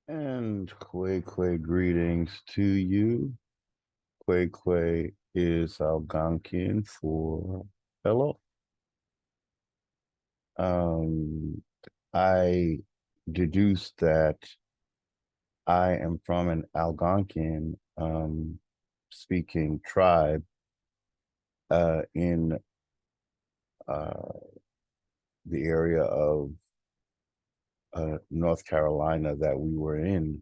And Kwe greetings to you. Kwe is Algonquian for hello. Um, I deduced that I am from an Algonquian speaking tribe in uh, the area of North Carolina that we were in,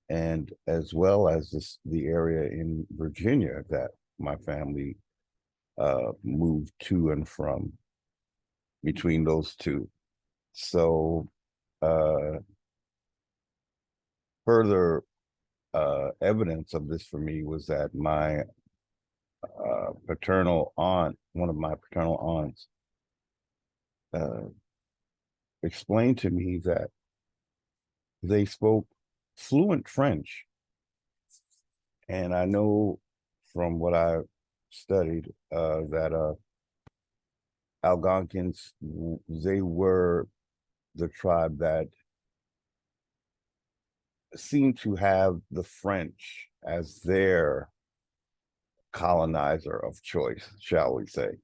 and as well as the area in Virginia that my family moved to and from between those two. So uh, further evidence of this for me was that my paternal aunt, one of my paternal aunts, uh, explained to me that they spoke fluent French. And I know from what I studied that Algonquins, they were the tribe that seemed to have the French as their colonizer of choice, shall we say.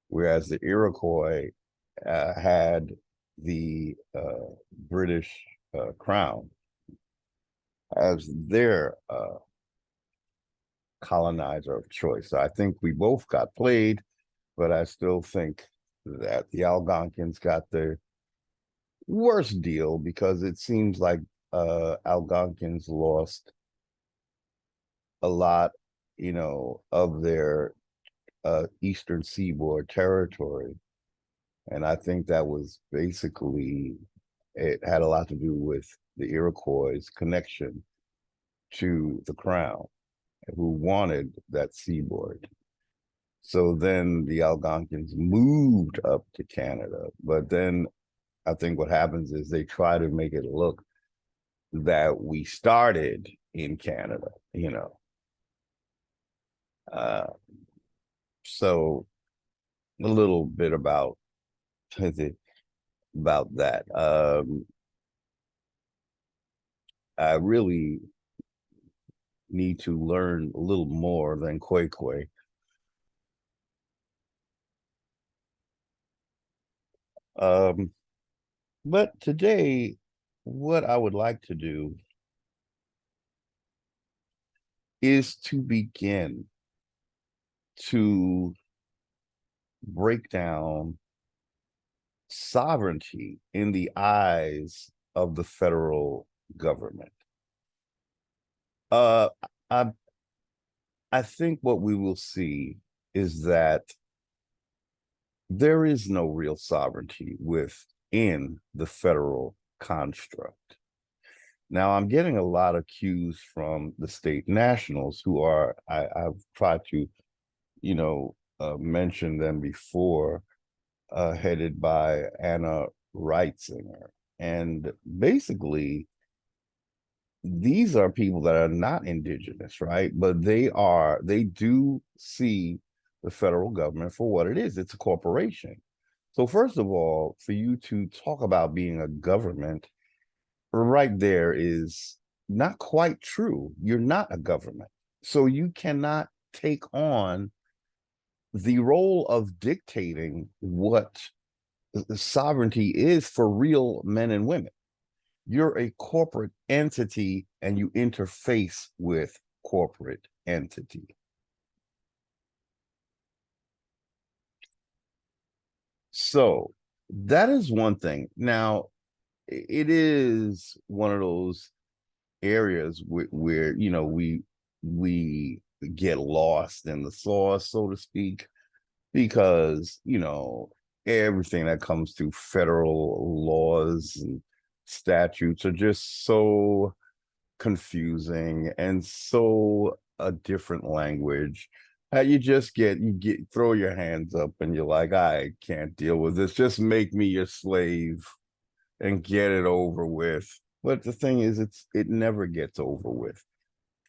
Whereas the Iroquois had the British crown as their colonizer of choice. So I think we both got played, but I still think that the Algonquins got the worst deal because it seems like Algonquins lost a lot, of their eastern seaboard territory. And I think that was basically, it had a lot to do with the Iroquois' connection to the crown, who wanted that seaboard. So then the Algonquins moved up to Canada. But then I think what happens is they try to make it look that we started in Canada. Uh, so a little bit about that. I really need to learn a little more than Quay. Um, but today, what I would like to do is to begin to break down sovereignty in the eyes of the federal government. Uh, I I think what we will see is that there is no real sovereignty within the federal construct. Now, I'm getting a lot of cues from the state nationals who I've tried to, mention them before, headed by Anna Reitzinger. And basically, these are people that are not indigenous, right? But they do see the federal government for what it is. It's a corporation. So first of all, for you to talk about being a government, right there is not quite true. You're not a government. So you cannot take on the role of dictating what sovereignty is for real men and women. You're a corporate entity and you interface with corporate entity. So that is one thing. Now, it is one of those areas where we get lost in the sauce, so to speak, because everything that comes through federal laws and statutes are just so confusing and so a different language. You throw your hands up and you're like, I can't deal with this. Just make me your slave and get it over with. But the thing is, it never gets over with.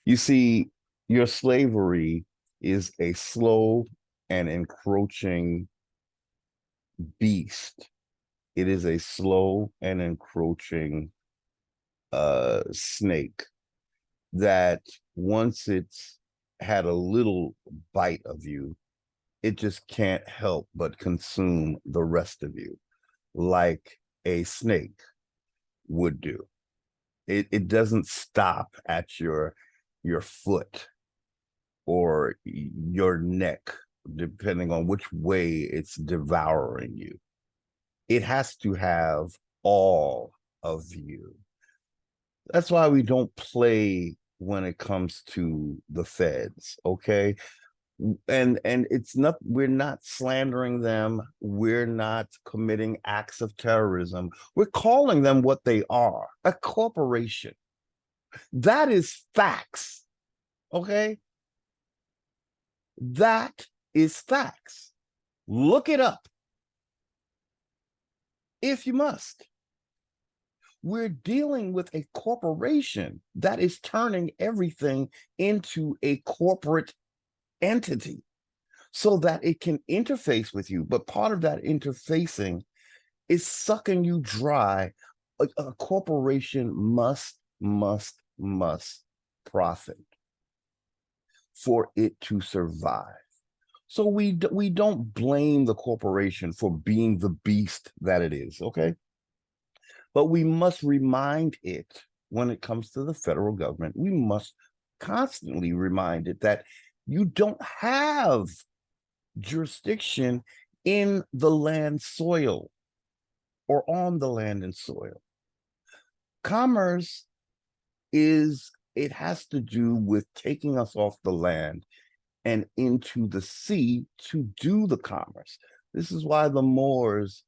You see, your slavery is a slow and encroaching beast. It is a slow and encroaching snake that once it's had a little bite of you, it just can't help but consume the rest of you, like a snake would do. It doesn't stop at your foot or your neck, depending on which way it's devouring you. It has to have all of you. That's why we don't play when it comes to the feds, okay? And it's not, we're not slandering them, we're not committing acts of terrorism, we're calling them what they are, a corporation. That is facts, okay? That is facts. Look it up if you must. We're dealing with a corporation that is turning everything into a corporate entity so that it can interface with you. But part of that interfacing is sucking you dry. A corporation must profit for it to survive. So we don't blame the corporation for being the beast that it is, okay? But we must remind it when it comes to the federal government, we must constantly remind it that you don't have jurisdiction in the land soil or on the land and soil. Commerce it has to do with taking us off the land and into the sea to do the commerce. This is why the Moors,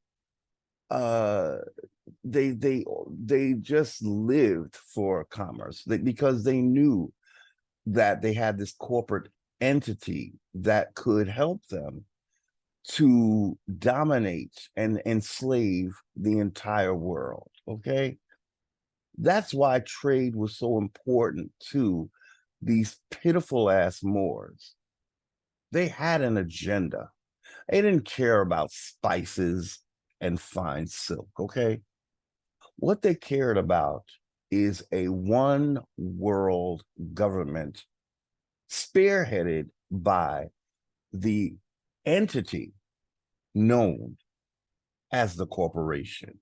they just lived for commerce because they knew that they had this corporate entity that could help them to dominate and enslave the entire world, okay? That's why trade was so important to these pitiful ass Moors. They had an agenda. They didn't care about spices and fine silk, okay? What they cared about is a one world government spearheaded by the entity known as the corporation.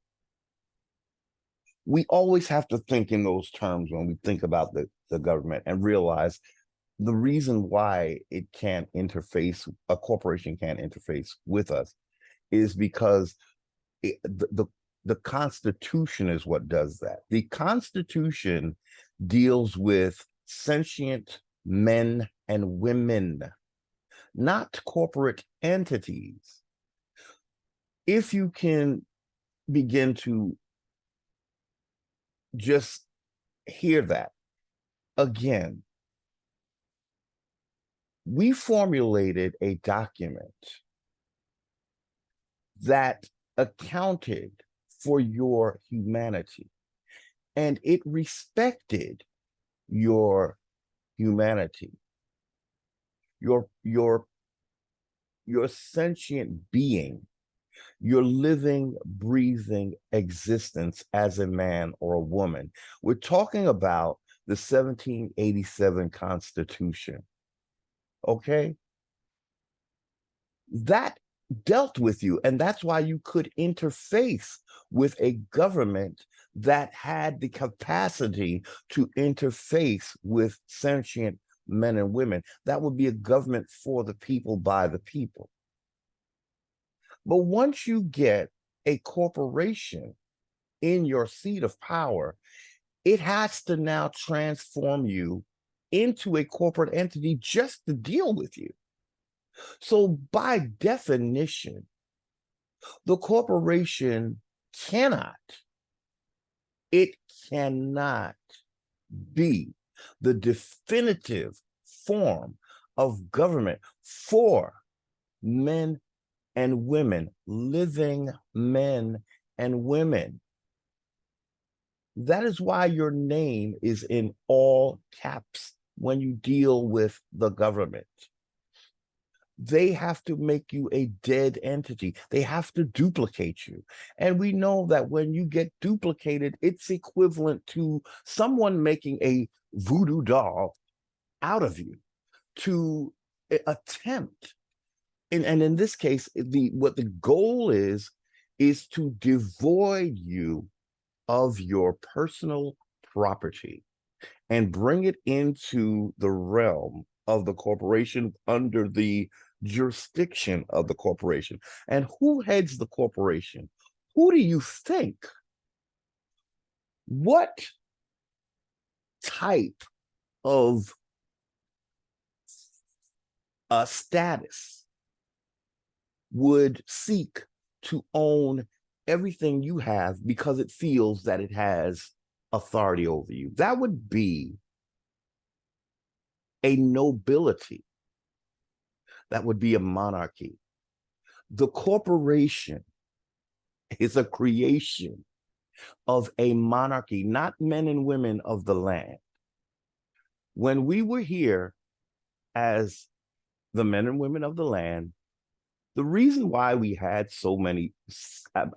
We always have to think in those terms when we think about the government and realize the reason why it can't interface, a corporation can't interface with us, is because the Constitution is what does that. The Constitution deals with sentient men and women, not corporate entities. If you can begin to just hear that again, we formulated a document that accounted for your humanity, and it respected your humanity, your sentient being, your living, breathing existence as a man or a woman. We're talking about the 1787 Constitution, okay? That dealt with you, and that's why you could interface with a government that had the capacity to interface with sentient men and women. That would be a government for the people, by the people. But once you get a corporation in your seat of power, it has to now transform you into a corporate entity just to deal with you. So by definition, the corporation cannot, it cannot be the definitive form of government for men and women, living men and women. That is why your name is in all caps when you deal with the government. they have to make you a dead entity. They have to duplicate you. And we know that when you get duplicated, it's equivalent to someone making a voodoo doll out of you to attempt. And in this case, what the goal is to devoid you of your personal property and bring it into the realm of the corporation under the jurisdiction of the corporation. And who heads the corporation? Who do you think? What type of status would seek to own everything you have because it feels that it has authority over you? That would be a nobility. That would be a monarchy. The corporation is a creation of a monarchy, not men and women of the land. When we were here as the men and women of the land, the reason why we had so many,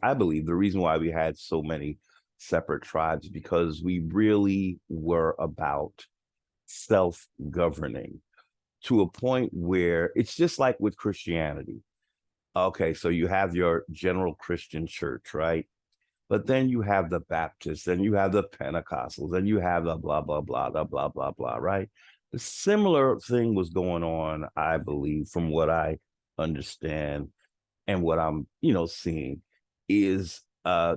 I believe the reason why we had so many separate tribes, because we really were about self-governing to a point where it's just like with Christianity. Okay, so you have your general Christian church, right? But then you have the Baptists, and you have the Pentecostals, and you have the blah, blah, blah, the blah, blah, blah, right? The similar thing was going on, I believe, from what I understand and what I'm, seeing is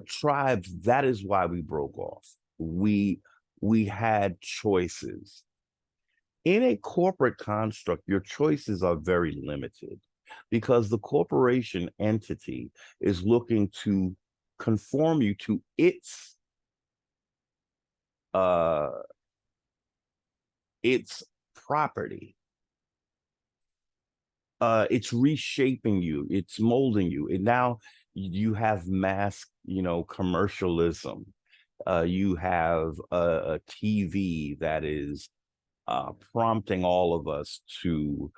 tribes. That is why we broke off. We had choices. In a corporate construct, your choices are very limited because the corporation entity is looking to conform you to its property. It's reshaping you, it's molding you. And now you have mass, commercialism. You have a TV that is prompting all of us to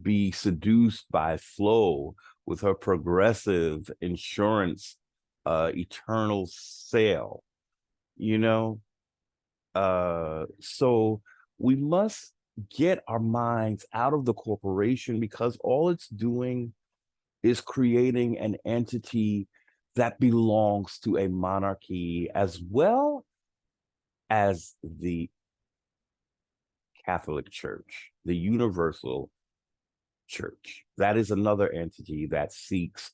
be seduced by Flo with her progressive insurance eternal sale, so we must get our minds out of the corporation, because all it's doing is creating an entity that belongs to a monarchy as well as the Catholic Church, the universal church. That is another entity that seeks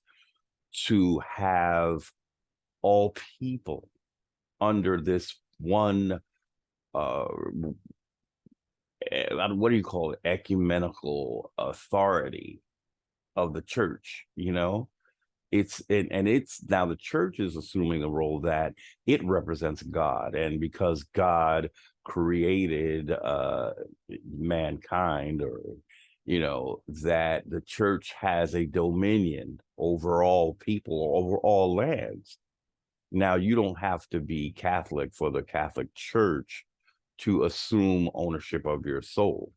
to have all people under this one what do you call it, ecumenical authority of the church. It's now the church is assuming a role that it represents God, and because God created mankind, or that the church has a dominion over all people, over all lands. Now, you don't have to be Catholic for the Catholic Church to assume ownership of your soul.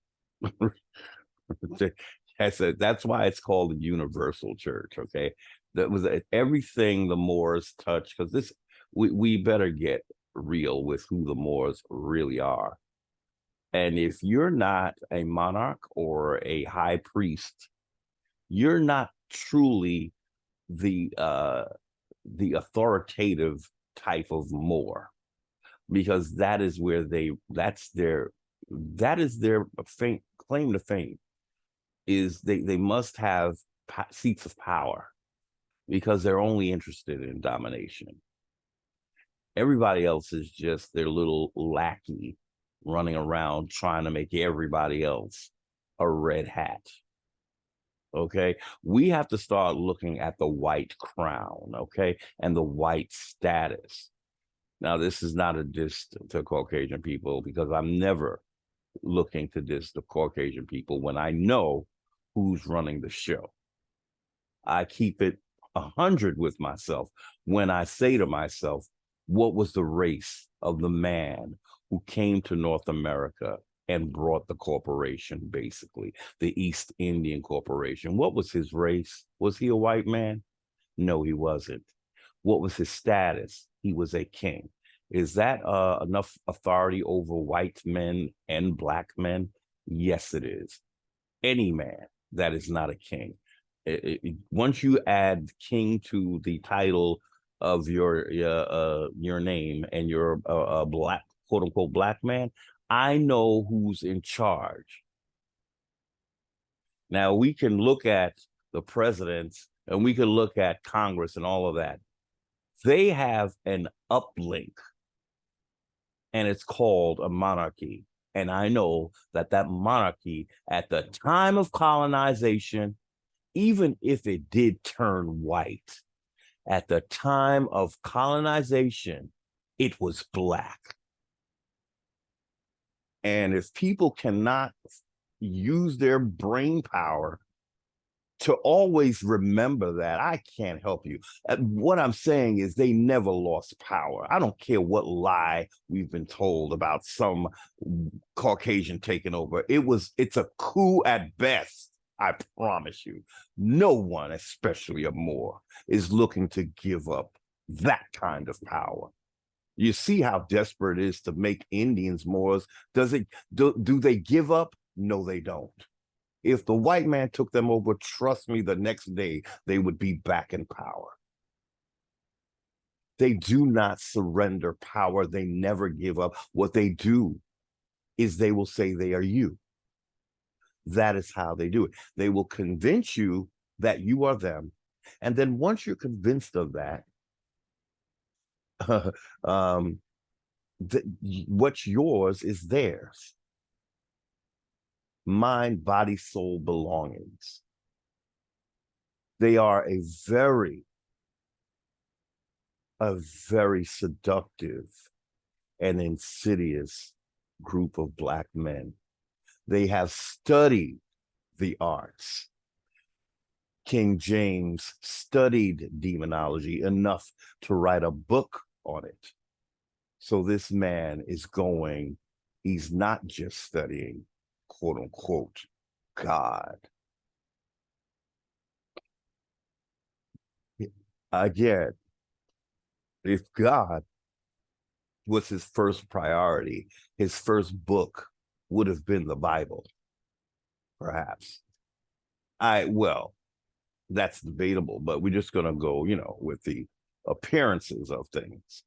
That's why it's called the universal church. Okay, that was everything the Moors touched, because we better get real with who the Moors really are. And if you're not a monarch or a high priest, you're not truly the authoritative type of Moor, because that is where that is their claim to fame, is they must have seats of power, because they're only interested in domination. Everybody else is just their little lackey running around trying to make everybody else a red hat. Okay, we have to start looking at the white crown, okay, and the white status. Now, this is not a diss to Caucasian people, because I'm never looking to diss the Caucasian people when I know who's running the show. I keep it 100 with myself when I say to myself, what was the race of the man who came to North America and brought the corporation, basically, the East Indian Corporation. What was his race? Was he a white man? No, he wasn't. What was his status? He was a king. Is that enough authority over white men and black men? Yes, it is. Any man that is not a king. Once you add king to the title of your name and you're a black, quote unquote, black man, I know who's in charge. Now we can look at the presidents and we can look at Congress and all of that. They have an uplink, and it's called a monarchy. And I know that that monarchy at the time of colonization, even if it did turn white, at the time of colonization, it was black. And if people cannot use their brain power to always remember that, I can't help you. What I'm saying is they never lost power. I don't care what lie we've been told about some Caucasian taking over. It's a coup at best. I promise you. No one, especially a Moor, is looking to give up that kind of power. You see how desperate it is to make Indians Moors. Do they give up? No, they don't. If the white man took them over, trust me, the next day they would be back in power. They do not surrender power. They never give up. What they do is they will say they are you. That is how they do it. They will convince you that you are them. And then once you're convinced of that, what's yours is theirs. Mind, body, soul belongings. They are a very seductive and insidious group of black men. They have studied the arts. King James studied demonology enough to write a book on it. So this man is going, he's not just studying, quote unquote, God. Again, if God was his first priority, his first book would have been the Bible, perhaps. Well, that's debatable, but we're just going to go, with the appearances of things.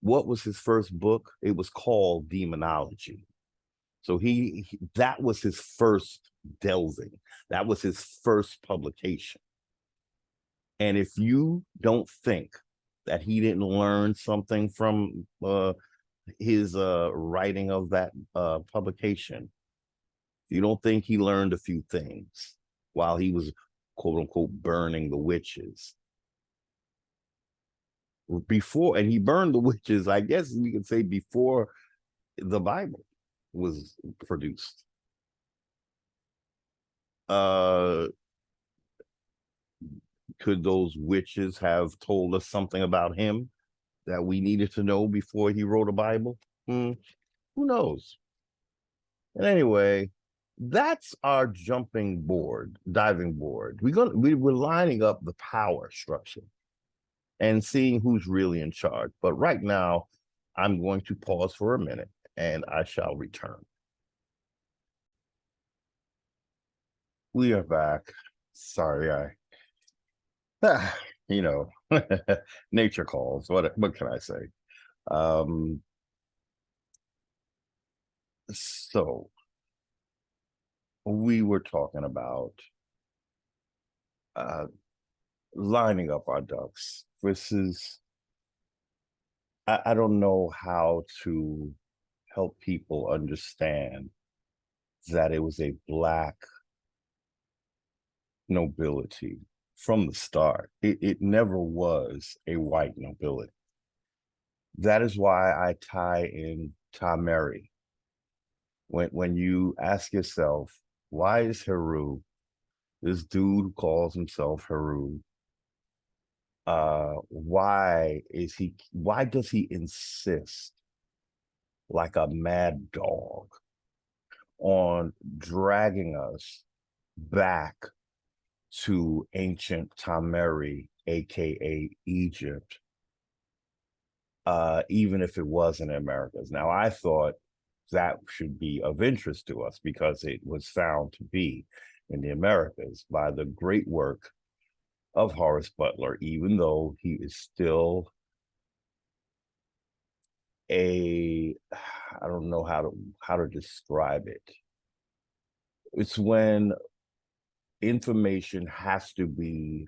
What was his first book? It was called Demonology. So that was his first delving. That was his first publication. And if you don't think that he didn't learn something from his writing of that publication, you don't think he learned a few things while he was, quote unquote, burning the witches. Before, and he burned the witches, I guess we could say, before the Bible was produced. Could those witches have told us something about him that we needed to know before he wrote a Bible? Who knows? And anyway, that's our diving board. We're lining up the power structure and seeing who's really in charge. But right now, I'm going to pause for a minute and I shall return. We are back. Sorry, nature calls. What can I say? So we were talking about lining up our ducks versus, I don't know how to help people understand that it was a black nobility from the start. It never was a white nobility. That is why I tie in Tameri. When you ask yourself, why is Heru, this dude who calls himself Heru, why does he insist like a mad dog on dragging us back to ancient Tameri, aka Egypt, even if it was in the Americas. Now, I thought that should be of interest to us because it was found to be in the Americas by the great work of Horace Butler, even though he is still I don't know how to describe it. It's when information has to be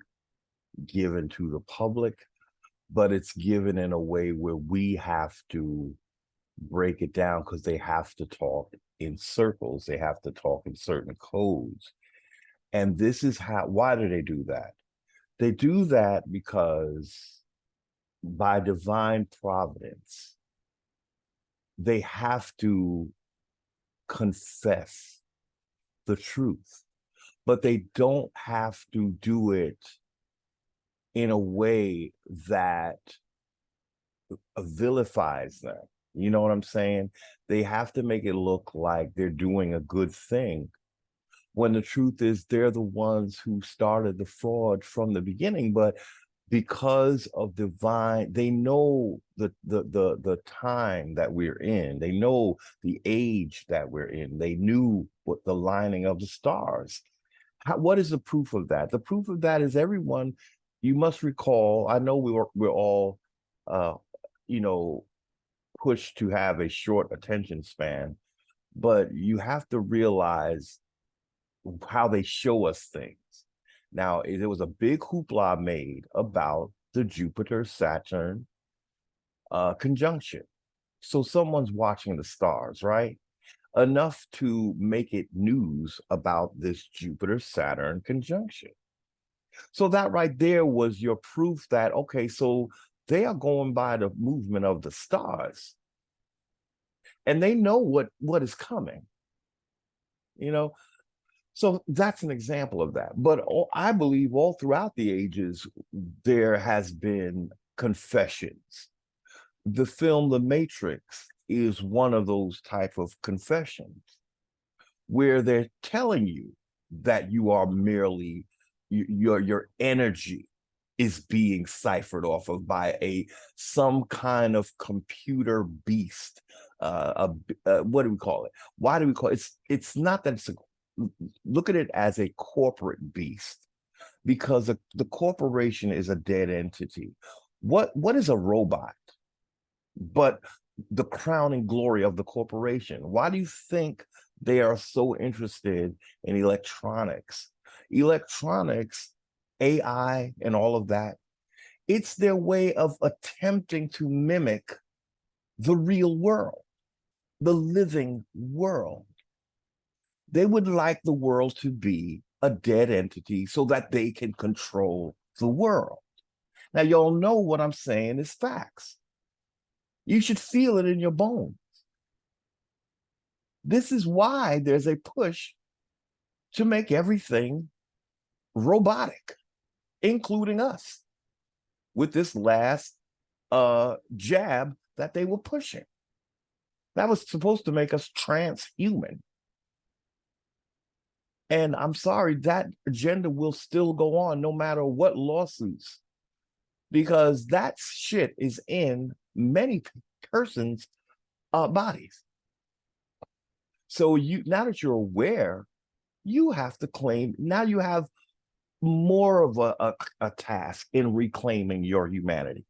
given to the public, but it's given in a way where we have to break it down because they have to talk in circles, they have to talk in certain codes. And this is why do they do that? They do that because by divine providence, they have to confess the truth, but they don't have to do it in a way that vilifies them. You know what I'm saying? They have to make it look like they're doing a good thing, when the truth is they're the ones who started the fraud from the beginning. But because of divine, they know the time that we're in, they know the age that we're in, they knew what the lining of the stars. What is the proof of that? The proof of that is everyone, you must recall, I know we're all uh you know pushed to have a short attention span, but you have to realize how they show us things. Now, there was a big hoopla made about the Jupiter-Saturn conjunction. So someone's watching the stars, right? Enough to make it news about this Jupiter-Saturn conjunction. So that right there was your proof that, okay, so they are going by the movement of the stars. And they know what is coming, you know? So that's an example of that. But I believe all throughout the ages, there has been confessions. The film The Matrix is one of those type of confessions where they're telling you that you are merely, your energy is being ciphered off of by some kind of computer beast. What do we call it? Why do we call it? It's not that it's look at it as a corporate beast, because the corporation is a dead entity. What is a robot but the crowning glory of the corporation? Why do you think they are so interested in electronics? Electronics, AI, and all of that, it's their way of attempting to mimic the real world, the living world. They would like the world to be a dead entity so that they can control the world. Now, y'all know what I'm saying is facts. You should feel it in your bones. This is why there's a push to make everything robotic, including us, with this last jab that they were pushing. That was supposed to make us transhuman. And I'm sorry, that agenda will still go on no matter what lawsuits, because that shit is in many persons' bodies. So now that you're aware, you have to claim, now you have more of a task in reclaiming your humanity.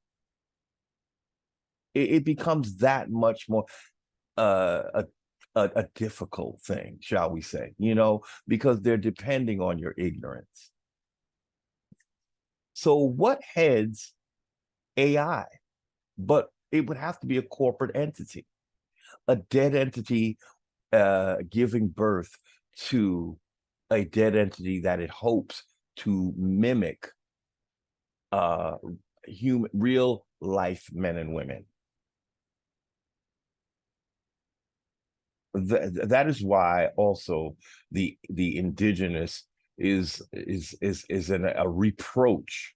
It becomes that much more a difficult thing, shall we say, because they're depending on your ignorance. So what heads AI? But it would have to be a corporate entity, a dead entity giving birth to a dead entity that it hopes to mimic real life men and women. That is why also the indigenous is a reproach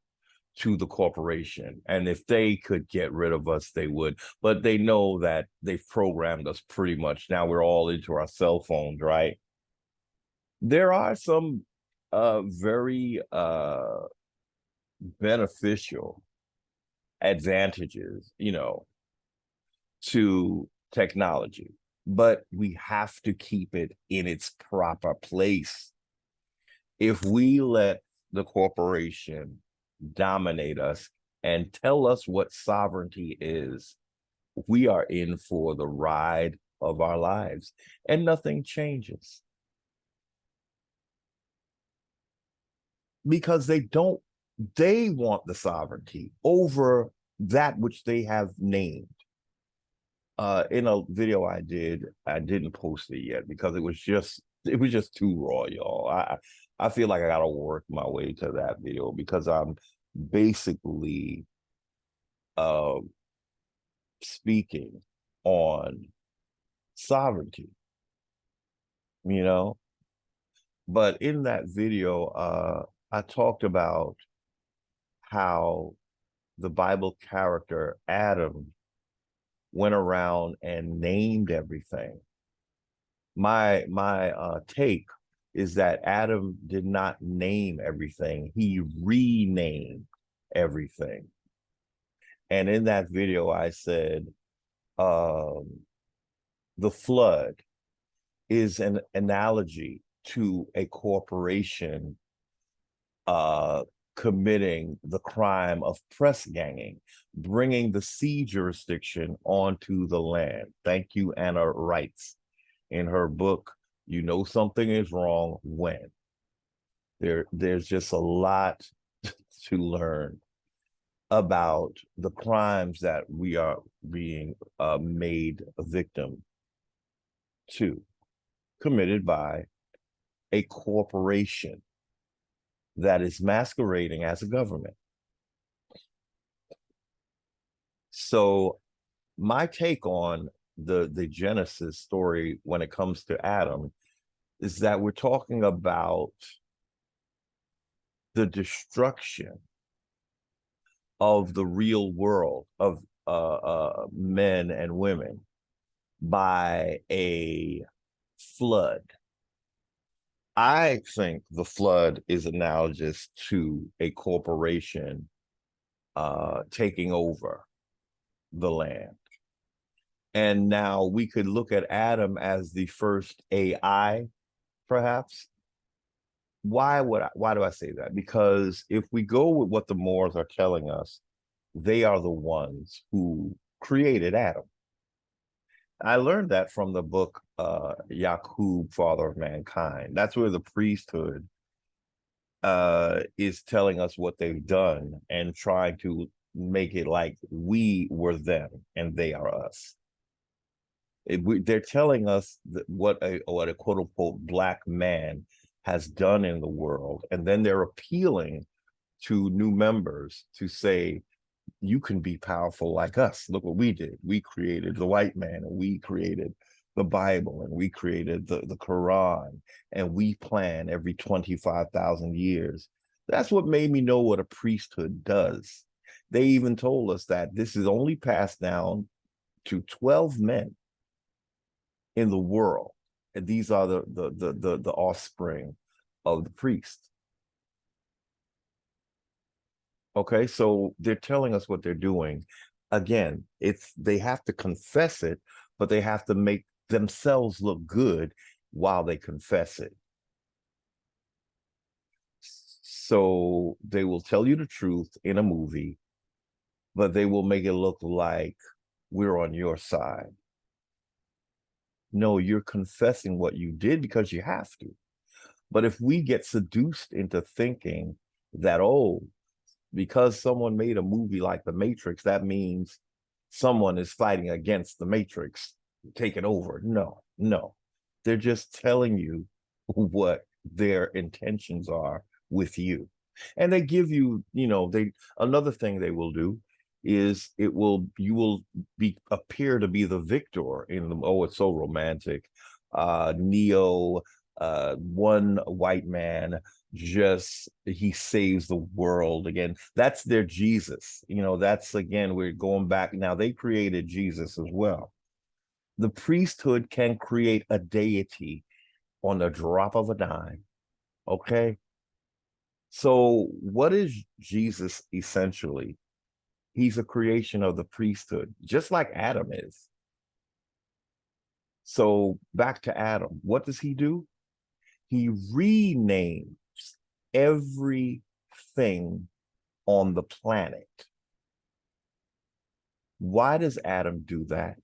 to the corporation. And if they could get rid of us, they would. But they know that they've programmed us pretty much. Now we're all into our cell phones, right? There are some very beneficial advantages, to technology, but we have to keep it in its proper place. If we let the corporation dominate us and tell us what sovereignty is, we are in for the ride of our lives, and nothing changes. Because they want the sovereignty over that which they have named. In a video I didn't post it yet because it was just too raw, y'all. I feel like I gotta work my way to that video because I'm basically speaking on sovereignty, But in that video, I talked about how the Bible character Adam went around and named everything. My take is that Adam did not name everything. He renamed everything. And in that video, I said, the flood is an analogy to a corporation committing the crime of press ganging, bringing the sea jurisdiction onto the land. Thank you, Anna writes in her book, You Know Something is Wrong When. There's just a lot to learn about the crimes that we are being made a victim to, committed by a corporation that is masquerading as a government. So my take on the Genesis story when it comes to Adam is that we're talking about the destruction of the real world of men and women by a flood. I think the flood is analogous to a corporation taking over the land. And now we could look at Adam as the first AI, perhaps. Why do I say that? Because if we go with what the Moors are telling us, they are the ones who created Adam. I learned that from the book Yaqub, Father of Mankind. That's where the priesthood is telling us what they've done and trying to make it like we were them and they are us. They're telling us what a quote unquote black man has done in the world, and then they're appealing to new members to say, you can be powerful like us. Look what we did. We created the white man, and we created the Bible, and we created the Quran, and we plan every 25,000 years. That's what made me know what a priesthood does. They even told us that this is only passed down to 12 men in the world. And these are the offspring of the priest. Okay, so they're telling us what they're doing. Again, they have to confess it, but they have to make themselves look good while they confess it. So they will tell you the truth in a movie, but they will make it look like we're on your side. No, you're confessing what you did because you have to. But if we get seduced into thinking that, because someone made a movie like The Matrix, that means someone is fighting against the Matrix, taking over. No. They're just telling you what their intentions are with you. And they give you, another thing they will do is you will appear to be the victor in the, it's so romantic. Neo, one white man just he saves the world again. That's their Jesus. That's, again, we're going back now. They created Jesus as well. The priesthood can create a deity on the drop of a dime. Okay. So what is Jesus essentially? He's a creation of the priesthood, just like Adam is. So back to Adam. What does he do? He renames everything on the planet. Why does Adam do that?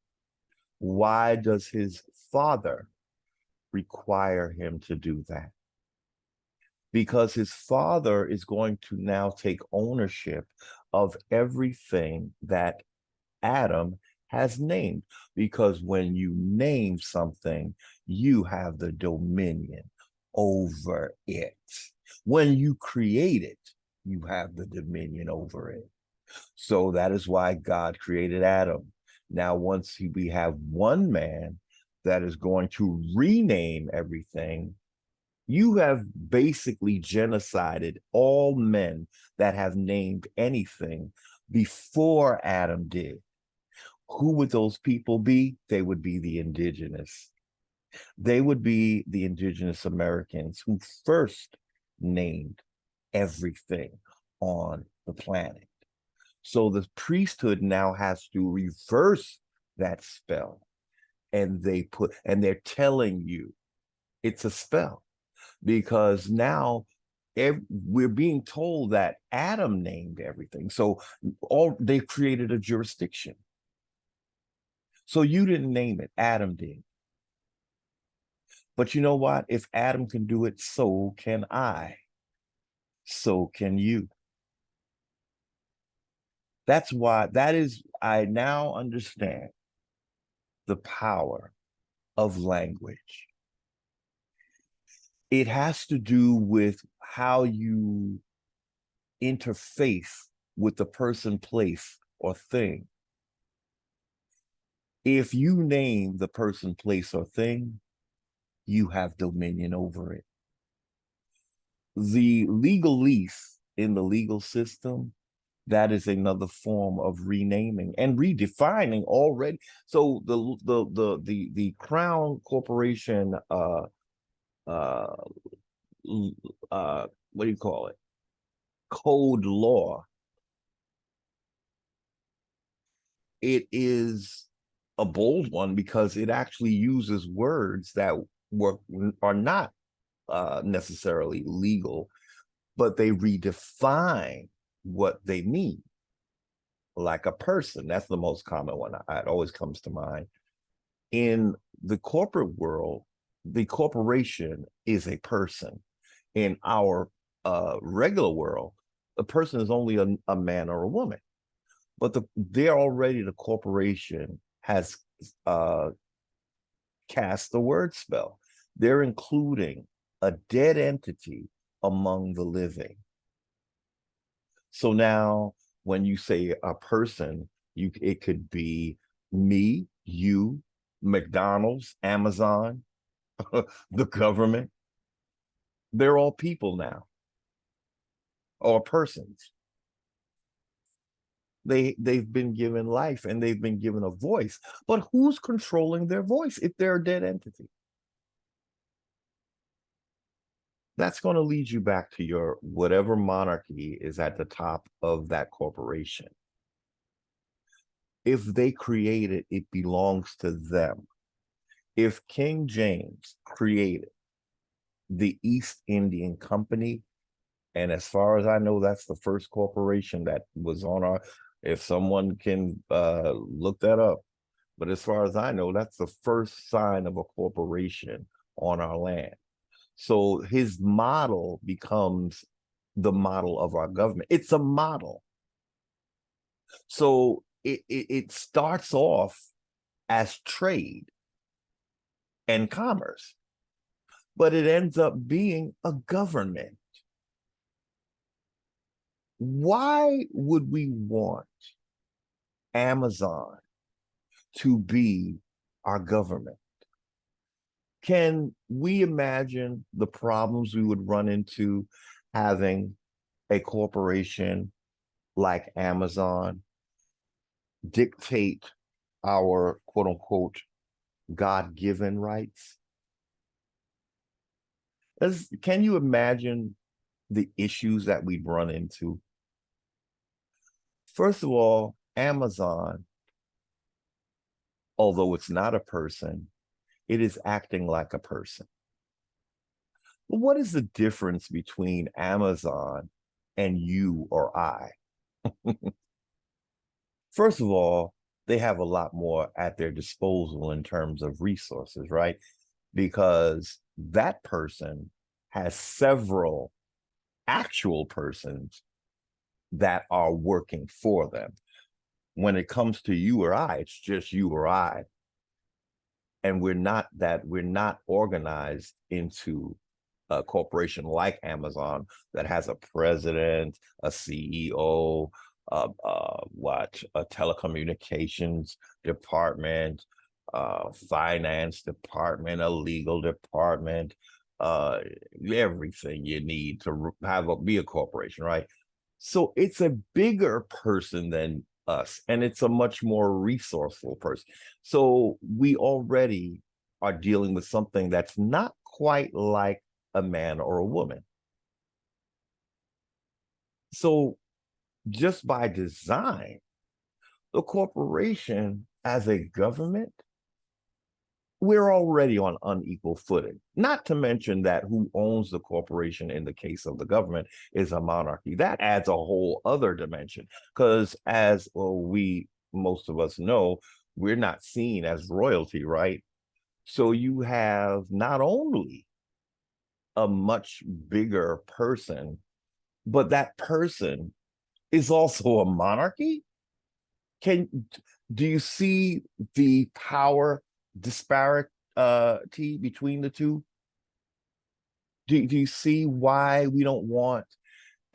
Why does his father require him to do that? Because his father is going to now take ownership of everything that Adam has named. Because when you name something, you have the dominion over it. When you create it, you have the dominion over it. So that is why God created Adam. Now, once we have one man that is going to rename everything, you have basically genocided all men that have named anything before Adam did. Who would those people be? They would be the indigenous. They would be the indigenous Americans who first named everything on the planet. So the priesthood now has to reverse that spell. And they're telling you it's a spell, because now we're being told that Adam named everything. So they've created a jurisdiction. So you didn't name it, Adam did. But you know what? If Adam can do it, so can I. So can you. I now understand the power of language. It has to do with how you interface with the person, place, or thing. If you name the person, place, or thing, you have dominion over it. The legalese in the legal system, that is another form of renaming and redefining already. So the Crown Corporation what do you call it? Code law. It is a bold one because it actually uses words that are not necessarily legal, but they redefine what they mean. Like a person, that's the most common one. It always comes to mind. In the corporate world, the corporation is a person. In our regular world, a person is only a man or a woman. But the corporation has cast the word spell. They're including a dead entity among the living. So now when you say a person, it could be me, you, McDonald's, Amazon, the government. They're all people now, or persons. They've been given life and they've been given a voice. But who's controlling their voice if they're a dead entity? That's going to lead you back to your whatever monarchy is at the top of that corporation. If they create it, it belongs to them. If King James created the East Indian Company, and as far as I know, that's the first corporation that was on our, if someone can look that up. But as far as I know, that's the first sign of a corporation on our land. So his model becomes the model of our government. It's a model. So it starts off as trade and commerce, but it ends up being a government. Why would we want Amazon to be our government? Can we imagine the problems we would run into having a corporation like Amazon dictate our quote unquote God-given rights? Can you imagine the issues that we'd run into? First of all, Amazon, although it's not a person, it is acting like a person. But what is the difference between Amazon and you or I? First of all, they have a lot more at their disposal in terms of resources, right? Because that person has several actual persons that are working for them. When it comes to you or I, it's just you or I. And we're not organized into a corporation like Amazon that has a president, a CEO, a telecommunications department, finance department, a legal department, everything you need to be a corporation, right? So it's a bigger person than us, and it's a much more resourceful person. So we already are dealing with something that's not quite like a man or a woman. So just by design, the corporation as a government, we're already on unequal footing. Not to mention that who owns the corporation in the case of the government is a monarchy. That adds a whole other dimension because most of us know, we're not seen as royalty, right? So you have not only a much bigger person, but that person is also a monarchy. Do you see the power disparity between the two? Do you see why we don't want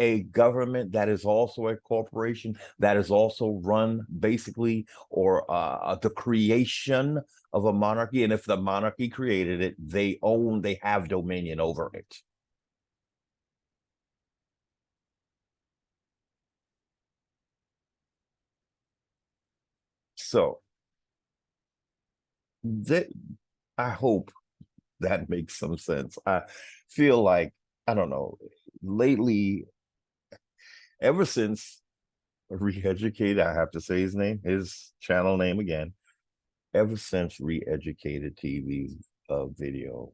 a government that is also a corporation that is also run basically, or the creation of a monarchy? And if the monarchy created it, they have dominion over it. So that, I hope that makes some sense. I feel like, I don't know, lately, ever since Reeducated, I have to say his channel name again, ever since Reeducated TV video,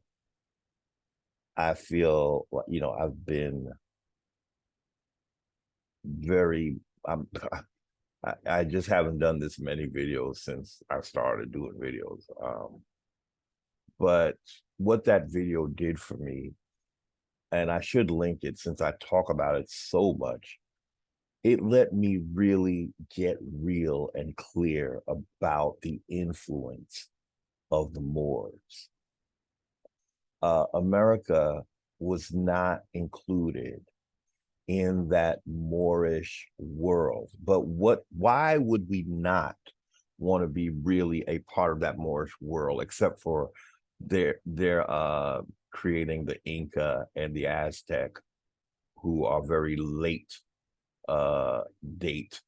I feel like, I've been very, I'm, I just haven't done this many videos since I started doing videos. But what that video did for me, and I should link it since I talk about it so much, it let me really get real and clear about the influence of the Moors. America was not included in that Moorish world. But why would we not want to be really a part of that Moorish world, except for their creating the Inca and the Aztec, who are very late date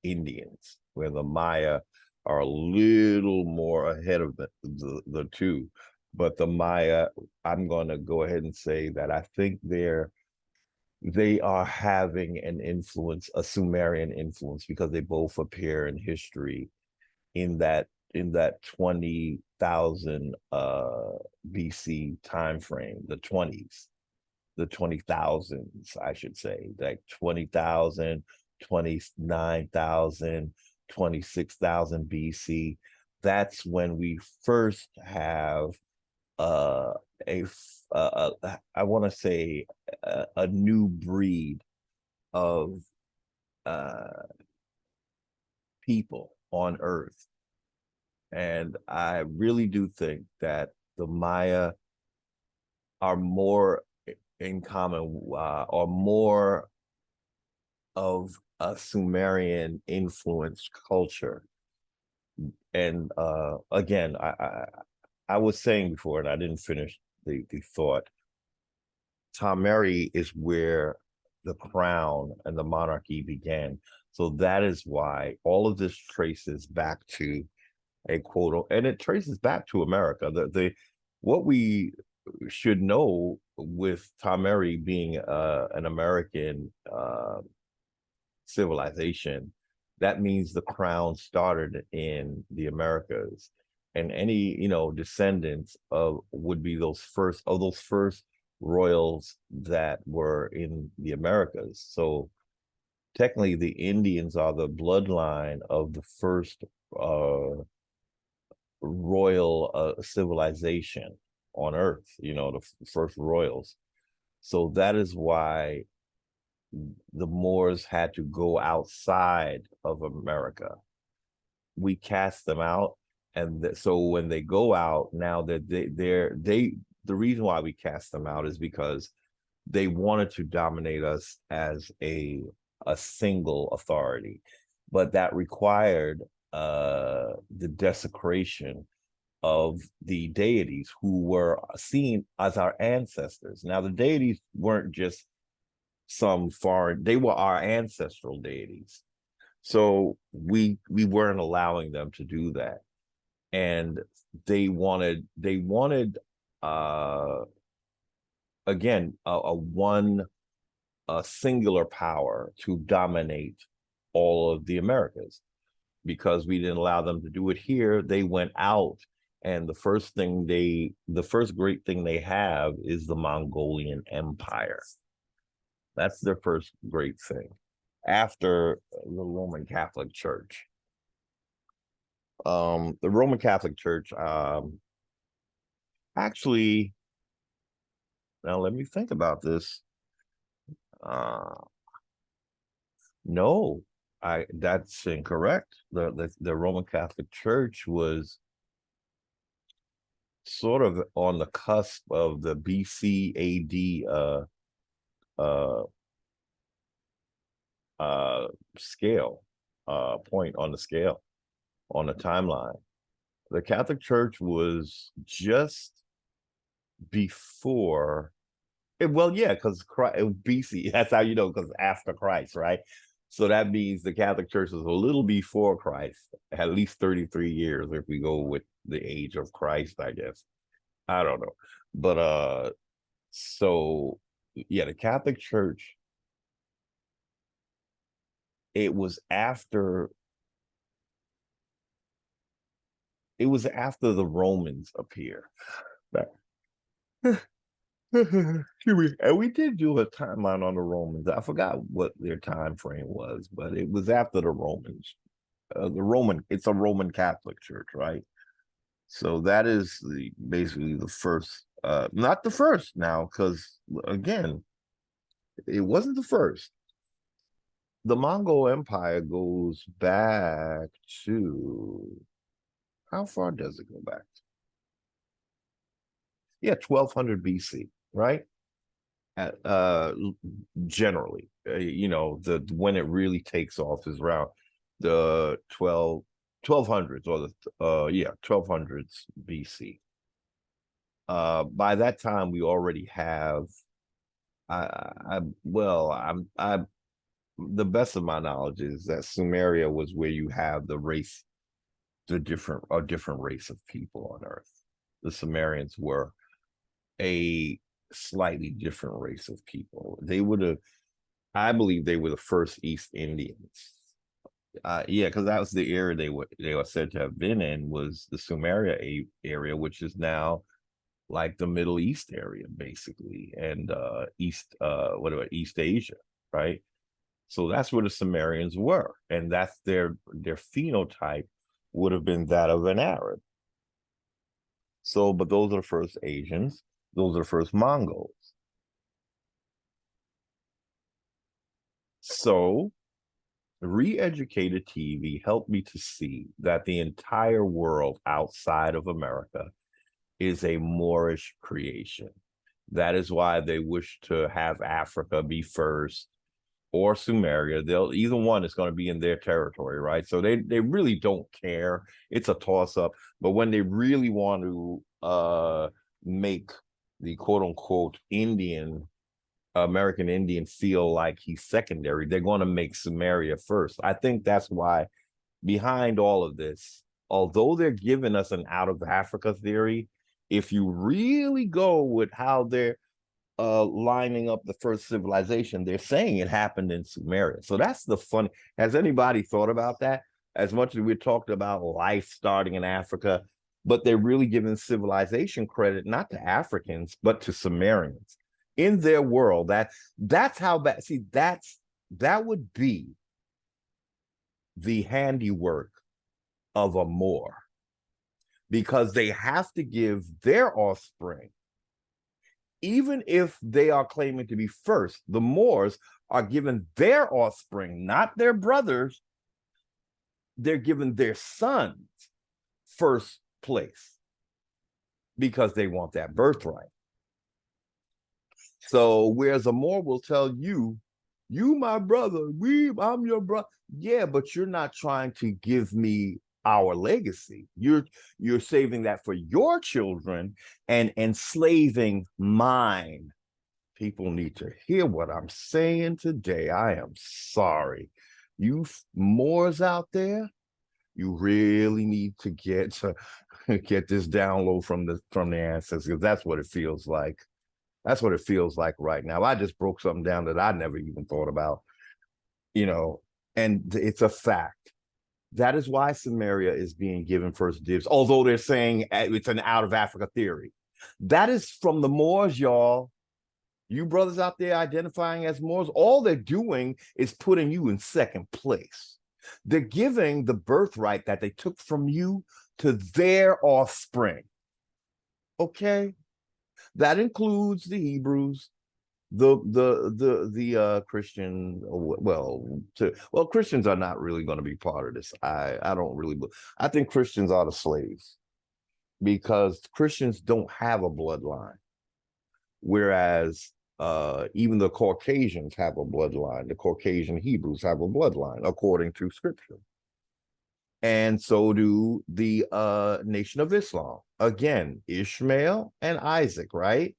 Indians, where the Maya are a little more ahead of the two. But the Maya, I'm going to go ahead and say that I think they are having an influence, a Sumerian influence, because they both appear in history in that 20,000 BC time frame, the 20,000s, I should say, like 20,000, 29,000, 26,000 BC. That's when we first have uh, I want to say a new breed of uh, people on Earth. And I really do think that the Maya are more in common, or more of a Sumerian influenced culture. And again, I was saying before, and I didn't finish the thought. Tameri is where the crown and the monarchy began. So that is why all of this traces back to a quote, and it traces back to America. The what we should know with Tameri being an American civilization, that means the crown started in the Americas, and any descendants of would be those first royals that were in the Americas. So technically, the Indians are the bloodline of the first royal civilization on Earth. The first royals. So that is why the Moors had to go outside of America. We cast them out, and so when they go out now, that they the reason why we cast them out is because they wanted to dominate us as a single authority, but that required the desecration of the deities who were seen as our ancestors. Now, the deities weren't just some foreign, they were our ancestral deities. So we weren't allowing them to do that. And they wanted again a singular power to dominate all of the Americas. Because we didn't allow them to do it here, they went out, and the first great thing they have is the Mongolian Empire. That's their first great thing after the Roman Catholic Church. The Roman Catholic Church, actually, now let me think about this. No, that's incorrect. The Roman Catholic Church was sort of on the cusp of the BC AD uh scale, point on the scale, on the timeline. The Catholic Church was just before well, yeah, because BC, that's how you know, because after Christ, right? So that means the Catholic Church is a little before Christ, at least 33 years if we go with the age of Christ, I guess. I don't know. But so yeah, the Catholic Church, it was after the Romans appear. And we did do a timeline on the Romans. I forgot what their time frame was, but it was after the Romans. It's a Roman Catholic Church, right? So that is basically the first, not the first now, because again, it wasn't the first. The Mongol Empire goes back to, how far does it go back? Yeah, 1200 BC, right? uh Generally, the when it really takes off is around the 1200s, or the 1200s BC. By that time we already have, I the best of my knowledge is that Sumeria was where you have a different race of people on Earth. The Sumerians were a slightly different race of people. I believe they were the first East Indians. Yeah, because that was the area they were said to have been in, was the Sumeria area, which is now like the Middle East area, basically, and East Asia, right? So that's where the Sumerians were, and that's their phenotype would have been that of an Arab. So, but those are the first Asians. Those are the first Mongols. So, re-educated TV helped me to see that the entire world outside of America is a Moorish creation. That is why they wish to have Africa be first, or Sumeria. They'll either one is going to be in their territory, right? So they really don't care. It's a toss up. But when they really want to make the quote unquote American Indian feel like he's secondary, they're going to make Sumeria first. I think that's why behind all of this, although they're giving us an out of Africa theory, if you really go with how they're lining up the first civilization, they're saying it happened in Sumeria. So that's the fun. Has anybody thought about that? As much as we talked about life starting in Africa, but they're really giving civilization credit not to Africans but to Sumerians in their world. That's how bad. See, that would be the handiwork of a Moor, because they have to give their offspring, even if they are claiming to be first, the Moors are given their offspring, not their brothers. They're given their sons first place because they want that birthright. So whereas a Moor will tell you, you my brother, I'm your brother. Yeah, but you're not trying to give me our legacy. You're saving that for your children and enslaving mine. People need to hear what I'm saying today. I am sorry. You Moors out there, you really need to get this download from the ancestors, because that's what it feels like. That's what it feels like right now. I just broke something down that I never even thought about, and it's a fact. That is why Samaria is being given first dibs, although they're saying it's an out of Africa theory. That is from the Moors, y'all. You brothers out there identifying as Moors, all they're doing is putting you in second place. They're giving the birthright that they took from you to their offspring. Okay? That includes the Hebrews, the Christian. Well, Christians are not really going to be part of this. I don't really. I think Christians are the slaves, because Christians don't have a bloodline, whereas even the Caucasians have a bloodline. The Caucasian Hebrews have a bloodline according to Scripture, and so do the Nation of Islam. Again, Ishmael and Isaac, right?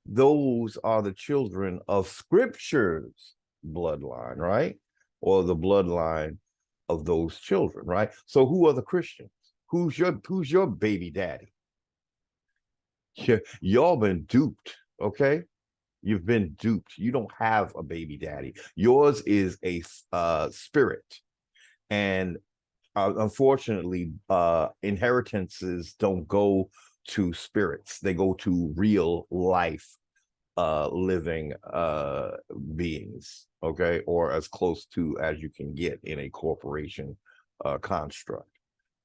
Those are the children of Scripture's bloodline, right? Or the bloodline of those children, right? So who are the Christians? Who's your baby daddy? Y'all been duped, okay? You've been duped. You don't have a baby daddy. Yours is a spirit, and unfortunately, inheritances don't go to spirits; they go to real life living beings, okay, or as close to as you can get in a corporation construct.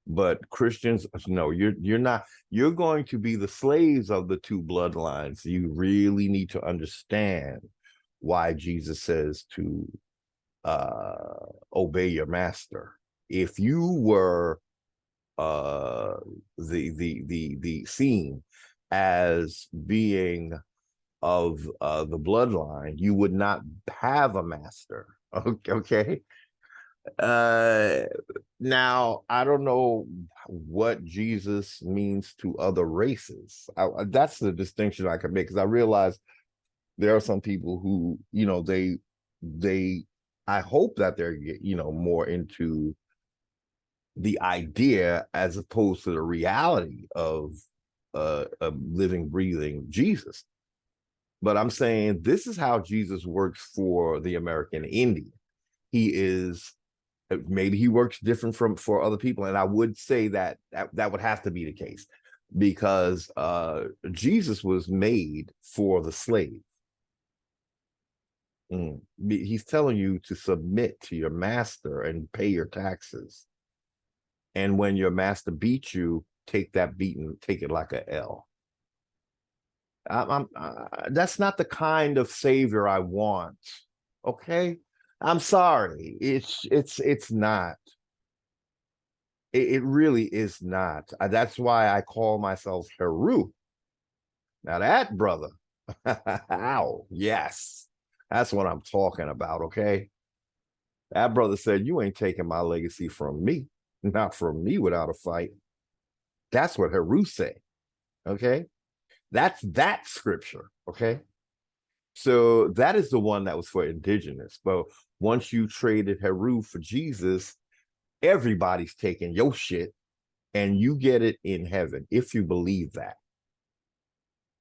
But Christians, no, you're not. You're going to be the slaves of the two bloodlines. You really need to understand why Jesus says to obey your master. If you were the seen as being of the bloodline, you would not have a master. Okay. Now I don't know what Jesus means to other races. That's the distinction I can make, because I realize there are some people who, they I hope that they're more into the idea as opposed to the reality of a living, breathing Jesus. But I'm saying this is how Jesus works for the American Indian. He is, maybe he works different for other people, and I would say that would have to be the case, because Jesus was made for the slave. He's telling you to submit to your master and pay your taxes, and when your master beats you, take that beating, take it like a L. That's not the kind of savior I want. Okay, I'm sorry. It's not. It really is not. That's why I call myself Heru. Now that brother, ow, yes, that's what I'm talking about. Okay, That brother said, you ain't taking my legacy from me, not from me without a fight. That's what Heru said. Okay. That's that scripture. Okay. So that is the one that was for indigenous. But once you traded Heru for Jesus, everybody's taking your shit and you get it in heaven if you believe that.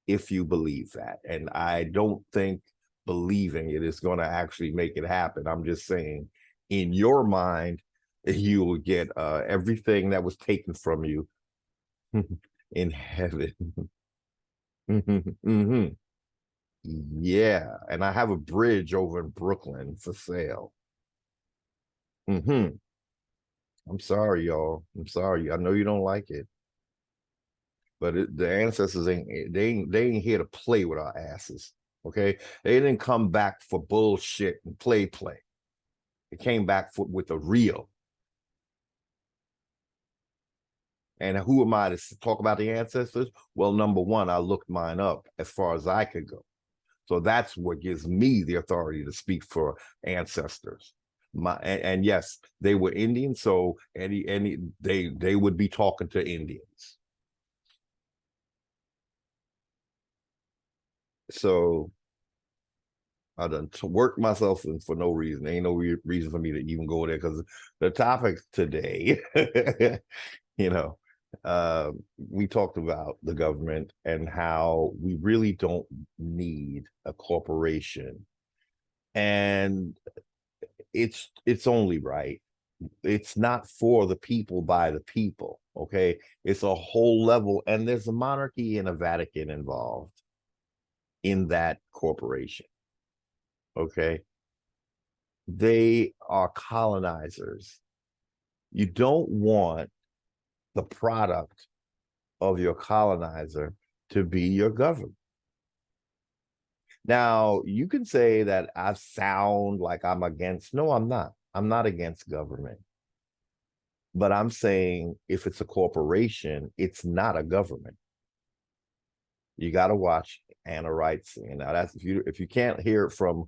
If you believe that. And I don't think believing it is going to actually make it happen. I'm just saying, in your mind, you will get everything that was taken from you in heaven. Mm-hmm. Yeah. And I have a bridge over in Brooklyn for sale. Mm-hmm. I'm sorry, y'all. I'm sorry. I know you don't like it. But the ancestors ain't here to play with our asses. Okay, they didn't come back for bullshit and play. They came back with the real. And who am I to talk about the ancestors? Well, number one, I looked mine up as far as I could go, so that's what gives me the authority to speak for ancestors. And yes, they were Indian, so they would be talking to Indians. So I done worked myself in for no reason. There ain't no reason for me to even go there because the topic today, you know, we talked about the government and how we really don't need a corporation, and it's only right. It's not for the people by the people. Okay, it's a whole level, and there's a monarchy and a Vatican involved in that corporation. Okay, they are colonizers. You don't want the product of your colonizer to be your government. Now, you can say that I sound like I'm against. No, I'm not. I'm not against government. But I'm saying if it's a corporation, it's not a government. You got to watch Anna Wrights. You know, that's if you can't hear it from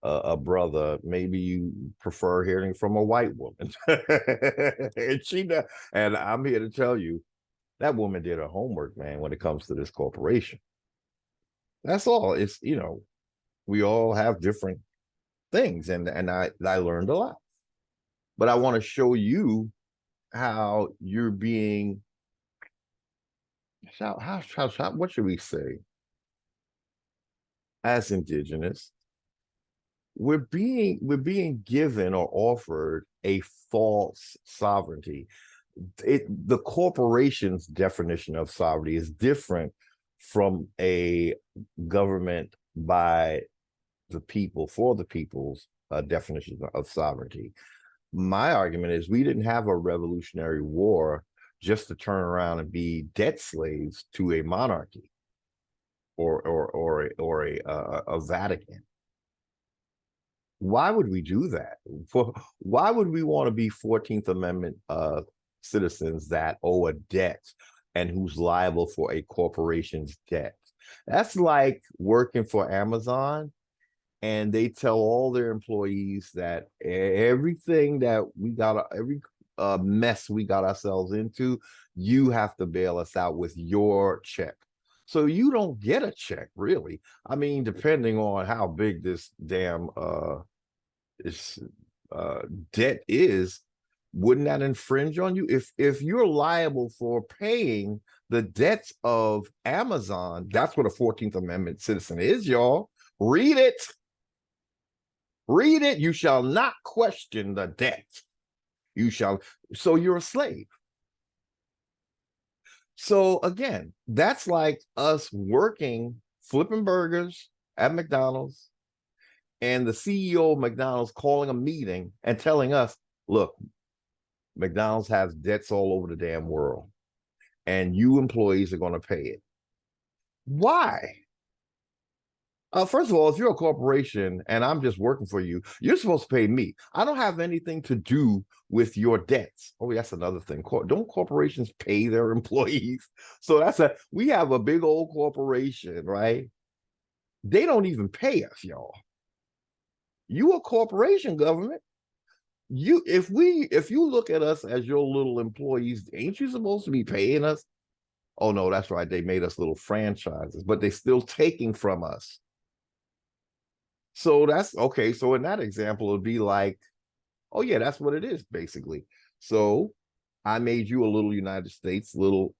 a brother, maybe you prefer hearing from a white woman. And I'm here to tell you that woman did her homework, man, when it comes to this corporation. That's all. It's, we all have different things, and I learned a lot. But I want to show you how you're being what should we say? As indigenous, we're being given or offered a false sovereignty. The corporation's definition of sovereignty is different from a government by the people for the people's definition of sovereignty. My argument is we didn't have a revolutionary war just to turn around and be debt slaves to a monarchy or a Vatican. Why would we do that? Why would we want to be 14th Amendment citizens that owe a debt and who's liable for a corporation's debt? That's like working for Amazon and they tell all their employees that everything that we got, every mess we got ourselves into, you have to bail us out with your check. So you don't get a check, really. I mean, depending on how big this damn this debt is, wouldn't that infringe on you? If you're liable for paying the debts of Amazon, that's what a 14th Amendment citizen is, y'all. Read it. Read it. You shall not question the debt. You shall. So you're a slave. So again, that's like us working, flipping burgers at McDonald's, and the CEO of McDonald's calling a meeting and telling us, look, McDonald's has debts all over the damn world, and you employees are going to pay it. Why? First of all, if you're a corporation and I'm just working for you, you're supposed to pay me. I don't have anything to do with your debts. Oh, that's another thing. Don't corporations pay their employees? So we have a big old corporation, right? They don't even pay us, y'all. You a corporation, government. if you look at us as your little employees, ain't you supposed to be paying us? Oh no, that's right. They made us little franchises, but they're still taking from us. So that's okay. So in that example, it'd be like, oh yeah, that's what it is, basically. So I made you a little United States, little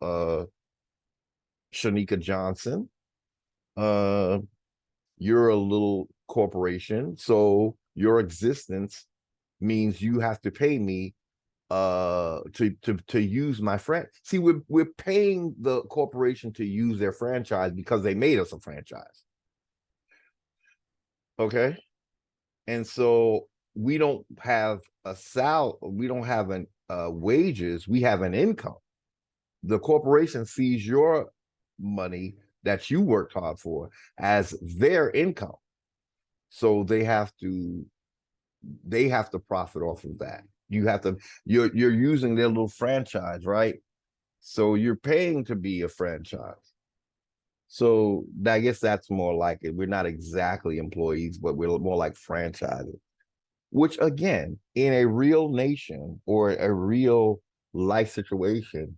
Shanika Johnson. Uh you're a little corporation. So your existence means you have to pay me to use my friend. See, we're paying the corporation to use their franchise because they made us a franchise. Okay. And so we don't have we don't have an wages, we have an income. The corporation sees your money that you worked hard for as their income. So they have to profit off of that. You have to you're using their little franchise, right? So you're paying to be a franchise. So I guess that's more like it. We're not exactly employees, but we're more like franchises. Which again, in a real nation or a real life situation,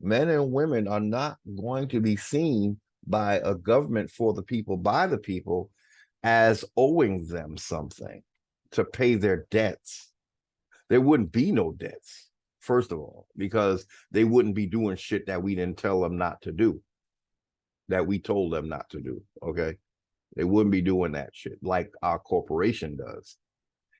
men and women are not going to be seen by a government for the people, by the people, as owing them something to pay their debts. There wouldn't be no debts, first of all, because they wouldn't be doing shit that we didn't tell them not to do, that we told them not to do. Okay. They wouldn't be doing that shit like our corporation does.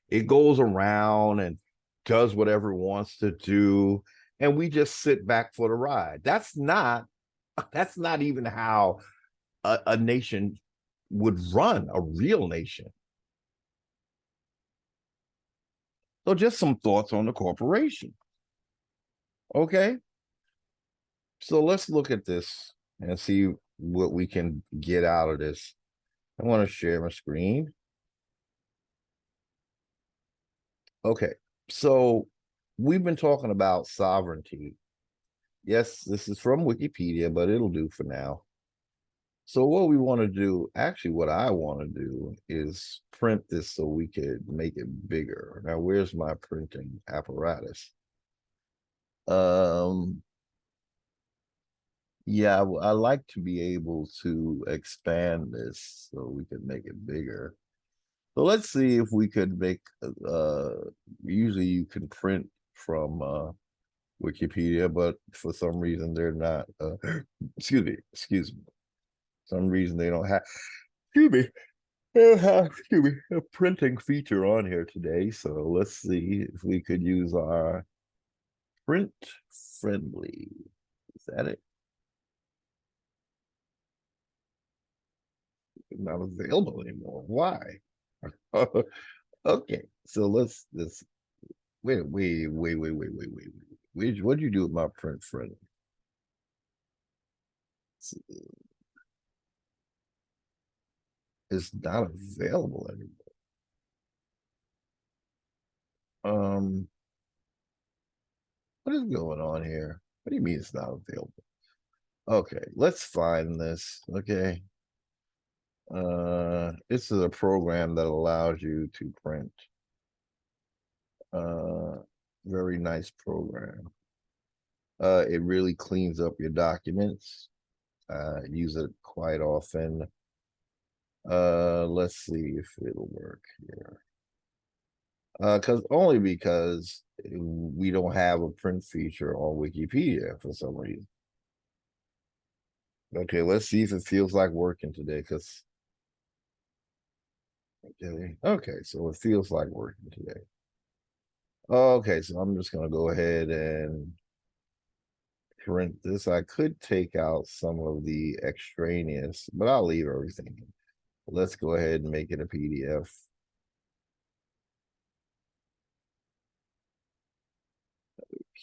It goes around and does whatever it wants to do, and we just sit back for the ride. That's not even how a nation would run, a real nation. So just some thoughts on the corporation. Okay. So let's look at this and see what we can get out of this. I want to share my screen. Okay. So we've been talking about sovereignty. Yes, this is from Wikipedia, but it'll do for now. So what we want to do, actually what I want to do is print this so we could make it bigger. Now, where's my printing apparatus? Um, yeah, I like to be able to expand this so we can make it bigger. So let's see if we could make, usually you can print from Wikipedia, but for some reason they're not, excuse me. Some reason they don't have, excuse me, excuse me, a printing feature on here today. So let's see if we could use our print friendly. Is that it? Not available anymore. Why? Okay, so let's wait. What'd you do with my print friendly? It's not available anymore. What is going on here? What do you mean it's not available? Okay, let's find this. Okay. This is a program that allows you to print. Uh, very nice program. It really cleans up your documents. Use it quite often. Let's see if it'll work here. Because we don't have a print feature on Wikipedia for some reason. Okay, let's see if it feels like working today. Because okay, so it feels like working today. Okay, so I'm just gonna go ahead and print this. I could take out some of the extraneous, but I'll leave everything. Let's go ahead and make it a PDF.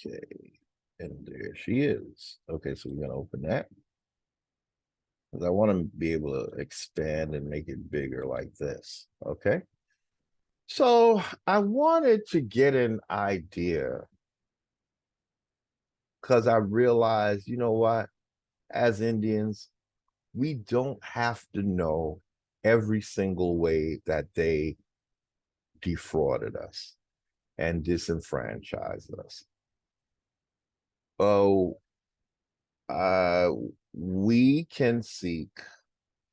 Okay, and there she is. Okay, so we're gonna open that. Because I want to be able to expand and make it bigger like this. Okay. So I wanted to get an idea because I realized, you know what, as Indians, we don't have to know every single way that they defrauded us. and disenfranchise us. Oh, we can seek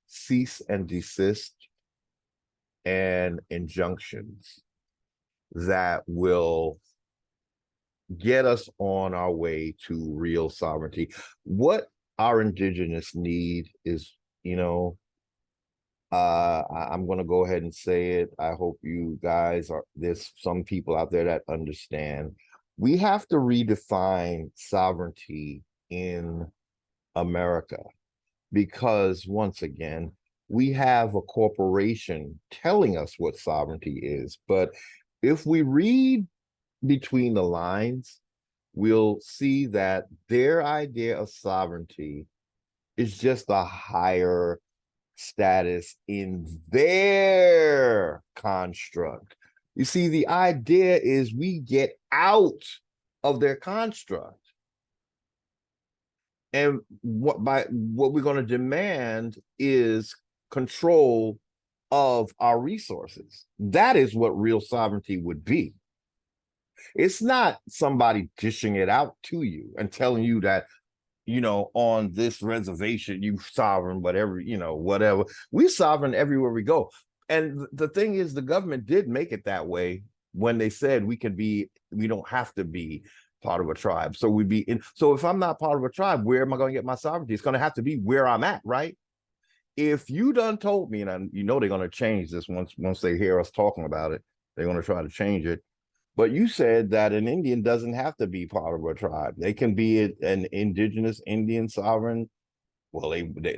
cease and desist and injunctions that will get us on our way to real sovereignty. What our indigenous need is, I'm going to go ahead and say it. I hope you guys there's some people out there that understand. We have to redefine sovereignty in America because, once again, we have a corporation telling us what sovereignty is. But if we read between the lines, we'll see that their idea of sovereignty is just a higher status in their construct. You see, the idea is we get out of their construct. And what we're going to demand is control of our resources. That is what real sovereignty would be. It's not somebody dishing it out to you and telling you that, on this reservation, you sovereign, whatever, whatever. We sovereign everywhere we go. And the thing is, the government did make it that way when they said we don't have to be part of a tribe. So so if I'm not part of a tribe, where am I going to get my sovereignty? It's going to have to be where I'm at, right? If you done told me, and they're going to change this once they hear us talking about it, they're going to try to change it. But you said that an Indian doesn't have to be part of a tribe. They can be an indigenous Indian sovereign, well,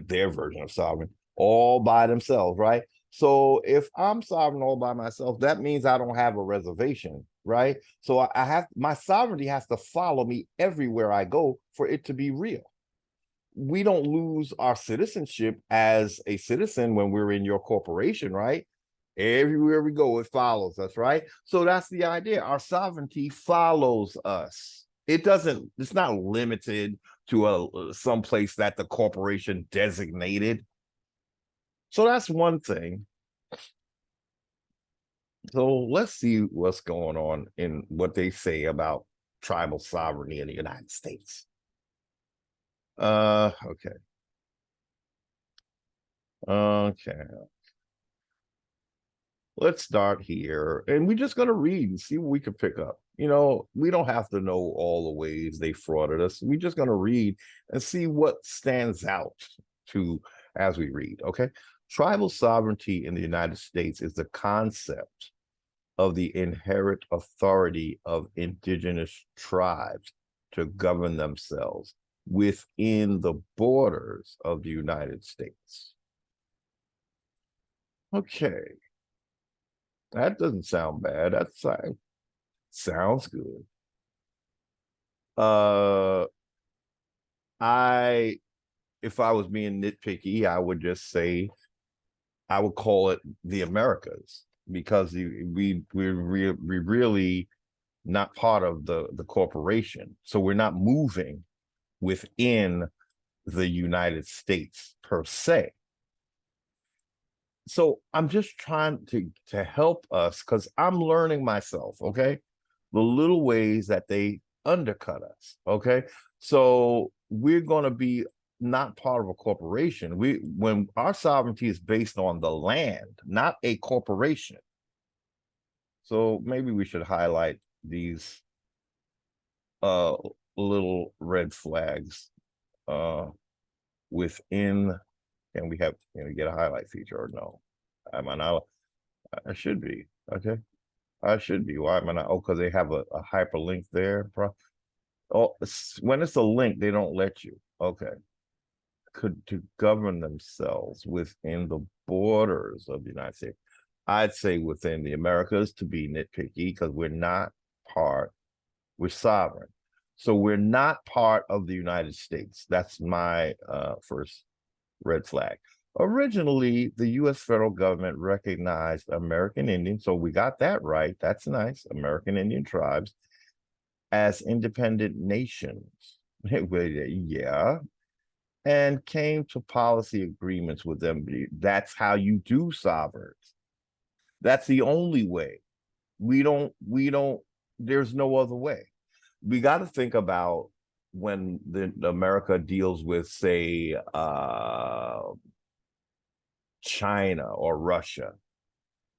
their version of sovereign, all by themselves, right? So if I'm sovereign all by myself, that means I don't have a reservation, right? So I have my sovereignty has to follow me everywhere I go for it to be real. We don't lose our citizenship as a citizen when we're in your corporation, right? Everywhere we go, it follows us, right? So that's the idea. Our sovereignty follows us. It's not limited to some place that the corporation designated. So that's one thing. So let's see what's going on in what they say about tribal sovereignty in the United States. Okay. Let's start here, and we're just going to read and see what we can pick up. We don't have to know all the ways they frauded us. We're just going to read and see what stands out as we read. Okay. Tribal sovereignty in the United States is the concept of the inherent authority of indigenous tribes to govern themselves within the borders of the United States. Okay. That doesn't sound bad. That sounds good. If I was being nitpicky, I would just say I would call it the Americas, because we're really not part of the corporation. So we're not moving within the United States per se. So I'm just trying to help us, because I'm learning myself, okay? The little ways that they undercut us, okay? So we're going to be not part of a corporation. When our sovereignty is based on the land, not a corporation. So maybe we should highlight these little red flags within. And we get a highlight feature, or no? I should be. Okay. I should be. Why am I not? Oh, because they have a hyperlink there. Oh, when it's a link, they don't let you. Okay. To govern themselves within the borders of the United States. I'd say within the Americas, to be nitpicky, because we're sovereign. So we're not part of the United States. That's my first red flag. Originally, the U.S. federal government recognized American Indians, so we got that right. That's nice. American Indian tribes as independent nations. Yeah. And came to policy agreements with them. That's how you do sovereigns. That's the only way. We don't There's no other way. We got to think about when America deals with, say, China or Russia.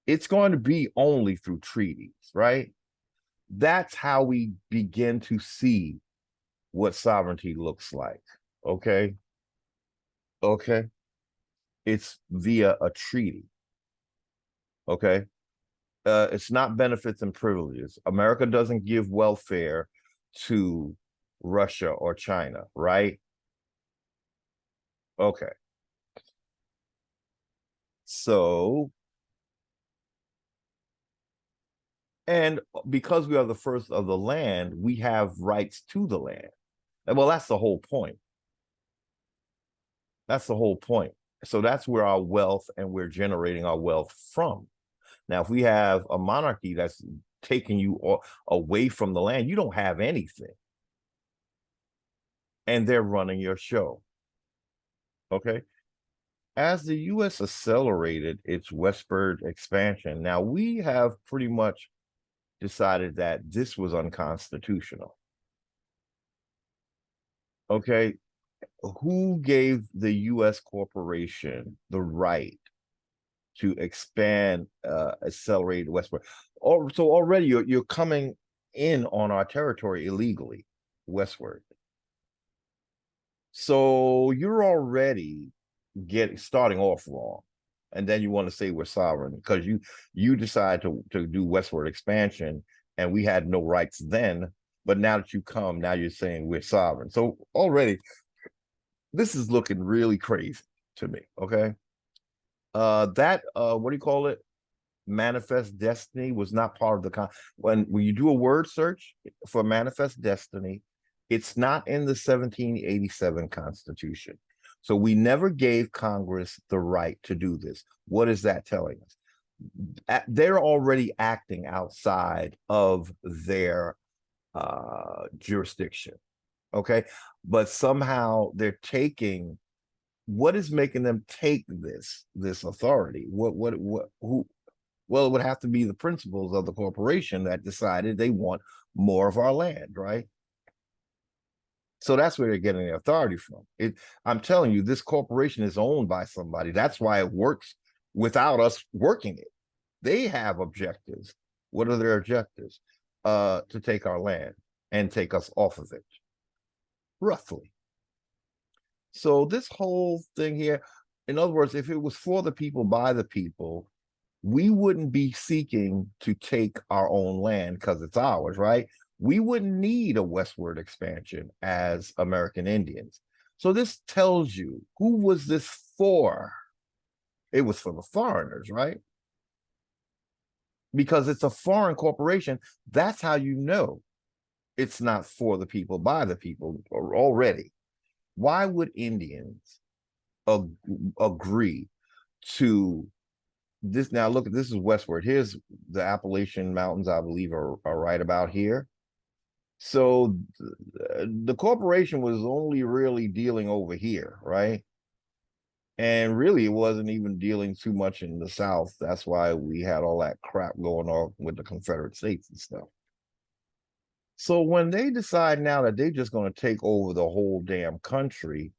It's going to be only through treaties, right? That's how we begin to see what sovereignty looks like. Okay. Okay. It's via a treaty. Okay. It's not benefits and privileges. America doesn't give welfare to Russia or China, right? Okay. So, and because we are the first of the land, we have rights to the land. Well, that's the whole point. That's the whole point. So that's where our wealth, and we're generating our wealth from. Now, if we have a monarchy that's taking you away from the land, you don't have anything. And they're running your show. Okay. As the U.S. accelerated its westward expansion, now we have pretty much decided that this was unconstitutional. Okay. Who gave the U.S. corporation the right to expand, accelerate westward? So already you're coming in on our territory illegally, westward. So you're already starting off wrong. And then you want to say we're sovereign because you decide to do westward expansion, and we had no rights then. But now that you come, now you're saying we're sovereign. So already this is looking really crazy to me. Okay. That what do you call it? Manifest destiny was not part of the when you do a word search for manifest destiny, it's not in the 1787 Constitution. So we never gave Congress the right to do this. What is that telling us? They're already acting outside of their jurisdiction. Okay. But somehow they're taking, what is making them take this authority? Who? Well, it would have to be the principals of the corporation that decided they want more of our land, right? So that's where they're getting the authority from. I'm telling you, this corporation is owned by somebody. That's why it works without us working it. They have objectives. What are their objectives? To take our land and take us off of it, roughly. So this whole thing here, in other words, if it was for the people, by the people, we wouldn't be seeking to take our own land because it's ours, right? We wouldn't need a westward expansion as American Indians. So this tells you, who was this for? It was for the foreigners, right? Because it's a foreign corporation. That's how you know it's not for the people, by the people already. Why would Indians agree to this? Now look, this is westward. Here's the Appalachian Mountains, I believe, are right about here. So the corporation was only really dealing over here, right? And really it wasn't even dealing too much in the South. That's why we had all that crap going on with the Confederate States and stuff. So when they decide now that they're just going to take over the whole damn country,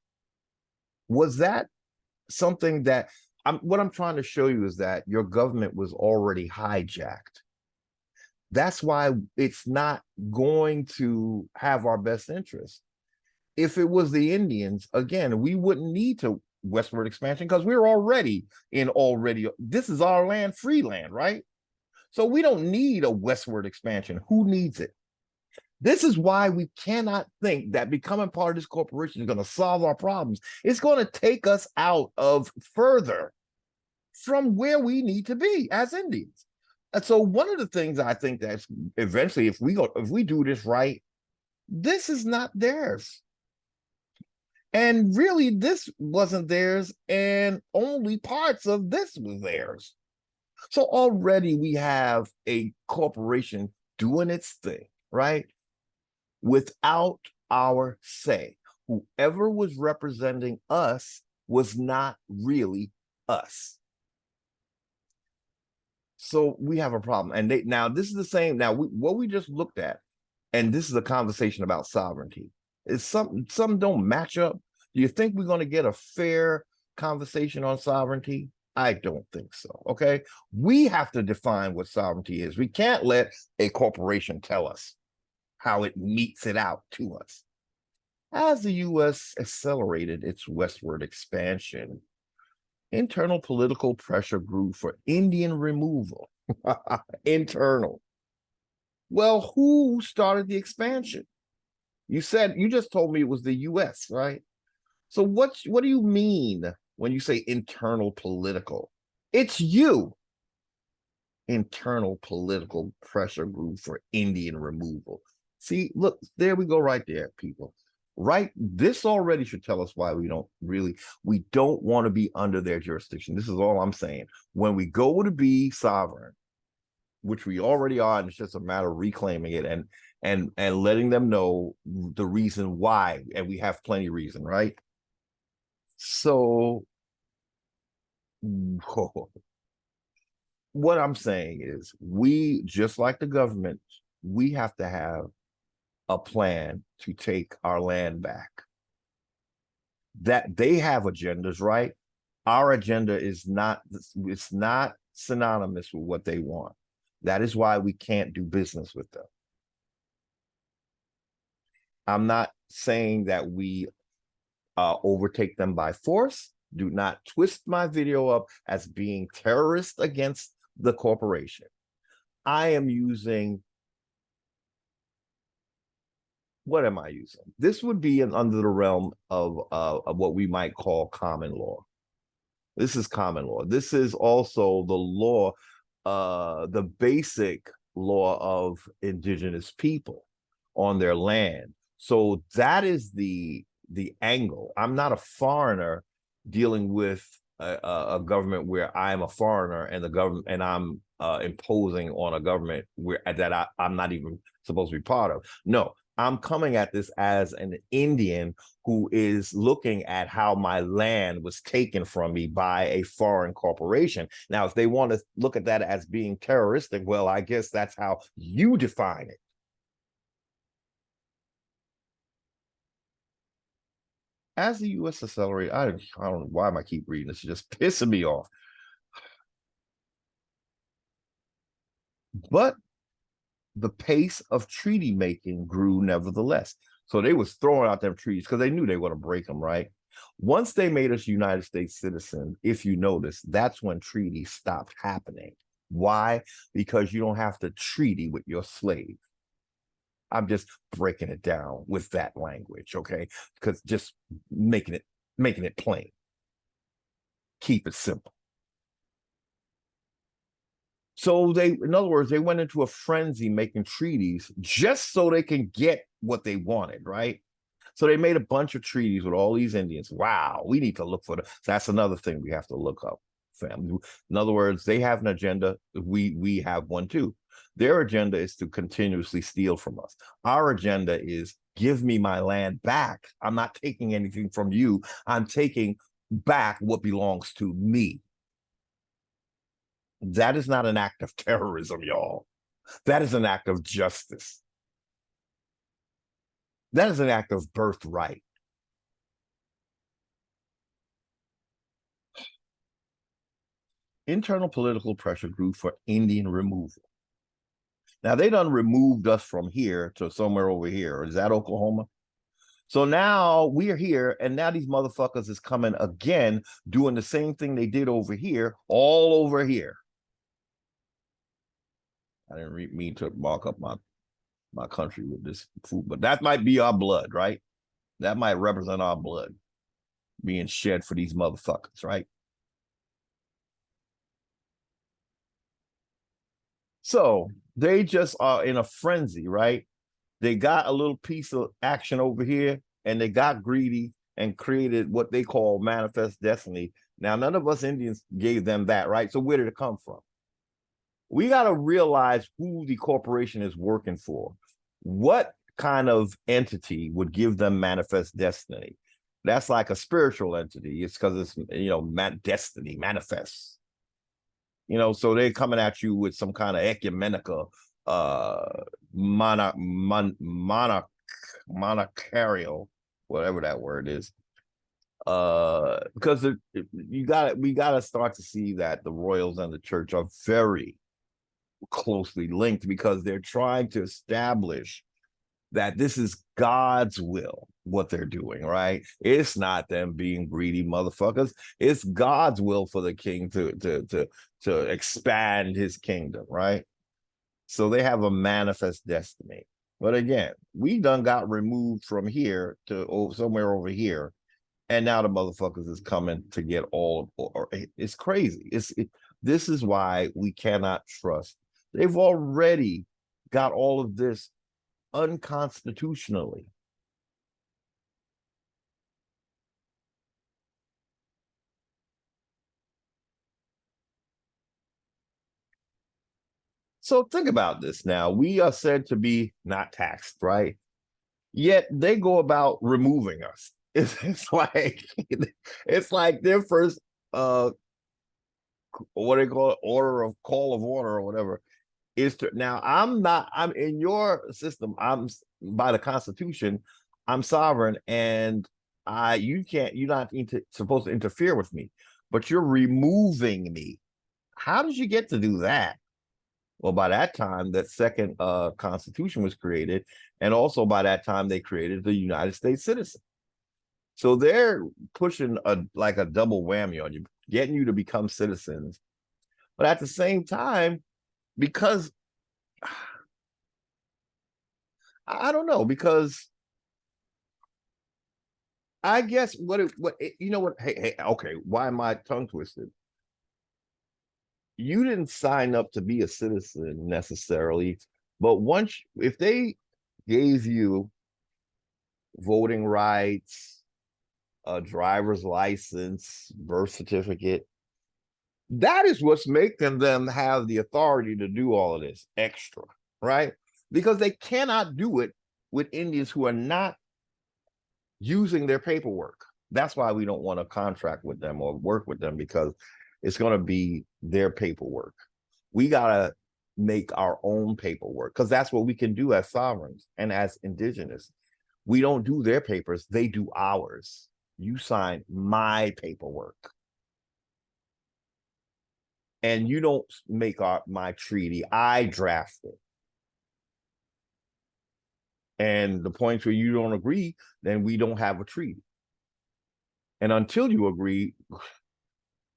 was that something that what I'm trying to show you is that your government was already hijacked. That's why it's not going to have our best interest. If it was the Indians, again, we wouldn't need to westward expansion because we're already this is our land, free land, right? So we don't need a westward expansion. Who needs it? This is why we cannot think that becoming part of this corporation is going to solve our problems. It's going to take us out of further from where we need to be as Indians. And so one of the things I think that's eventually, if we do this right, this is not theirs. And really, this wasn't theirs, and only parts of this was theirs. So already we have a corporation doing its thing, right? Without our say. Whoever was representing us was not really us. So we have a problem. And they now this is the same. Now what we just looked at, and this is a conversation about sovereignty. Is some don't match up. Do you think we're going to get a fair conversation on sovereignty? I don't think so. Okay. We have to define what sovereignty is. We can't let a corporation tell us how it meets it out to us. As the US accelerated its westward expansion, internal political pressure grew for Indian removal. Internal. Well, who started the expansion? You just told me it was the US, right? So what do you mean when you say internal political? It's you. Internal political pressure grew for Indian removal. See, look, there we go right there, people. Right, this already should tell us why we don't want to be under their jurisdiction. This is all I'm saying. When we go to be sovereign, which we already are, and it's just a matter of reclaiming it and letting them know the reason why, and we have plenty of reason, right? So what I'm saying is, we, just like the government, we have to have a plan to take our land back. That they have agendas, right? Our agenda is not, it's not synonymous with what they want. That is why we can't do business with them. I'm not saying that we overtake them by force. Do not twist my video up as being terrorist against the corporation. I am using, what am I using? This would be under the realm of what we might call common law. This is common law. This is also the law, the basic law of indigenous people on their land. So that is the angle. I'm not a foreigner dealing with a government where I'm a foreigner and the government, and I'm imposing on a government where that I'm not even supposed to be part of. No, I'm coming at this as an Indian who is looking at how my land was taken from me by a foreign corporation. Now, if they want to look at that as being terroristic, well, I guess that's how you define it. As the U.S. accelerated, I don't know why I keep reading this. It's just pissing me off. But the pace of treaty making grew nevertheless. So they was throwing out them treaties because they knew they were going to break them, right? Once they made us United States citizens, if you notice, that's when treaties stopped happening. Why? Because you don't have to treaty with your slave. I'm just breaking it down with that language, okay? Because just making it plain. Keep it simple. So in other words, they went into a frenzy making treaties just so they can get what they wanted, right? So they made a bunch of treaties with all these Indians. Wow, we need to look for that's another thing we have to look up, family. In other words, they have an agenda. We have one too. Their agenda is to continuously steal from us. Our agenda is give me my land back. I'm not taking anything from you. I'm taking back what belongs to me. That is not an act of terrorism, y'all. That is an act of justice. That is an act of birthright. Internal political pressure grew for Indian removal. Now, they done removed us from here to somewhere over here. Is that Oklahoma? So now we're here, and now these motherfuckers is coming again, doing the same thing they did over here, all over here. I didn't mean to mark up my country with this food, but that might be our blood, right? That might represent our blood being shed for these motherfuckers, right? So they just are in a frenzy, right? They got a little piece of action over here, and they got greedy and created what they call manifest destiny. Now, none of us Indians gave them that, right? So where did it come from? We got to realize who the corporation is working for. What kind of entity would give them manifest destiny? That's like a spiritual entity. It's because it's, destiny manifests. So they're coming at you with some kind of ecumenical monarchical, whatever that word is. Because we gotta start to see that the royals and the church are very closely linked, because they're trying to establish that this is God's will, what they're doing, right? It's not them being greedy motherfuckers. It's God's will for the king to expand his kingdom, right? So they have a manifest destiny. But again, we done got removed from here to somewhere over here, and now the motherfuckers is coming to get all. It's crazy. This is why we cannot trust. They've already got all of this unconstitutionally. So think about this now. We are said to be not taxed, right? Yet they go about removing us. It's like their first what they call it, order of call of order or whatever is to. Now I'm in your system. I'm by the Constitution, I'm sovereign, and you're not supposed to interfere with me, but you're removing me. How did you get to do that? Well, by that time, that second Constitution was created, and also by that time they created the United States citizen. So they're pushing like a double whammy on you, getting you to become citizens, but at the same time, because I don't know, because I guess hey, okay, why am I tongue twisted? You didn't sign up to be a citizen necessarily, but if they gave you voting rights, a driver's license, birth certificate, that is what's making them have the authority to do all of this extra, right? Because they cannot do it with Indians who are not using their paperwork. That's why we don't want to contract with them or work with them, because it's going to be their paperwork. We got to make our own paperwork, because that's what we can do as sovereigns and as indigenous. We don't do their papers, they do ours. You sign my paperwork, and you don't make my treaty. I draft it. And the points where you don't agree, then we don't have a treaty. And until you agree,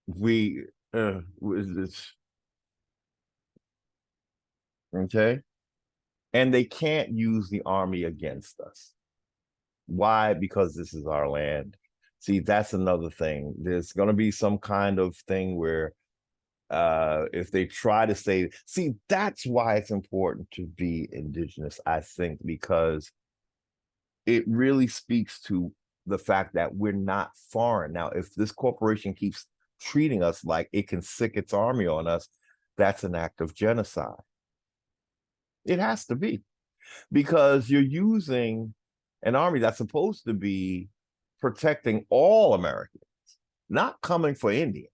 we this okay? And they can't use the army against us. Why? Because this is our land. See, that's another thing. There's going to be some kind of thing where if they try to say, see, that's why it's important to be indigenous, I think, because it really speaks to the fact that we're not foreign. Now, if this corporation keeps treating us like it can sick its army on us, that's an act of genocide. It has to be, because you're using an army that's supposed to be protecting all Americans, not coming for Indians.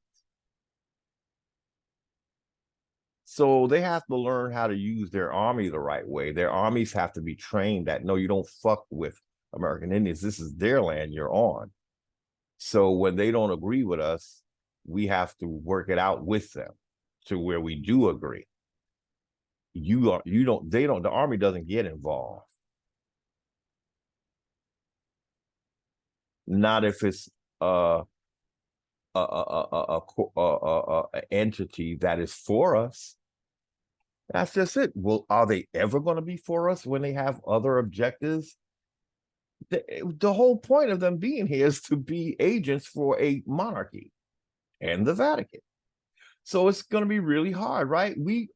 So they have to learn how to use their army the right way. Their armies have to be trained that, no, you don't fuck with American Indians. This is their land you're on. So when they don't agree with us, we have to work it out with them to where we do agree. The army doesn't get involved. Not if it's a entity that is for us. That's just it. Well, are they ever going to be for us when they have other objectives? The whole point of them being here is to be agents for a monarchy and the Vatican. So it's going to be really hard, right? We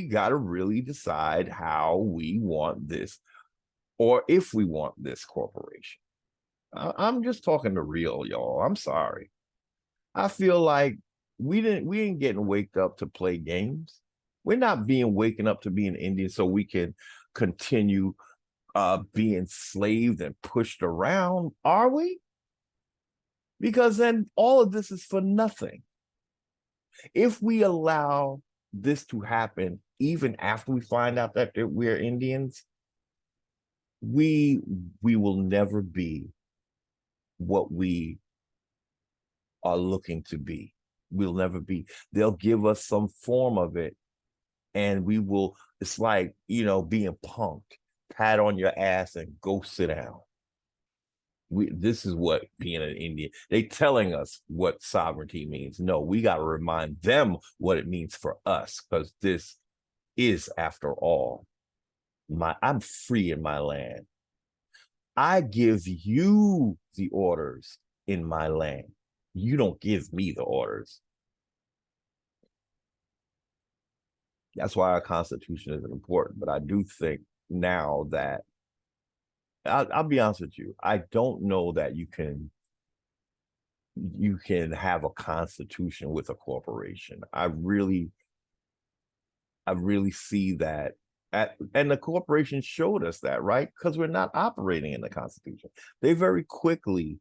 got to really decide how we want this, or if we want this corporation. I'm just talking the real, y'all. I'm sorry. I feel like we ain't getting waked up to play games. We're not being waken up to being Indian so we can continue being enslaved and pushed around, are we? Because then all of this is for nothing. If we allow this to happen, even after we find out that we're Indians, we will never be what we are looking to be. We'll never be. They'll give us some form of it, and we will. It's like, being punked, pat on your ass, and go sit down. This is what being an Indian. They telling us what sovereignty means. No, we got to remind them what it means for us, because this is, after all, I'm free in my land. I give you the orders in my land. You don't give me the orders. That's why our Constitution is important. But I do think now that I'll be honest with you, I don't know that you can have a constitution with a corporation. I really see that and the corporation showed us that, right? Because we're not operating in the Constitution. They very quickly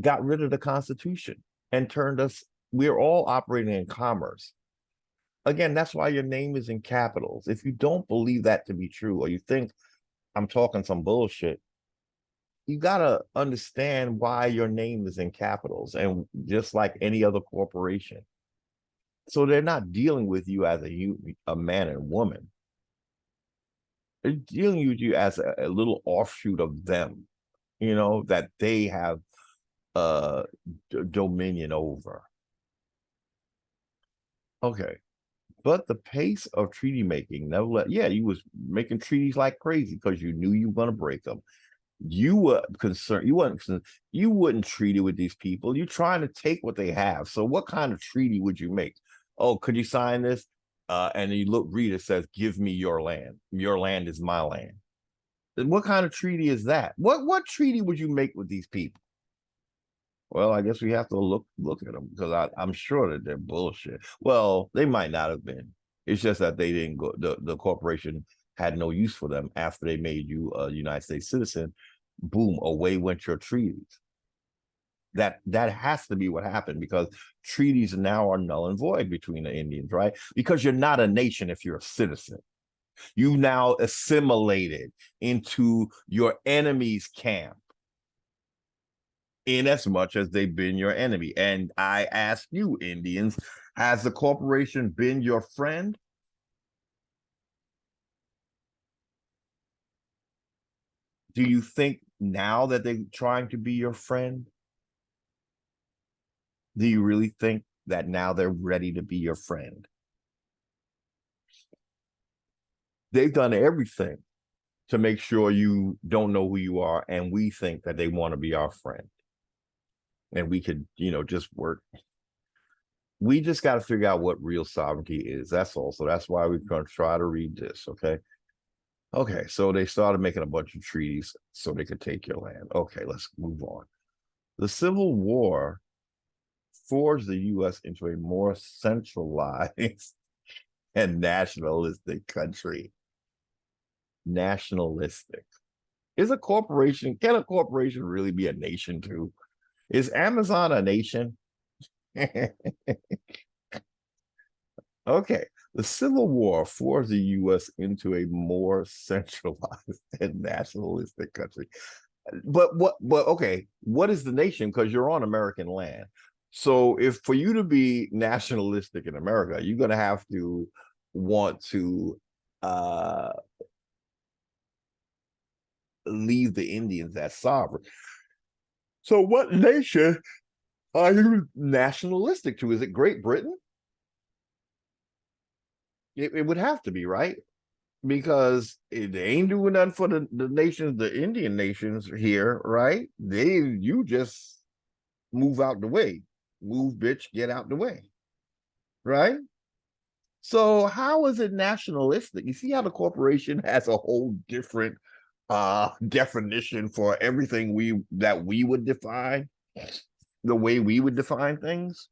got rid of the Constitution and turned us, we're all operating in commerce. Again, that's why your name is in capitals. If you don't believe that to be true, or you think I'm talking some bullshit, you got to understand why your name is in capitals, and just like any other corporation. So they're not dealing with you as a man and woman. They're dealing with you as a little offshoot of them, that they have dominion over. Okay. But the pace of treaty making you was making treaties like crazy because you knew you were going to break them. You were concerned. You wouldn't treat it with these people. You're trying to take what they have. So what kind of treaty would you make? Oh, could you sign this? And you read it says, give me your land. Your land is my land. What kind of treaty is that? What treaty would you make with these people? Well, I guess we have to look at them, because I'm sure that they're bullshit. Well, they might not have been. It's just that they didn't go. The corporation had no use for them after they made you a United States citizen. Boom, away went your treaties. That has to be what happened, because treaties now are null and void between the Indians, right? Because you're not a nation if you're a citizen. You now assimilated into your enemy's camp, in as much as they've been your enemy. And I ask you, Indians, has the corporation been your friend? Do you think now that they're trying to be your friend? Do you really think that now they're ready to be your friend? They've done everything to make sure you don't know who you are, and we think that they want to be our friend. And we could, just work. We just got to figure out what real sovereignty is. That's all. So that's why we're going to try to read this, okay? Okay, so they started making a bunch of treaties so they could take your land. Okay, let's move on. The Civil War forged the U.S. into a more centralized and nationalistic country. Nationalistic. Can a corporation really be a nation too? Is Amazon a nation? Okay. The Civil War forced the U.S. into a more centralized and nationalistic country. But okay, what is the nation? Because you're on American land. So if for you to be nationalistic in America, you're going to have to want to leave the Indians as sovereign. So what nation are you nationalistic to? Is it Great Britain? It would have to be, right? Because they ain't doing nothing for the nations, the Indian nations here, right? You just move out the way. Move, bitch, get out the way. Right? So how is it nationalistic? You see how the corporation has a whole different definition for everything that we would define, the way we would define things?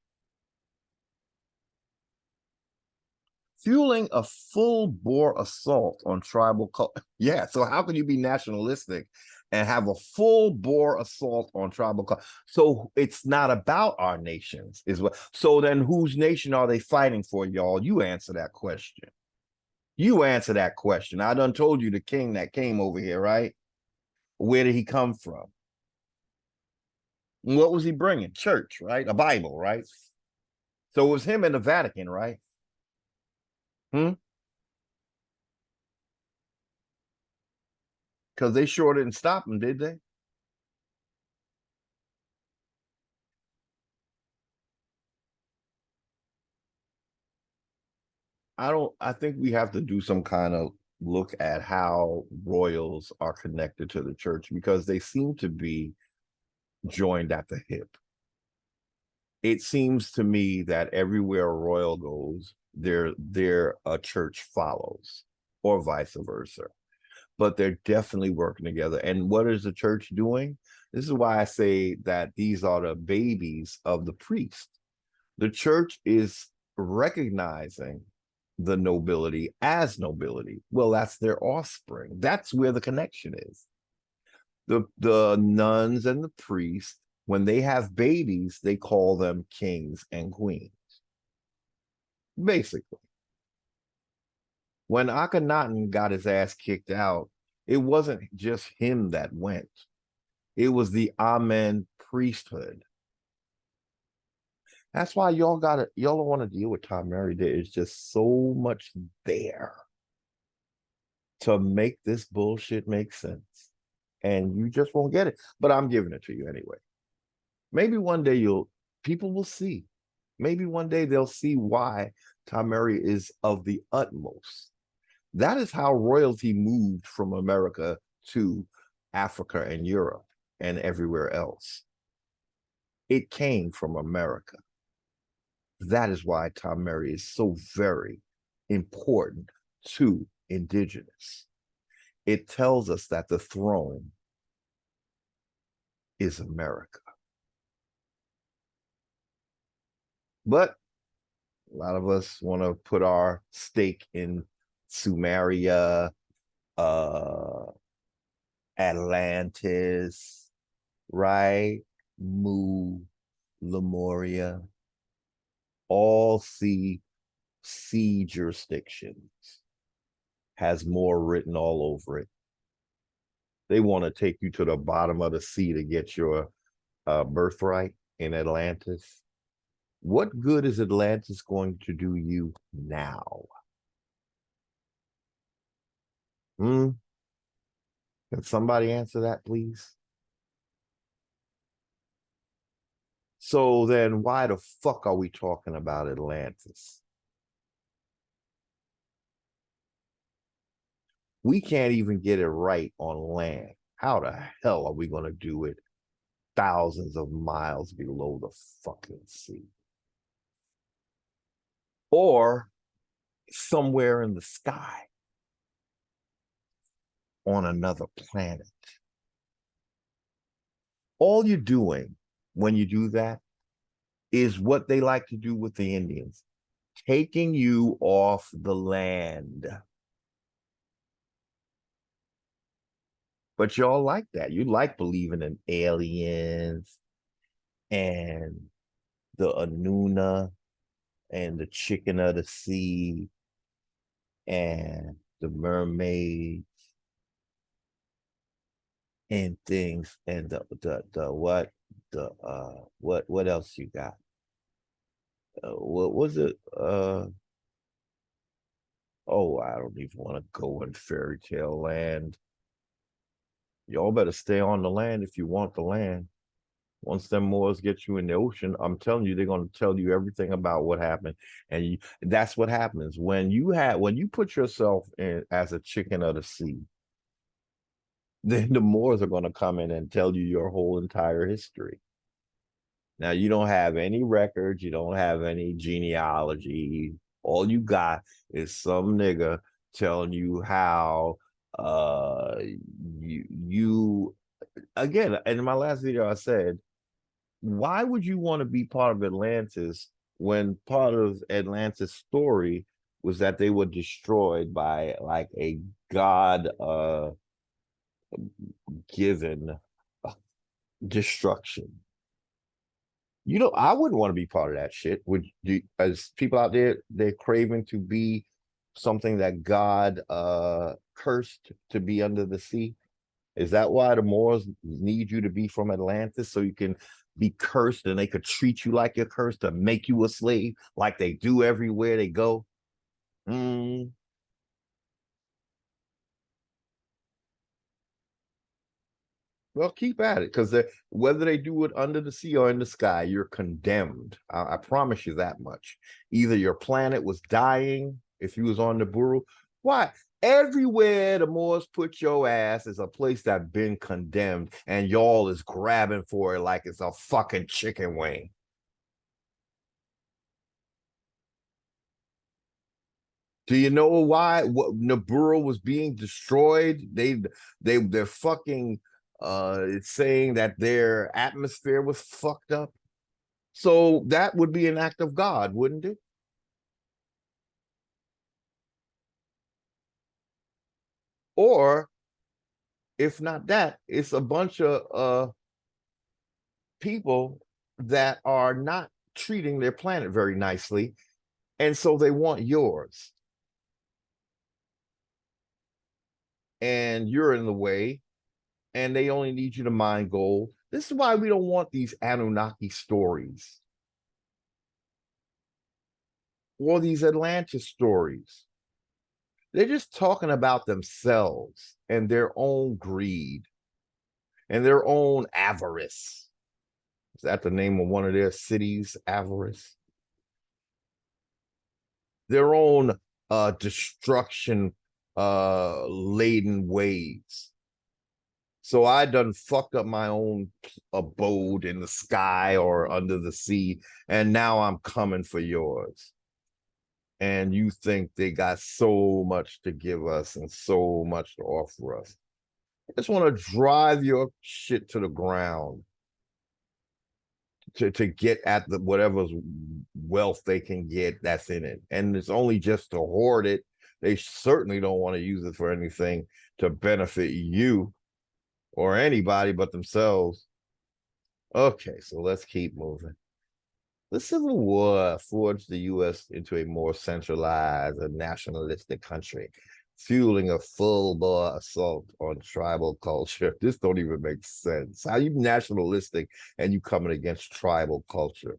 Fueling a full-bore assault on tribal culture. Yeah, so how can you be nationalistic and have a full bore assault on tribal. So it's not about our nations, is what. So then, whose nation are they fighting for, y'all? You answer that question. You answer that question. I done told you the king that came over here, right? Where did he come from? What was he bringing? Church, right? A Bible, right? So it was him and the Vatican, right? Because they sure didn't stop him, did they? I think we have to do some kind of look at how royals are connected to the church, because they seem to be joined at the hip. It seems to me that everywhere a royal goes, there a church follows, or vice versa. But they're definitely working together. And what is the church doing? This is why I say that these are the babies of the priest. The church is recognizing the nobility as nobility. Well, that's their offspring. That's where the connection is. The nuns and the priests, when they have babies, they call them kings and queens. Basically. When Akhenaten got his ass kicked out, it wasn't just him that went. It was the Amen priesthood. That's why y'all don't want to deal with Tom Mary. There is just so much there to make this bullshit make sense. And you just won't get it. But I'm giving it to you anyway. Maybe one day people will see. Maybe one day they'll see why Tom Mary is of the utmost. That is how royalty moved from America to Africa and Europe and everywhere else. It came from America. That is why Tom Mary is so very important to indigenous. It tells us that the throne is America. But a lot of us want to put our stake in Sumeria, Atlantis, right? Mu, Lemuria, all sea jurisdictions has more written all over it. They want to take you to the bottom of the sea to get your birthright in Atlantis. What good is Atlantis going to do you now? Can somebody answer that, please? So then why the fuck are we talking about Atlantis? We can't even get it right on land. How the hell are we going to do it thousands of miles below the fucking sea? Or somewhere in the sky on another planet. All you're doing when you do that is what they like to do with the Indians, taking you off the land. But y'all like that. You like believing in aliens and the Anuna and the chicken of the sea and the mermaids and things, and what else you got? What was it? Oh, I don't even want to go in fairy tale land. Y'all better stay on the land if you want the land. Once them Moors get you in the ocean, I'm telling you, they're going to tell you everything about what happened. And that's what happens when you put yourself in as a chicken of the sea. Then the Moors are going to come in and tell you your whole entire history. Now, you don't have any records. You don't have any genealogy. All you got is some nigga telling you how you again, in my last video, I said, why would you want to be part of Atlantis when part of Atlantis' story was that they were destroyed by like a god given destruction. You know, I wouldn't want to be part of that shit. Would you, as people out there, they're craving to be something that God cursed to be under the sea? Is that why the Moors need you to be from Atlantis so you can be cursed and they could treat you like you're cursed to make you a slave like they do everywhere they go? Mm, well, keep at it because whether they do it under the sea or in the sky, you're condemned. I promise you that much. Either your planet was dying if you was on the Buru. Why? Everywhere the Moors put your ass is a place that been condemned, and y'all is grabbing for it like it's a fucking chicken wing. Do you know why what Nibiru was being destroyed? They're fucking it's saying that their atmosphere was fucked up. So that would be an act of God, wouldn't it? Or if not that, it's a bunch of people that are not treating their planet very nicely, and so they want yours. And you're in the way, and they only need you to mine gold. This is why we don't want these Anunnaki stories or these Atlantis stories. They're just talking about themselves and their own greed and their own avarice. Is that the name of one of their cities? Avarice. Their own destruction laden ways. So I done fucked up my own abode in the sky or under the sea, and now I'm coming for yours. And you think they got so much to give us and so much to offer us. I just want to drive your shit to the ground to get at the whatever wealth they can get that's in it. And it's only just to hoard it. They certainly don't want to use it for anything to benefit you or anybody but themselves. Okay, so let's keep moving. The Civil War forged the U.S. into a more centralized and nationalistic country, fueling a full-bore assault on tribal culture. This don't even make sense. How you nationalistic and you coming against tribal culture?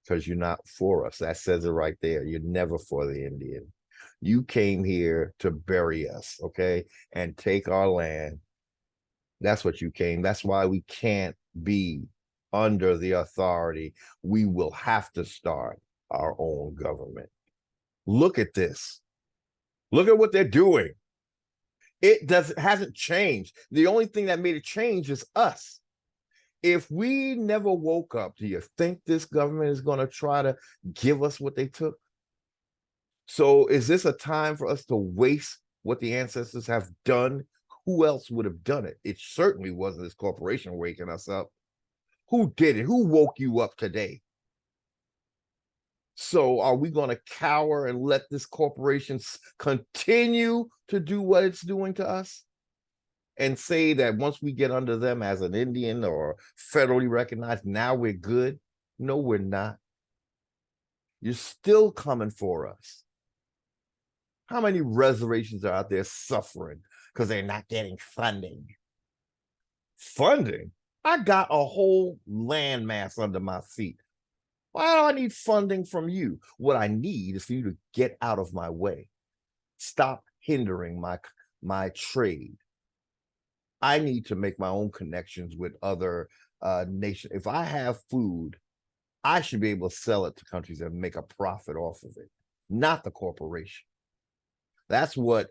Because you're not for us. That says it right there. You're never for the Indian. You came here to bury us, okay, and take our land. That's what you came. That's why we can't be under the authority. We will have to start our own government. Look at this. Look at what they're doing. It hasn't changed. The only thing that made it change is us. If we never woke up, do you think this government is going to try to give us what they took? So is this a time for us to waste what the ancestors have done? Who else would have done it? It certainly wasn't this corporation waking us up. Who did it? Who woke you up today? So are we going to cower and let this corporation continue to do what it's doing to us? And say that once we get under them as an Indian or federally recognized, now we're good? No, we're not. You're still coming for us. How many reservations are out there suffering because they're not getting funding? Funding? I got a whole landmass under my feet. Why do I need funding from you? What I need is for you to get out of my way. Stop hindering my trade. I need to make my own connections with other nations. If I have food, I should be able to sell it to countries and make a profit off of it, not the corporation. That's what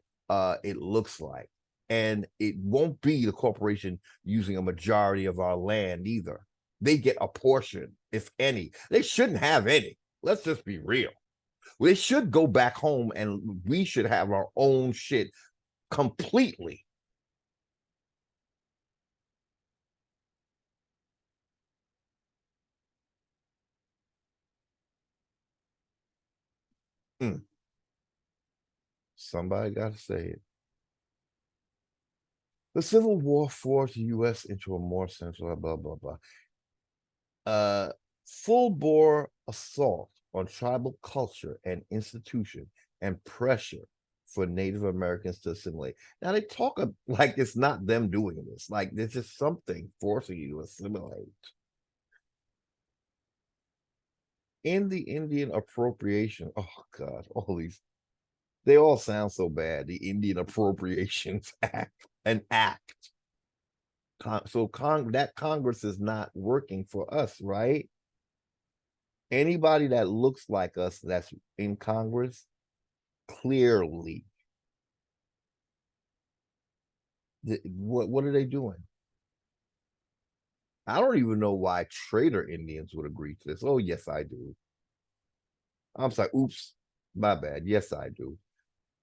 it looks like. And it won't be the corporation using a majority of our land either. They get a portion, if any. They shouldn't have any. Let's just be real. They should go back home and we should have our own shit completely. Mm. Somebody got to say it. The Civil War forced the U.S. into a more central blah blah blah. Full bore assault on tribal culture and institution and pressure for Native Americans to assimilate. Now they talk like it's not them doing this, like there's just something forcing you to assimilate. In the Indian appropriation, oh God, all these, they all sound so bad. The Indian Appropriations Act, an act. So that Congress is not working for us, right? Anybody that looks like us that's in Congress, clearly, what are they doing? I don't even know why traitor Indians would agree to this. Oh, yes, I do. I'm sorry. Oops, my bad. Yes, I do.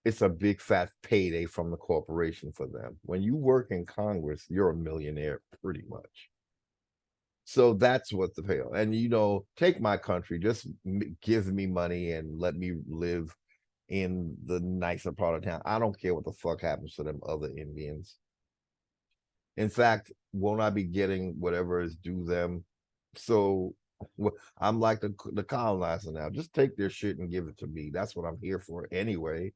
It's a big fat payday from the corporation for them. When you work in Congress, you're a millionaire pretty much. So that's what the pay. And take my country, just give me money and let me live in the nicer part of town. I don't care what the fuck happens to them other Indians. In fact, won't I be getting whatever is due them? So I'm like the colonizer now. Just take their shit and give it to me. That's what I'm here for anyway.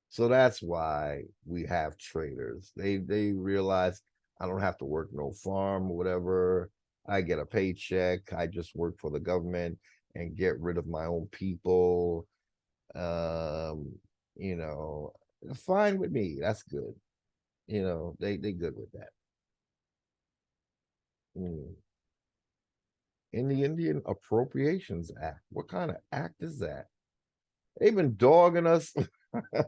So that's why we have traders. They realize I don't have to work no farm or whatever. I get a paycheck. I just work for the government and get rid of my own people. You know, fine with me. That's good. They good with that. In the Indian Appropriations Act. What kind of act is that? They've been dogging us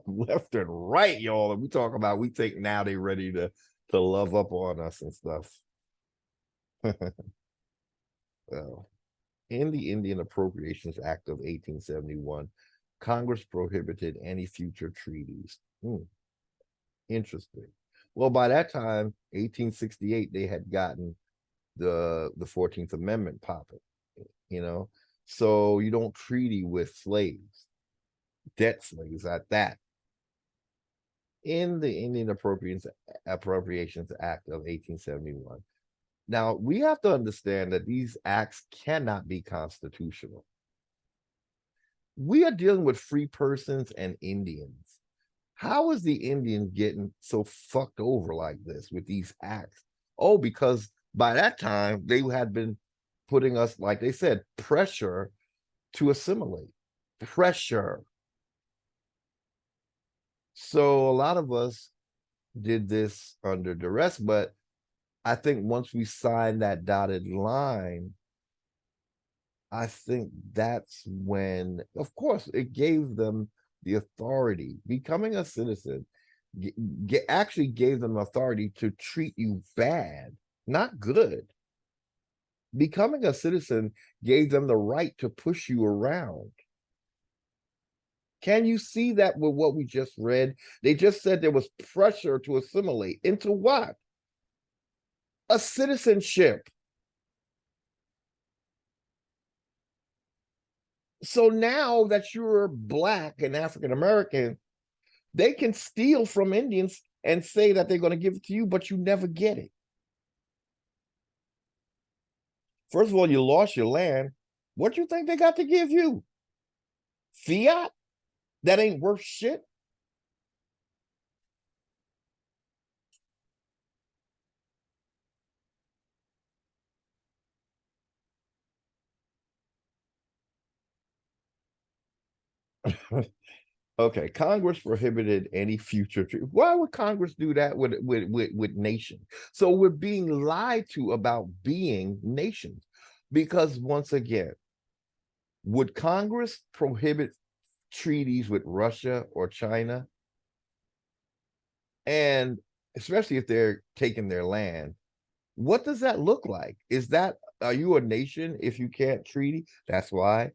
left and right, y'all. And we talk about, we think now they ready to love up on us and stuff. Well, in the Indian Appropriations Act of 1871, Congress prohibited any future treaties. Interesting. Well, by that time, 1868, they had gotten the 14th Amendment popping, so you don't treaty with slaves, debt slaves at that. In the Indian Appropriations Act of 1871. Now, we have to understand that these acts cannot be constitutional. We are dealing with free persons and Indians. How is the Indian getting so fucked over like this with these acts? Oh, because by that time, they had been putting us, like they said, pressure to assimilate. Pressure. So a lot of us did this under duress, but I think once we signed that dotted line, I think that's when, of course, it gave them the authority. Becoming a citizen actually gave them authority to treat you bad, not good. Becoming a citizen gave them the right to push you around. Can you see that with what we just read? They just said there was pressure to assimilate into what? A citizenship. So now that you're Black and African American, they can steal from Indians and say that they're going to give it to you, but you never get it. First of all, you lost your land. What do you think they got to give you? Fiat? That ain't worth shit. Okay, Congress prohibited any future. Why would Congress do that with nations? So we're being lied to about being nations, because once again, would Congress prohibit treaties with Russia or China? And especially if they're taking their land, what does that look like? Are you a nation if you can't treaty? That's why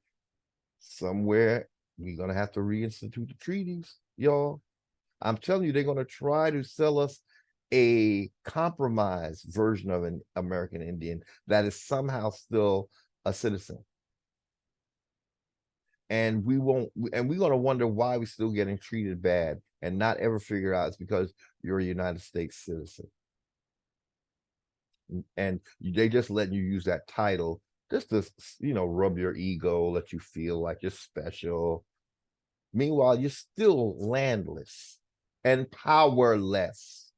somewhere we're gonna have to reinstitute the treaties, y'all. I'm telling you, they're gonna try to sell us a compromised version of an American Indian that is somehow still a citizen. and we're going to wonder why we're still getting treated bad and not ever figure out it's because you're a United States citizen. And they just letting you use that title just to, rub your ego, let you feel like you're special. Meanwhile, you're still landless and powerless.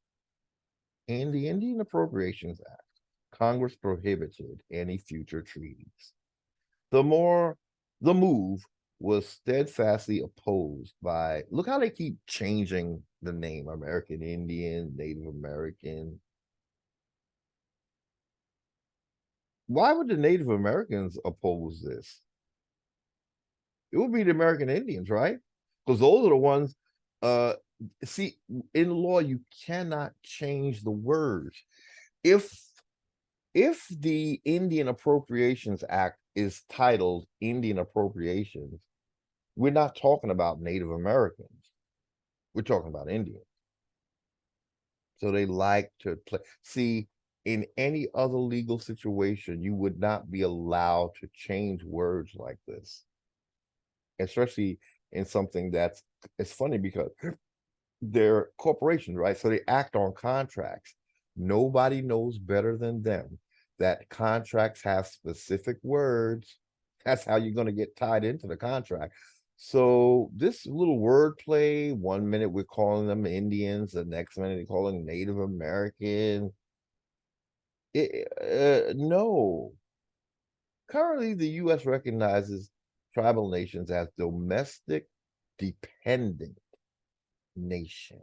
In the Indian Appropriations Act, Congress prohibited any future treaties. The move was steadfastly opposed by, look how they keep changing the name, American Indian, Native American. Why would the Native Americans oppose this? It would be the American Indians, right? Because those are the ones, see, in law, you cannot change the words. If the Indian Appropriations Act is titled Indian Appropriations, we're not talking about Native Americans. We're talking about Indians. So they like to play. See, in any other legal situation, you would not be allowed to change words like this, especially in something that's, it's funny because they're corporations, right? So they act on contracts. Nobody knows better than them that contracts have specific words. That's how you're going to get tied into the contract. So this little wordplay, 1 minute we're calling them Indians, the next minute they're calling Native American. No. Currently, the U.S. recognizes tribal nations as domestic dependent nation.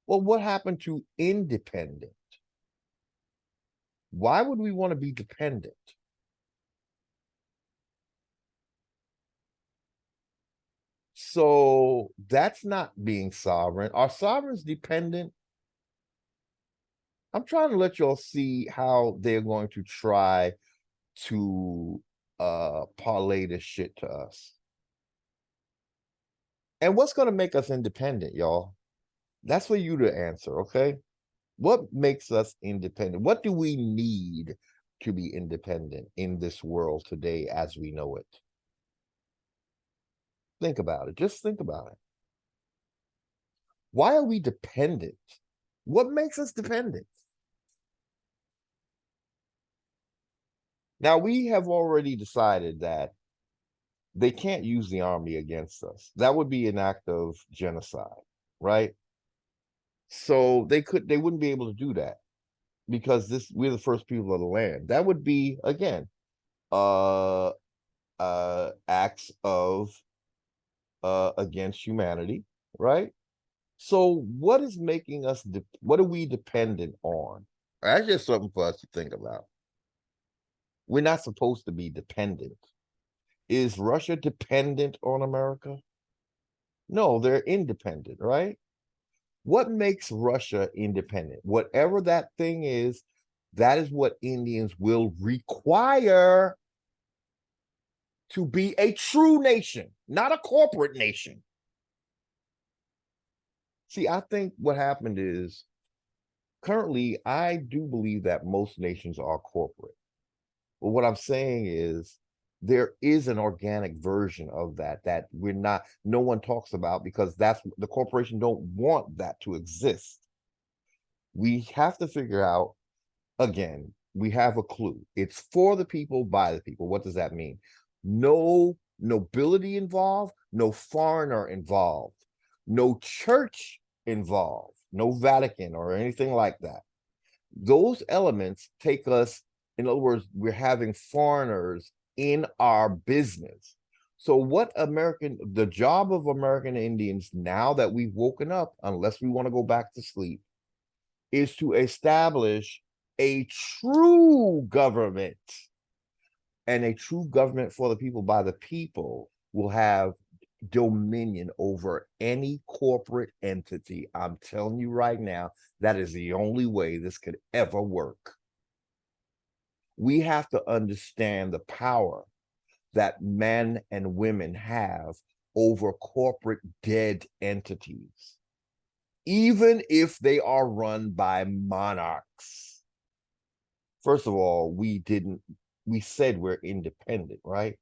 Well, what happened to independent? Why would we want to be dependent? So that's not being sovereign. Are sovereigns dependent? I'm trying to let y'all see how they're going to try to parlay this shit to us. And what's going to make us independent, y'all? That's for you to answer, okay? What makes us independent? What do we need to be independent in this world today as we know it? Think about it. Just think about it. Why are we dependent? What makes us dependent? Now, we have already decided that they can't use the army against us. That would be an act of genocide, right? So they wouldn't be able to do that because we're the first people of the land. That would be, again, acts of against humanity, right? So what is making us what are we dependent on? That's just something for us to think about. We're not supposed to be dependent. Is Russia dependent on America? No, they're independent, right? What makes Russia independent? Whatever that thing is, that is what Indians will require to be a true nation, not a corporate nation. See, I think what happened is currently, I do believe that most nations are corporate. But what I'm saying is there is an organic version of that no one talks about because that's the corporation don't want that to exist. We have to figure out, again, we have a clue. It's for the people, by the people. What does that mean? No nobility involved, no foreigner involved, no church involved, no Vatican or anything like that. Those elements take us, in other words, we're having foreigners in our business. So the job of American Indians, now that we've woken up, unless we want to go back to sleep, is to establish a true government. And a true government for the people, by the people, will have dominion over any corporate entity. I'm telling you right now, that is the only way this could ever work. We have to understand the power that men and women have over corporate dead entities, even if they are run by monarchs. First of all, we said we're independent, right?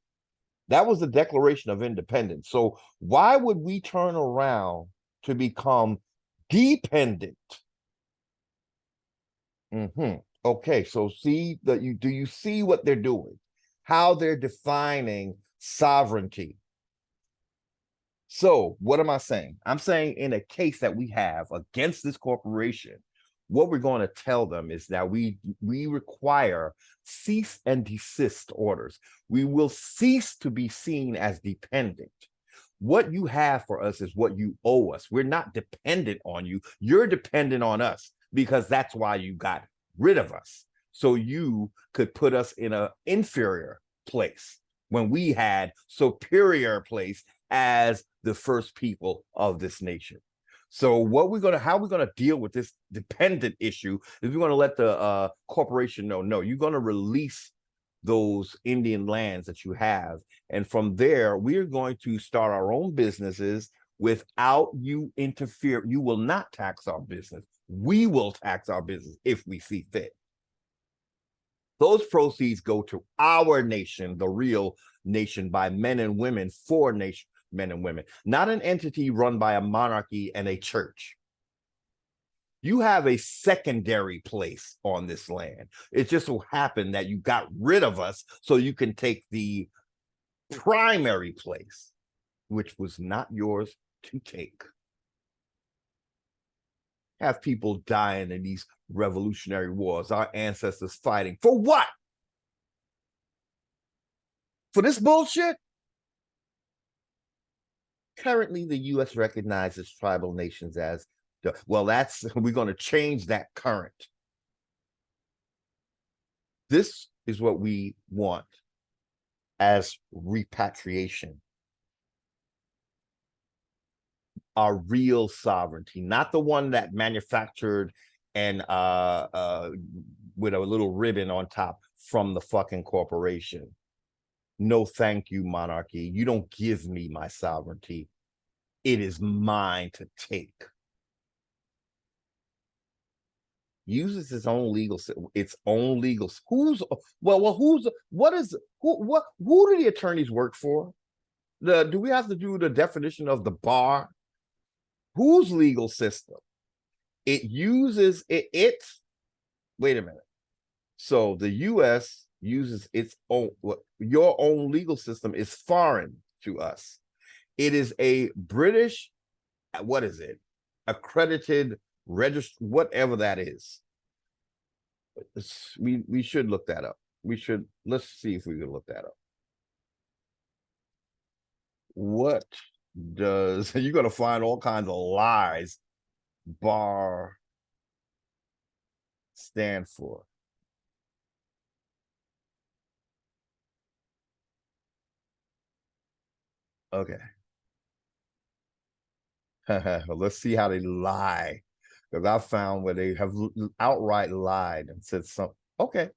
That was the Declaration of Independence. So why would we turn around to become dependent? Okay, so see that you do you see what they're doing? How they're defining sovereignty. So what am I saying? I'm saying in a case that we have against this corporation, what we're going to tell them is that we require cease and desist orders. We will cease to be seen as dependent. What you have for us is what you owe us. We're not dependent on you. You're dependent on us because that's why you got rid of us. So you could put us in an inferior place when we had superior place as the first people of this nation. So how we're gonna deal with this dependent issue is we're gonna let the corporation know, no, you're gonna release those Indian lands that you have. And from there, we're going to start our own businesses without you interfere. You will not tax our business. We will tax our business if we see fit. Those proceeds go to our nation, the real nation, by men and women for nation, men and women, not an entity run by a monarchy and a church. You have a secondary place on this land. It just so happened that you got rid of us so you can take the primary place, which was not yours to take. Have people dying in these revolutionary wars, our ancestors fighting for what? For this bullshit? Currently, the U.S. recognizes tribal nations as well. We're going to change that current. This is what we want as repatriation. Our real sovereignty, not the one that manufactured and with a little ribbon on top from the fucking corporation. No, thank you, monarchy. You don't give me my sovereignty. It is mine to take. Uses its own legal who do the attorneys work for? Do we have to do the definition of the bar? Whose legal system? It uses wait a minute. So the US uses its own, your own legal system is foreign to us. It is a British, what is it? Accredited register, whatever that is. We should look that up. Let's see if we can look that up. What does you're gonna find all kinds of lies bar stand for? Okay. Let's see how they lie. Because I found where they have outright lied and said something. Okay.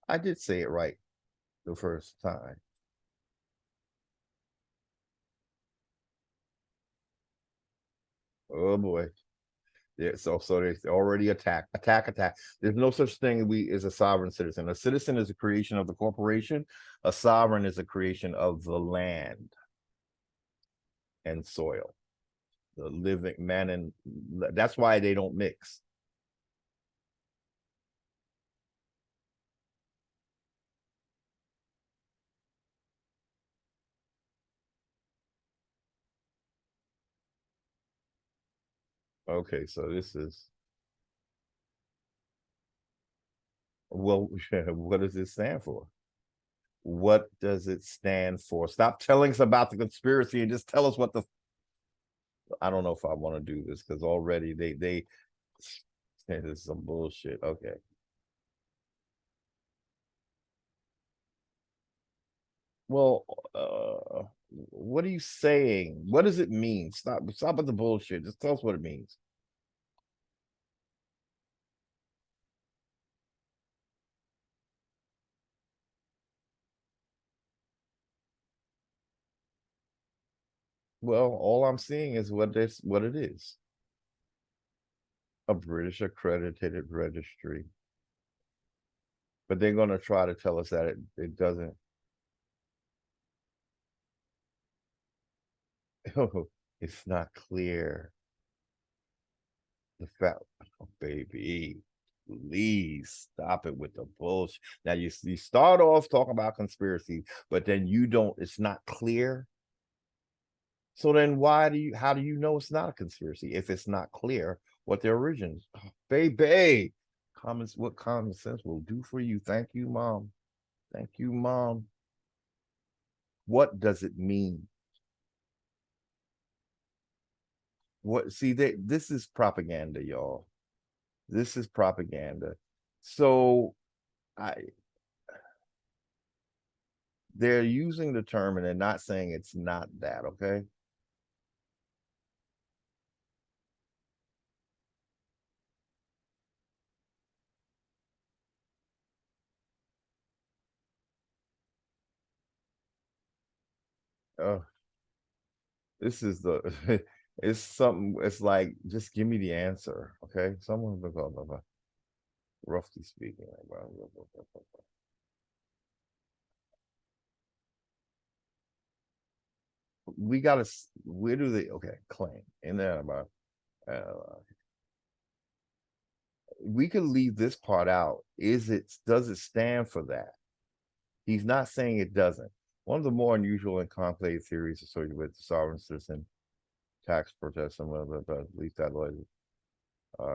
I did say it right the first time. Oh boy. Yeah, so they already attack. There's no such thing as a sovereign citizen. A citizen is a creation of the corporation. A sovereign is a creation of the land and soil. The living man, and that's why they don't mix. Okay, so this is well, what does it stand for? What does it stand for? Stop telling us about the conspiracy and just tell us what the I don't know if I want to do this because already they this is some bullshit. Okay. Well, what are you saying? What does it mean? Stop with the bullshit. Just tell us what it means. Well, all I'm seeing is what it is. A British accredited registry. But they're gonna try to tell us that it doesn't. It's not clear. The fact, oh, baby, please stop it with the bullshit. Now you start off talking about conspiracy, but then you don't. It's not clear. So then why do you? How do you know it's not a conspiracy if it's not clear what their origins? Oh, baby, comments. What common sense will do for you? Thank you, mom. Thank you, mom. What does it mean? What? See, this is propaganda, y'all. This is propaganda. So I they're using the term and they're not saying it's not that, okay? Oh, this is the it's something, it's like just give me the answer, okay? Someone roughly speaking. We gotta where do they okay claim in there about uh we could leave this part out. Is it does it stand for that? He's not saying it doesn't. One of the more unusual and conclave theories associated with the sovereign citizen tax protest, some of the at least that was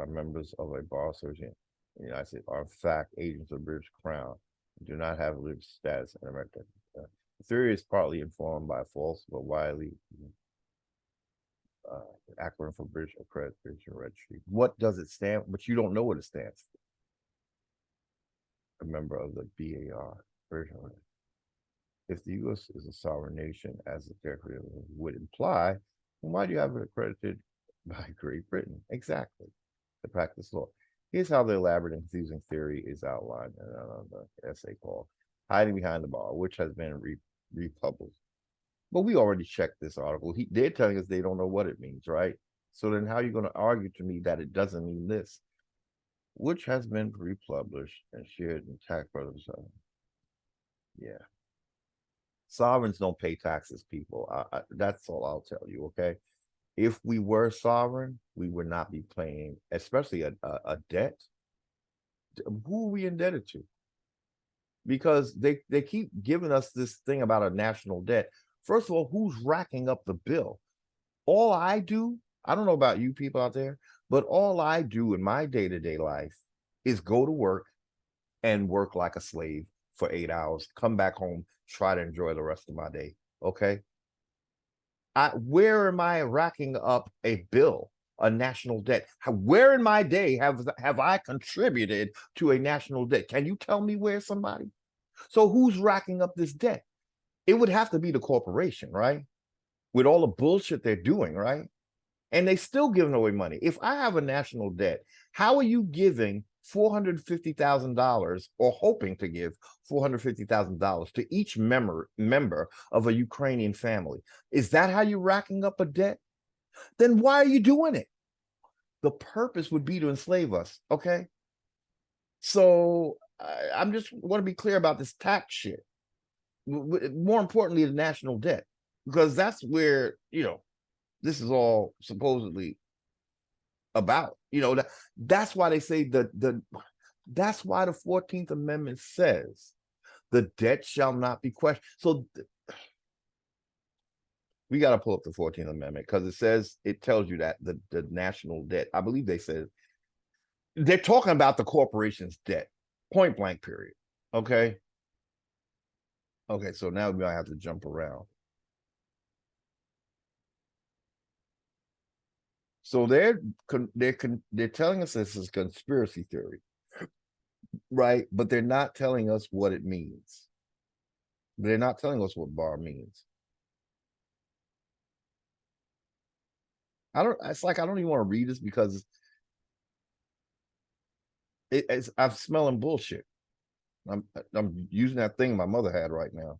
members of a bar association in the United States are in fact agents of the British Crown and do not have religious status in America. The theory is partly informed by false but widely acronym for British Accreditation Registry. What does it stand? But you don't know what it stands for. A member of the BAR, British. If the U.S. is a sovereign nation, as the declaration would imply, then why do you have it accredited by Great Britain? Exactly, to practice law. Here's how the elaborate and confusing theory is outlined in the essay called "Hiding Behind the Bar," which has been republished. But we already checked this article. They're telling us they don't know what it means, right? So then, how are you going to argue to me that it doesn't mean this? Which has been republished and shared in tax brothers. Yeah. Sovereigns don't pay taxes, people. That's all I'll tell you. Okay, if we were sovereign, we would not be paying, especially a debt. Who are we indebted to? Because they keep giving us this thing about a national debt. First of all, who's racking up the bill? All I do, I don't know about you people out there, but all I do in my day to day life is go to work and work like a slave for 8 hours, come back home, try to enjoy the rest of my day. Okay. Where am I racking up a bill, a national debt? Where in my day have I contributed to a national debt? Can you tell me where, somebody? So who's racking up this debt? It would have to be the corporation, right? With all the bullshit they're doing, right? And they still giving away money. If I have a national debt, how are you giving $450,000 or hoping to give $450,000 to each member of a Ukrainian family? Is that how you're racking up a debt? Then why are you doing it? The purpose would be to enslave us. Okay. So I'm just want to be clear about this tax shit. More importantly, the national debt, because that's where, this is all supposedly about. That's why they say that's why the 14th Amendment says the debt shall not be questioned. So we got to pull up the 14th Amendment because it tells you that the national debt, I believe they said they're talking about the corporation's debt, point blank, period. Okay. Okay. So now we might have to jump around. So they're telling us this is conspiracy theory, right? But they're not telling us what it means. They're not telling us what bar means. I don't. It's like I don't even want to read this because I'm smelling bullshit. I'm using that thing my mother had right now.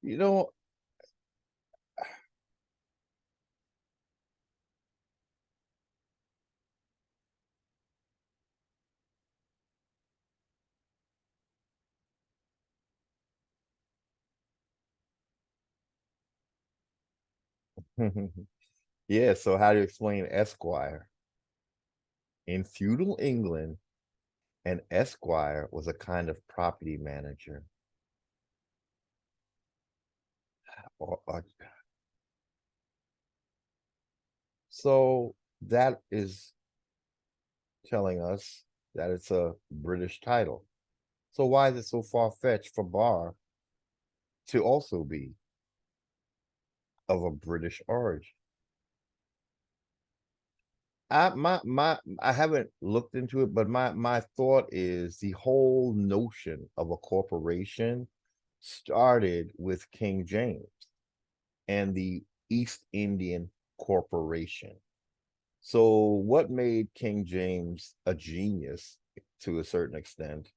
You know, yeah, so how do you explain Esquire? In feudal England, an esquire was a kind of property manager. Or so that is telling us that it's a British title. So why is it so far-fetched for bar to also be of a British origin? I haven't looked into it, but my thought is the whole notion of a corporation started with King James and the East Indian Corporation. So what made King James a genius to a certain extent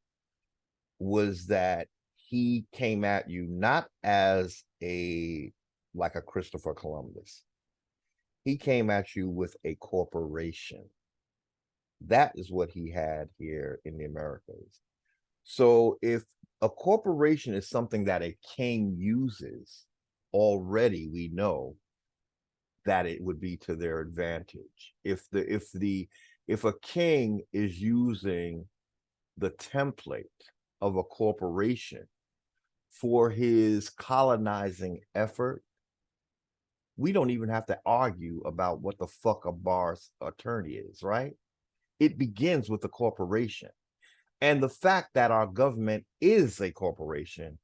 was that he came at you not as a like a Christopher Columbus. He came at you with a corporation. That is what he had here in the Americas. So if a corporation is something that a king uses, already we know that it would be to their advantage. If a king is using the template of a corporation for his colonizing effort, we don't even have to argue about what the fuck a bar's attorney is, right? It begins with the corporation. And the fact that our government is a corporation,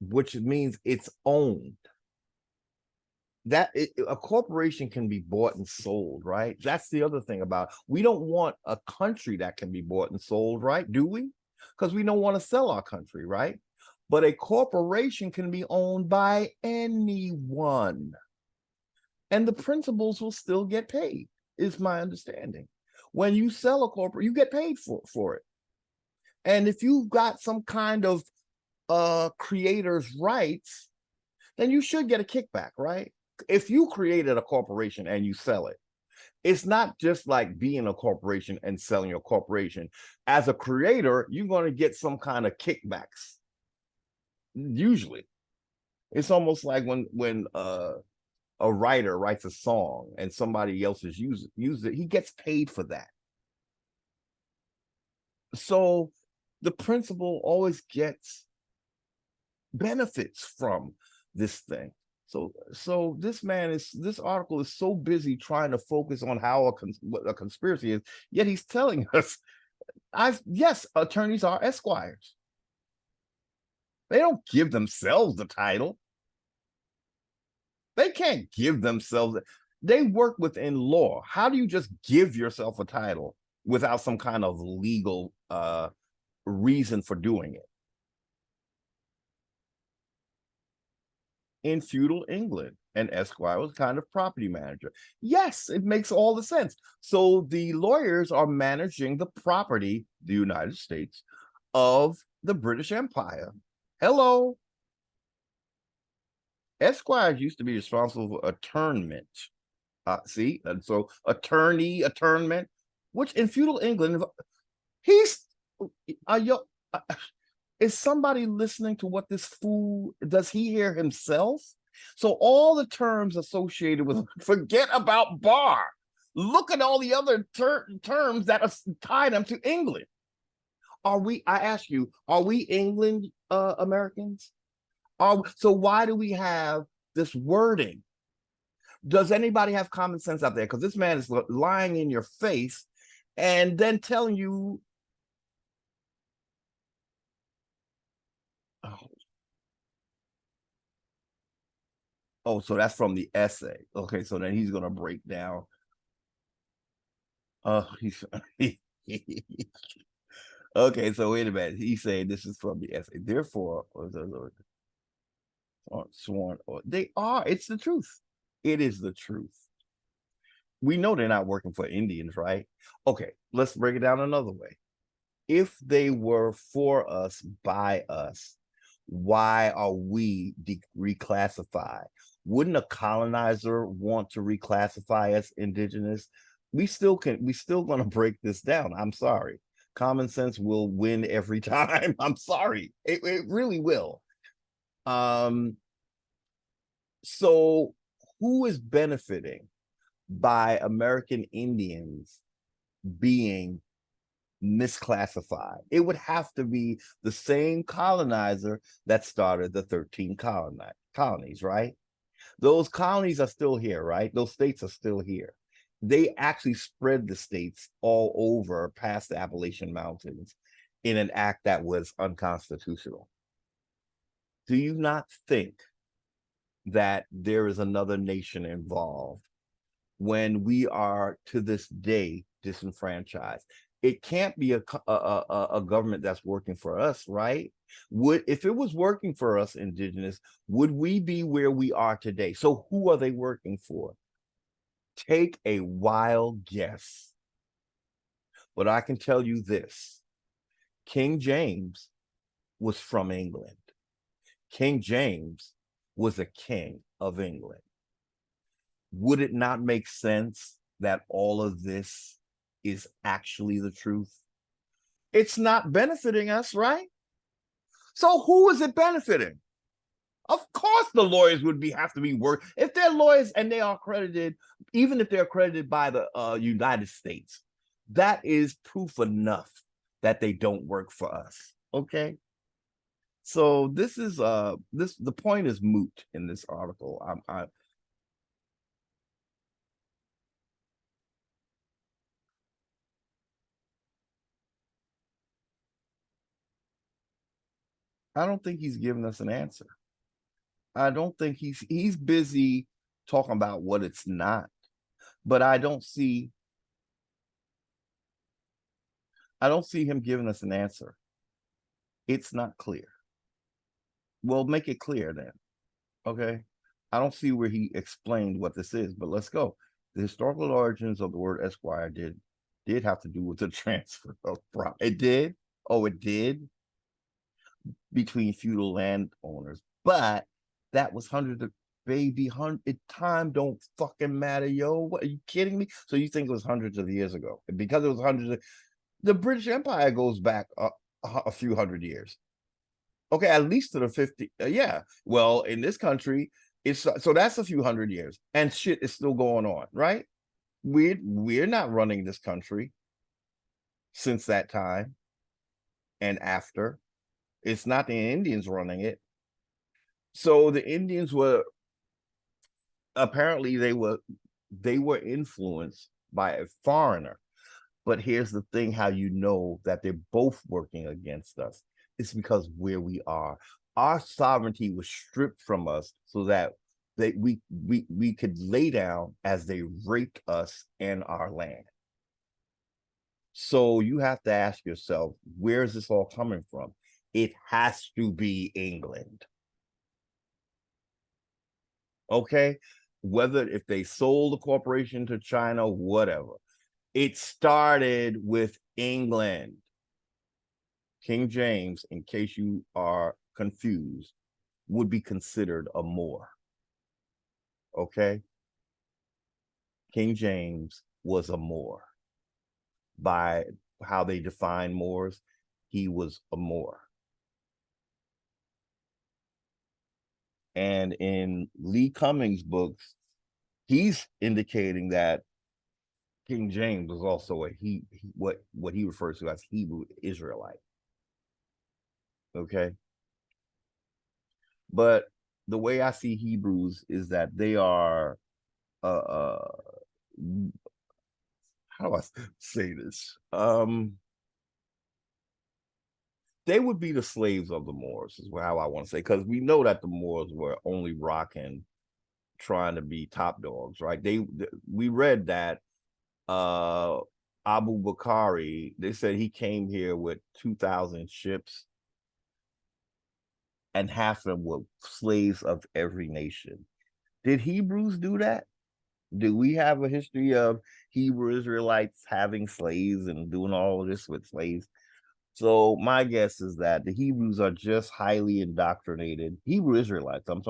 which means it's owned. A corporation can be bought and sold, right? That's the other thing about we don't want a country that can be bought and sold, right? Do we? Because we don't want to sell our country, right? But a corporation can be owned by anyone, and the principals will still get paid, is my understanding. When you sell a corporate, you get paid for it. And if you've got some kind of creator's rights, then you should get a kickback, right? If you created a corporation and you sell it, it's not just like being a corporation and selling your corporation. As a creator, you're going to get some kind of kickbacks. Usually, it's almost like when a writer writes a song and somebody else has used it, he gets paid for that. So the principal always gets benefits from this thing. So this article is so busy trying to focus on how what a conspiracy is, yet he's telling us, yes, attorneys are esquires. They don't give themselves the title. They can't give themselves. They work within law. How do you just give yourself a title without some kind of legal reason for doing it? In feudal England, an esquire was kind of property manager. Yes, it makes all the sense. So the lawyers are managing the property, the United States, of the British Empire. Hello. Esquires used to be responsible for attornment. See, and so attorney, attornment, which in feudal England, he's you is somebody listening to what this fool does? He hear himself? So all the terms associated with forget about bar. Look at all the other terms that tie them to England. Are we? I ask you, are we England Americans? So why do we have this wording? Does anybody have common sense out there? Because this man is lying in your face and then telling you, oh, so that's from the essay. Okay, so then he's gonna break down. He's okay. So wait a minute. He's saying this is from the essay. Therefore, sworn or they are. It's the truth. It is the truth. We know they're not working for Indians, right? Okay, let's break it down another way. If they were for us, by us, Why are we reclassified? Wouldn't a colonizer want to reclassify us indigenous? We still gonna break this down. I'm sorry. Common sense will win every time. I'm sorry. It really will. So who is benefiting by American Indians being misclassified? It would have to be the same colonizer that started the 13 colonies, right? Those colonies are still here, right? Those states are still here. They actually spread the states all over past the Appalachian Mountains in an act that was unconstitutional. Do you not think that there is another nation involved when we are to this day disenfranchised? It can't be a government that's working for us, right? If it was working for us indigenous, would we be where we are today? So who are they working for? Take a wild guess. But I can tell you this: King James was from England. King James was a king of England. Would it not make sense that all of this is actually the truth? It's not benefiting us, right? So who is it benefiting? Of course the lawyers would have to be work. If they're lawyers and they are accredited, even if they're accredited by the United States, that is proof enough that they don't work for us. Okay. So this is the point is moot in this article. I don't think he's giving us an answer. I don't think he's busy talking about what it's not. But I don't see him giving us an answer. It's not clear. Well, make it clear then. Okay. I don't see where he explained what this is, but let's go. The historical origins of the word Esquire did have to do with the transfer of property. It did. Oh, it did, between feudal landowners, but that was hundreds of time don't fucking matter, yo. What, are you kidding me? So you think it was hundreds of years ago? Because it was the British Empire goes back a few hundred years. Okay, at least to the 50. Yeah. Well, in this country, it's so that's a few hundred years, and shit is still going on, right? We're not running this country since that time and after. It's not the Indians running it. So the Indians were apparently they were influenced by a foreigner. But here's the thing: how you know that they're both working against us? It's because where we are, our sovereignty was stripped from us so that we could lay down as they raped us and our land. So you have to ask yourself, where is this all coming from? It has to be England. Okay, whether if they sold the corporation to China, whatever, it started with England. King James, in case you are confused, would be considered a Moor. Okay, King James was a Moor. By how they define Moors, he was a Moor. And in Lee Cummings' books, he's indicating that King James was also what he refers to as Hebrew Israelite. Okay, but the way I see Hebrews is that they are how do I say this? They would be the slaves of the Moors, is how I want to say, because we know that the Moors were only rocking, trying to be top dogs, right? We read that Abu Bakari, they said he came here with 2,000 ships, and half of them were slaves of every nation. Did Hebrews do that? Do we have a history of Hebrew Israelites having slaves and doing all of this with slaves? So my guess is that the Hebrews are just highly indoctrinated Hebrew Israelites. I'm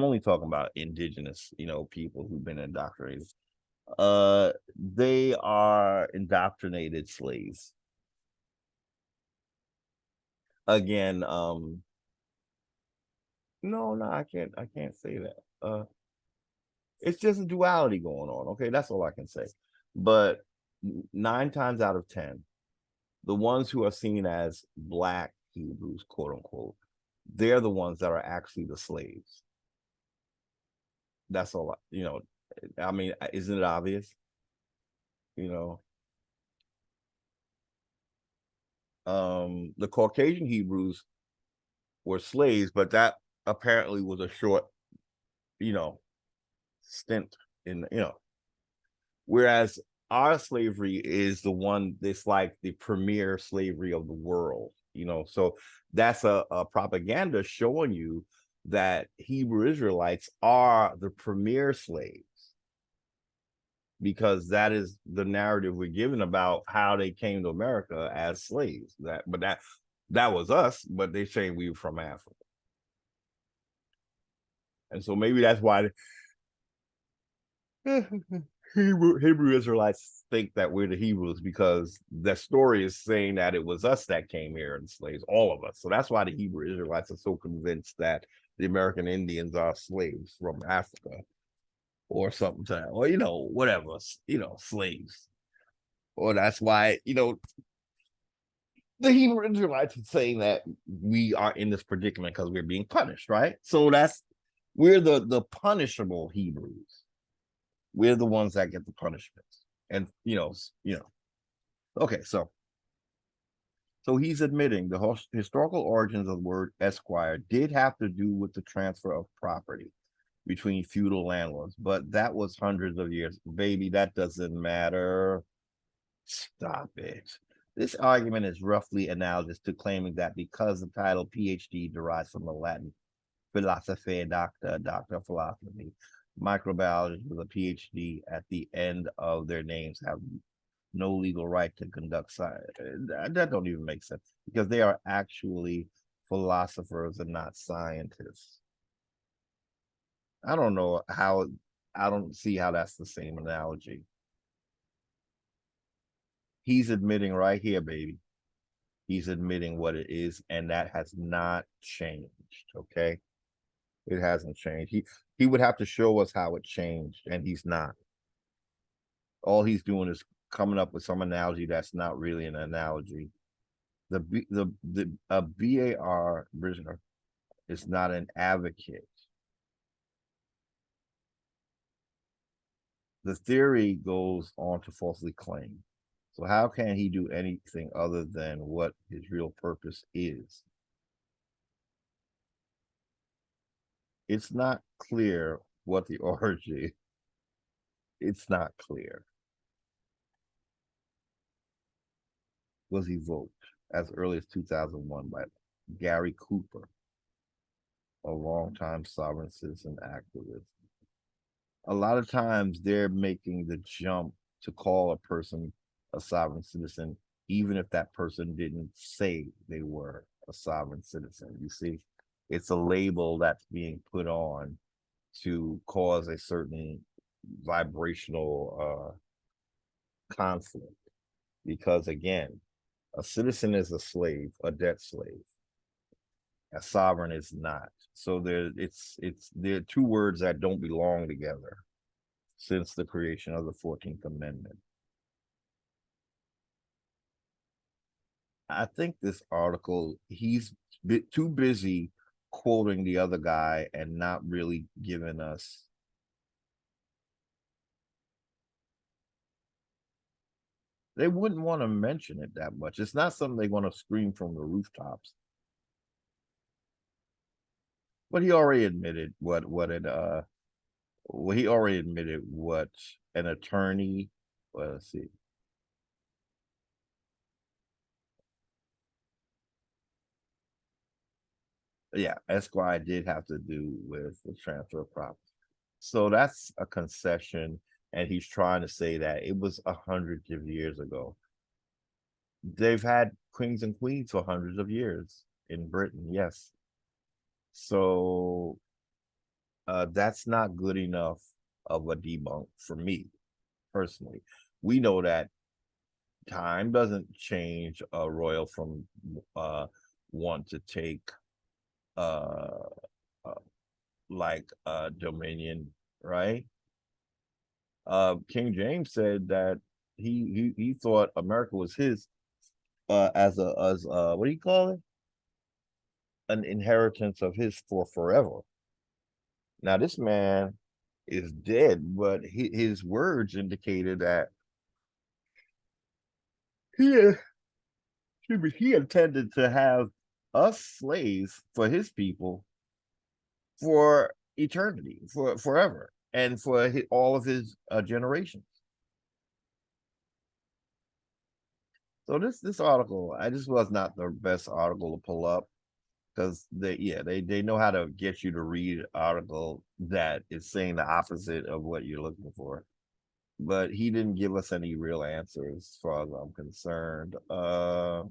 only talking about indigenous, people who've been indoctrinated. They are indoctrinated slaves. Again, no, I can't say that. It's just a duality going on. Okay, that's all I can say. But 9 times out of 10, the ones who are seen as black Hebrews, quote unquote, they're the ones that are actually the slaves. That's all. I mean, isn't it obvious? You know, the Caucasian Hebrews were slaves, but that apparently was a short, you know, stint in. Whereas our slavery is the one that's like the premier slavery of the world, so that's a propaganda showing you that Hebrew Israelites are the premier slaves, because that is the narrative we're given about how they came to America as slaves. That was us, but they say we were from Africa. And so maybe that's why Hebrew Israelites think that we're the Hebrews, because the story is saying that it was us that came here and slaves, all of us. So that's why the Hebrew Israelites are so convinced that the American Indians are slaves from Africa or something to that, or whatever, slaves. Or that's why, the Hebrew Israelites are saying that we are in this predicament because we're being punished, right? So we're the punishable Hebrews. We're the ones that get the punishments. And okay, so he's admitting the historical origins of the word esquire did have to do with the transfer of property between feudal landlords, but that was hundreds of years. Baby, that doesn't matter. Stop it. This argument is roughly analogous to claiming that because the title PhD derives from the Latin philosophy, doctor of philosophy, microbiologists with a PhD at the end of their names have no legal right to conduct science. That don't even make sense, because they are actually philosophers and not scientists. I don't know how. I don't see how that's the same analogy. He's admitting right here, baby. He's admitting what it is, and that has not changed. Okay, it hasn't changed. He would have to show us how it changed, and he's not. All he's doing is coming up with some analogy that's not really an analogy. A BAR prisoner is not an advocate. The theory goes on to falsely claim. So how can he do anything other than what his real purpose is? It's not clear what the origin. It's not clear. Was evoked as early as 2001 by Gary Cooper, a longtime sovereign citizen activist. A lot of times they're making the jump to call a person a sovereign citizen, even if that person didn't say they were a sovereign citizen. You see, it's a label that's being put on to cause a certain vibrational conflict. Because again, a citizen is a slave, a debt slave. A sovereign is not. So there are two words that don't belong together since the creation of the 14th Amendment. I think this article, he's too busy quoting the other guy and not really giving us. They wouldn't want to mention it that much. It's not something they want to scream from the rooftops. But he already admitted he already admitted what an attorney. Well, let's see. Yeah, Esquire did have to do with the transfer of property. So that's a concession, and he's trying to say that it was hundreds of years ago. They've had kings and queens for hundreds of years in Britain, yes. So that's not good enough of a debunk for me personally. We know that time doesn't change a royal from want to take uh, uh dominion, right? King James said that he thought America was his as what do you call it? An inheritance of his for forever. Now this man is dead, but his words indicated that he he intended to have us slaves for his people for eternity, for forever, and for all of his generations. So this article, I just was not the best article to pull up because they know how to get you to read an article that is saying the opposite of what you're looking for. But he didn't give us any real answers as far as I'm concerned. Uh,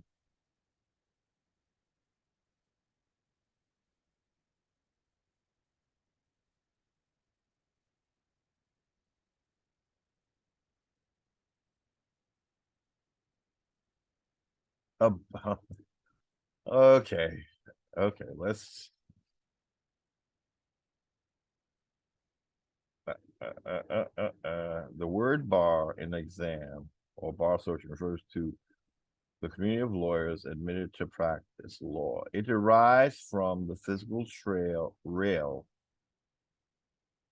okay, okay, let's the word bar in exam or bar searching refers to the community of lawyers admitted to practice law. It derives from the physical rail.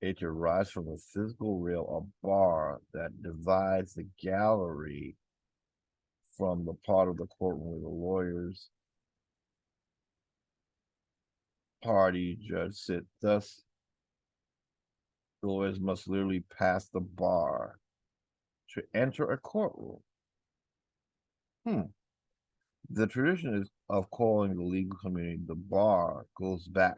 It derives from the physical rail, a bar that divides the gallery from the part of the courtroom where the lawyers party judge sit. Thus, the lawyers must literally pass the bar to enter a courtroom. The tradition is of calling the legal community the bar goes back.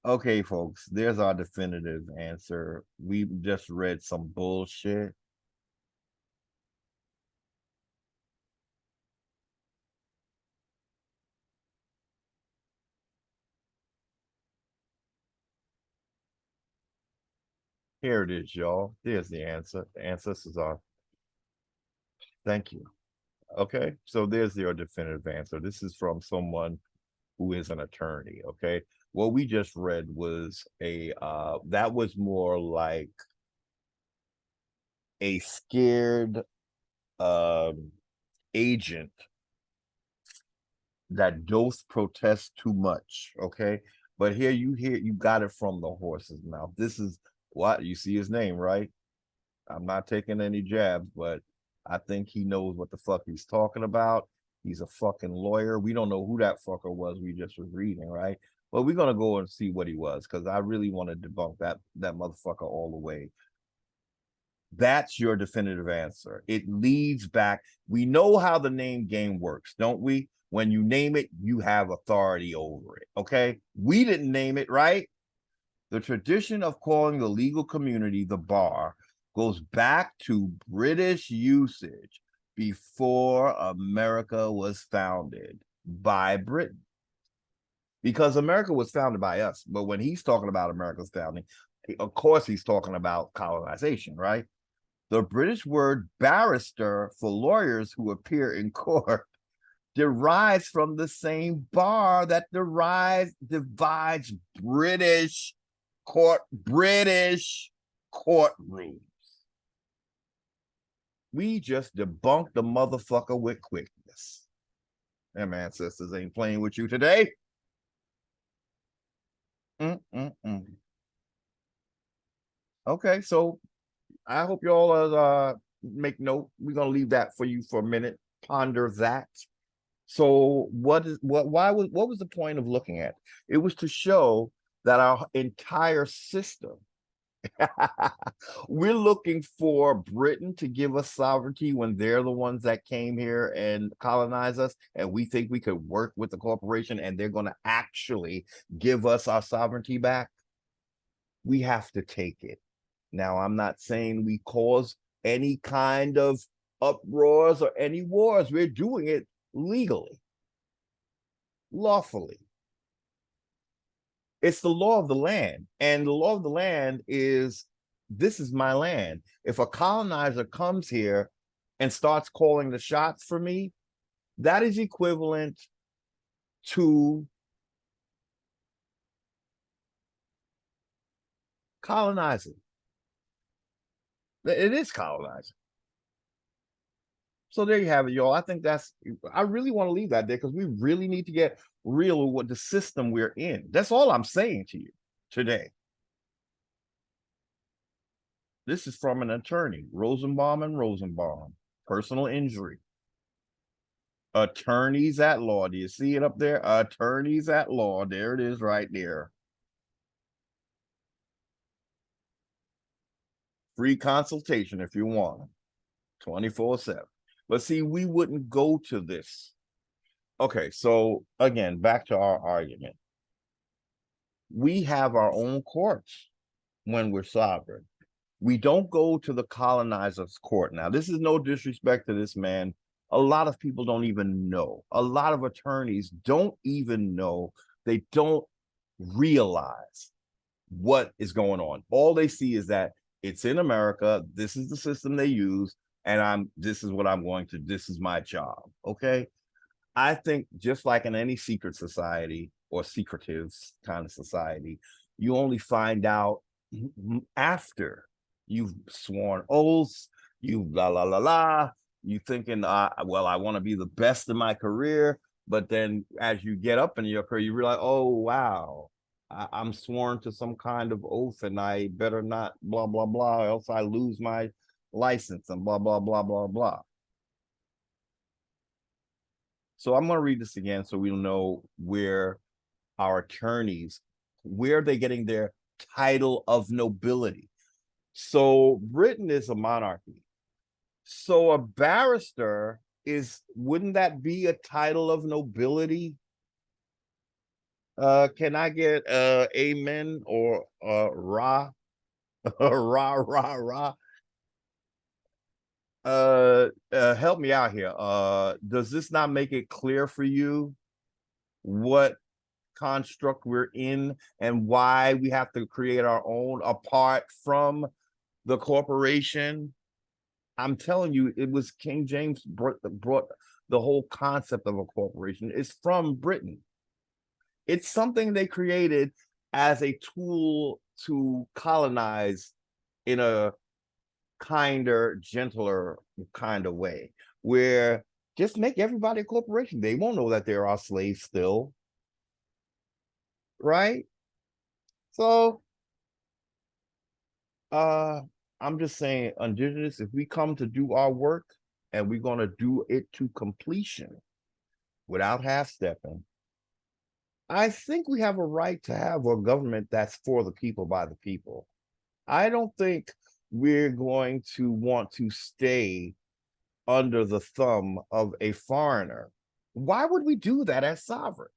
Okay, folks, there's our definitive answer. We just read some bullshit. Here it is, y'all. There's the answer. The ancestors are. Thank you. Okay, so there's your definitive answer. This is from someone who is an attorney. Okay, what we just read was a that was more like a scared agent that doth protest too much. Okay, but here you got it from the horse's mouth. This is what you see his name, right? I'm not taking any jabs, but I think he knows what the fuck he's talking about. He's a fucking lawyer. We don't know who that fucker was we just was reading, right? But we're gonna go and see what he was because I really want to debunk that motherfucker all the way. That's your definitive answer. It leads back. We know how the name game works, don't we? When you name it, you have authority over it. Okay. We didn't name it, right? The tradition of calling the legal community the bar goes back to British usage before America was founded by Britain. Because America was founded by us. But when he's talking about America's founding, of course, he's talking about colonization, right? The British word barrister for lawyers who appear in court derives from the same bar that divides British courtrooms. We just debunked the motherfucker with quickness. Them ancestors ain't playing with you today. Okay, so I hope you all make note. We're gonna leave that for you for a minute. Ponder that. So what was the point of looking at? It was to show that our entire system we're looking for Britain to give us sovereignty when they're the ones that came here and colonized us, and we think we could work with the corporation and they're going to actually give us our sovereignty back. We have to take it. Now, I'm not saying we cause any kind of uproars or any wars. We're doing it legally, lawfully. It's the law of the land. And the law of the land is, this is my land. If a colonizer comes here and starts calling the shots for me, that is equivalent to colonizing. It is colonizing. So there you have it, y'all. I think I really want to leave that there because we really need to get real with what the system we're in. That's all I'm saying to you today. This is from an attorney, Rosenbaum and Rosenbaum, personal injury. Attorneys at law. Do you see it up there? Attorneys at law. There it is right there. Free consultation if you want, 24/7. But see, we wouldn't go to this. Okay, so again, back to our argument. We have our own courts when we're sovereign. We don't go to the colonizer's court. Now, this is no disrespect to this man. A lot of people don't even know. A lot of attorneys don't even know. They don't realize what is going on. All they see is that it's in America. This is the system they use. And this is what I'm going to, this is my job. Okay. I think just like in any secret society or secretive kind of society, you only find out after you've sworn oaths, you la la la la, you thinking, well, I want to be the best in my career. But then as you get up in your career, you realize, oh, wow, I'm sworn to some kind of oath and I better not blah, blah, blah, else I lose my license and blah, blah, blah, blah, blah. So I'm going to read this again so we'll know where our attorneys, where they're getting their title of nobility. So Britain is a monarchy. So a barrister wouldn't that be a title of nobility? Can I get amen or rah? Rah, rah, rah. Help me out here. Does this not make it clear for you what construct we're in and why we have to create our own apart from the corporation? I'm telling you, it was King James brought the whole concept of a corporation. It's from Britain. It's something they created as a tool to colonize in a kinder, gentler kind of way, where just make everybody a corporation. They won't know that there are slaves still. Right? So I'm just saying, indigenous, if we come to do our work and we're going to do it to completion without half-stepping, I think we have a right to have a government that's for the people, by the people. I don't think we're going to want to stay under the thumb of a foreigner. Why would we do that as sovereign?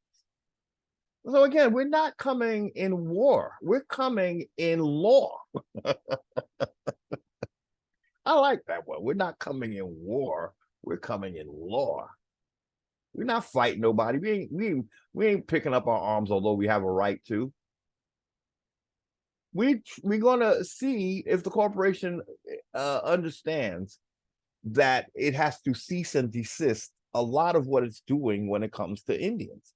So again, we're not coming in war. We're coming in law. I like that one. We're not coming in war. We're coming in law. We're not fighting nobody. We ain't picking up our arms, although we have a right to. We're gonna see if the corporation understands that it has to cease and desist a lot of what it's doing when it comes to Indians.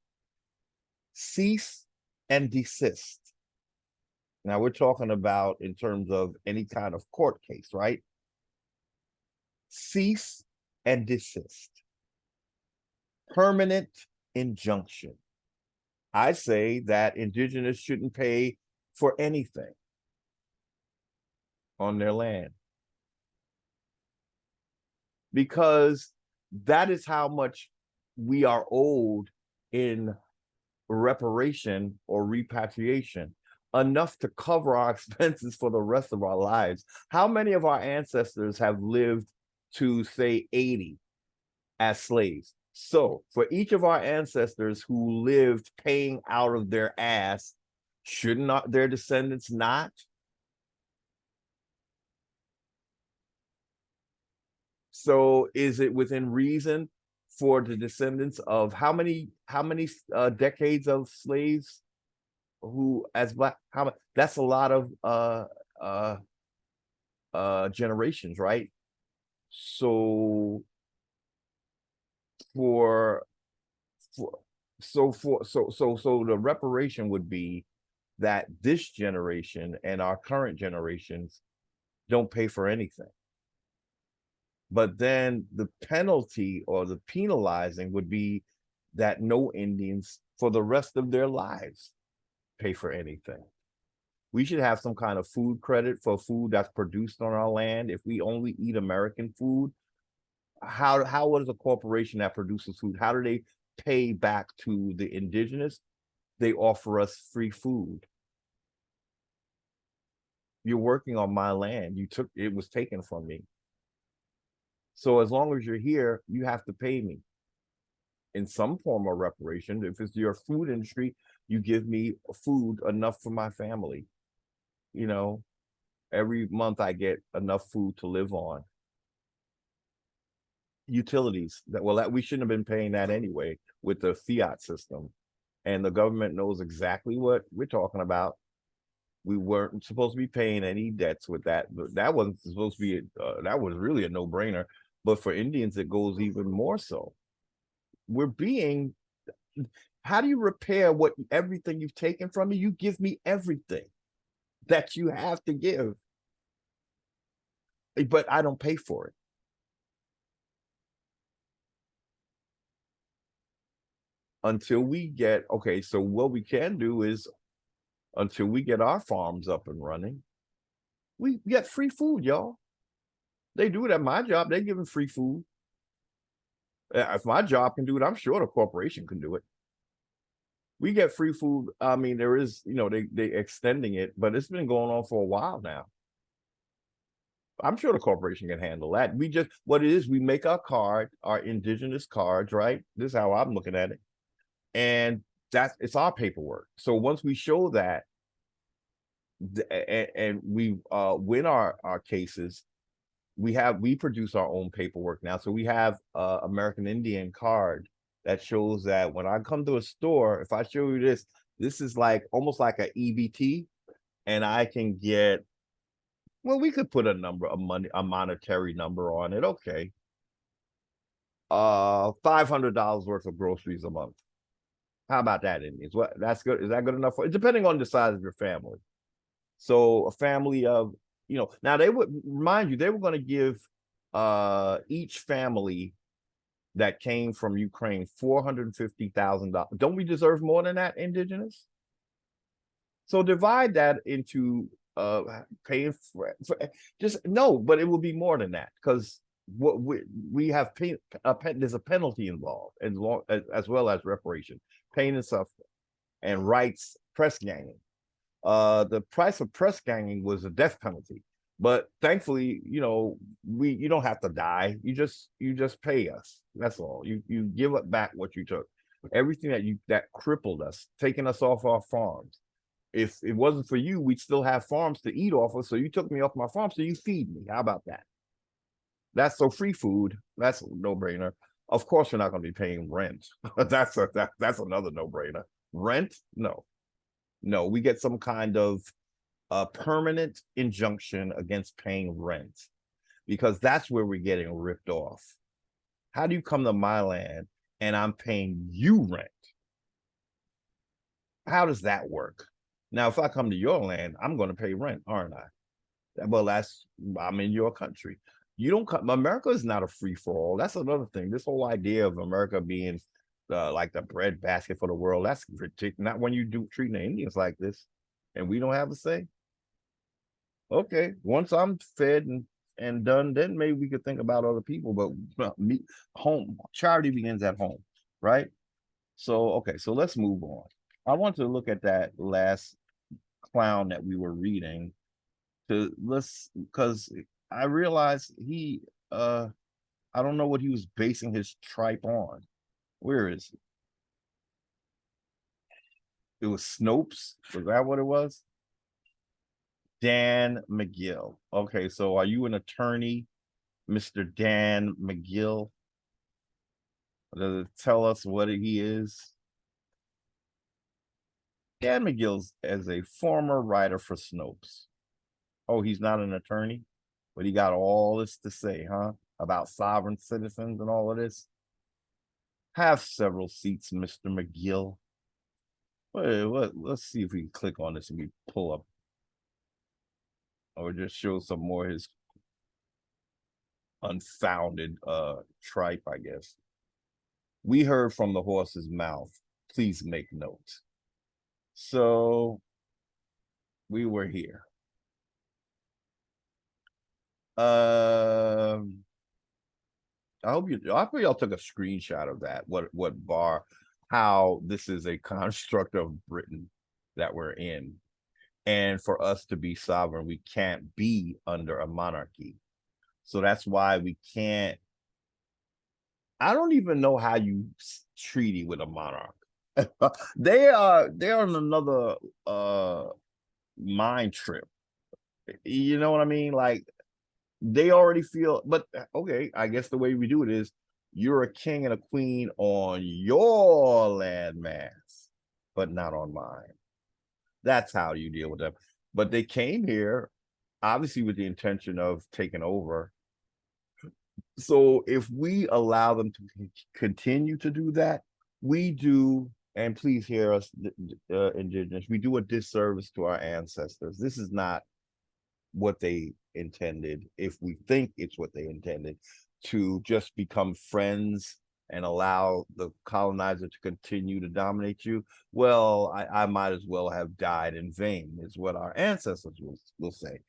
Cease and desist. Now we're talking about in terms of any kind of court case, right? Cease and desist. Permanent injunction. I say that indigenous shouldn't pay for anything on their land, because that is how much we are owed in reparation or repatriation, enough to cover our expenses for the rest of our lives. How many of our ancestors have lived to, say, 80 as slaves? So for each of our ancestors who lived paying out of their ass, should not their descendants not? So is it within reason for the descendants of how many decades of slaves who as black, that's a lot of uh generations, right? So for for so the reparation would be that this generation and our current generations don't pay for anything. But then the penalty or the penalizing would be that no Indians for the rest of their lives pay for anything. We should have some kind of food credit for food that's produced on our land. If we only eat American food, how does a corporation that produces food, how do they pay back to the indigenous? They offer us free food. You're working on my land. It was taken from me. So as long as you're here, you have to pay me in some form of reparation. If it's your food industry, you give me food enough for my family. You know, every month I get enough food to live on. Utilities that we shouldn't have been paying that anyway with the fiat system. And the government knows exactly what we're talking about. We weren't supposed to be paying any debts with that. That wasn't supposed to be, that was really a no-brainer. But for Indians, it goes even more so. How do you repair everything you've taken from me? You give me everything that you have to give, but I don't pay for it. Until we get, okay, so what we can do is, until we get our farms up and running, we get free food, y'all. They do it at my job. They're giving free food. If my job can do it, I'm sure the corporation can do it. We get free food. I mean, there is, they extending it, but it's been going on for a while now. I'm sure the corporation can handle that. What it is, we make our card, our indigenous cards, right? This is how I'm looking at it. And it's our paperwork. So once we show that, and we win our cases, we produce our own paperwork now. So we have American Indian card that shows that when I come to a store, if I show you this is like almost like an EBT, and I can get, well, we could put a monetary number on it. Okay. $500 worth of groceries a month. How about that, Indians? What, that's good. Is that good enough depending on the size of your family? So a family of, now they would remind you, they were going to give each family that came from Ukraine $450,000. Don't we deserve more than that, indigenous? So divide that into paying for just no, but it will be more than that, because what we have there's a penalty involved, as well as reparation, pain and suffering, and rights, press ganging. The price of press ganging was a death penalty, but thankfully, you don't have to die. You just pay us. That's all. You give it back what you took, everything that crippled us, taking us off our farms. If it wasn't for you, we'd still have farms to eat off of. So you took me off my farm, so you feed me. How about that? That's so free food. That's a no-brainer. Of course, we're not going to be paying rent. that's another no-brainer. Rent? No. We get some kind of permanent injunction against paying rent, because that's where we're getting ripped off. How do you come to my land and I'm paying you rent? How does that work? Now, if I come to your land, I'm going to pay rent, aren't I? Well, I'm in your country. You don't come. America is not a free for all. That's another thing. This whole idea of America being like the breadbasket for the world, that's ridiculous. Not when you treating the Indians like this, and we don't have a say. Okay, once I'm fed and done, then maybe we could think about other people. But home charity begins at home, right? So okay, so let's move on. I want to look at that last clown that we were reading, because I realized I don't know what he was basing his tripe on. Where is it? It was Snopes. Was that what it was? Dan McGill. Okay, so are you an attorney, Mr. Dan McGill. Does it tell us what he is? Dan McGill's as a former writer for Snopes. Oh, he's not an attorney, but he got all this to say, huh? About sovereign citizens and all of this. Have several seats, Mr. McGill. Let's see if we can click on this and we pull up, or just show some more of his unfounded tripe, I guess. We heard from the horse's mouth. Please make note. So we were here. I hope y'all took a screenshot of that. What bar, how this is a construct of Britain that we're in. And for us to be sovereign, we can't be under a monarchy. So that's why we can't. I don't even know how you treaty with a monarch. They're on another mind trip. You know what I mean? Like, they already feel, but okay, I guess the way we do it is you're a king and a queen on your landmass, but not on mine. That's how you deal with them. But they came here obviously with the intention of taking over. So if we allow them to continue to do that, we do, and please hear us, indigenous, we do a disservice to our ancestors. This is not what they intended. If we think it's what they intended, to just become friends and allow the colonizer to continue to dominate you, well, I might as well have died in vain, is what our ancestors will say.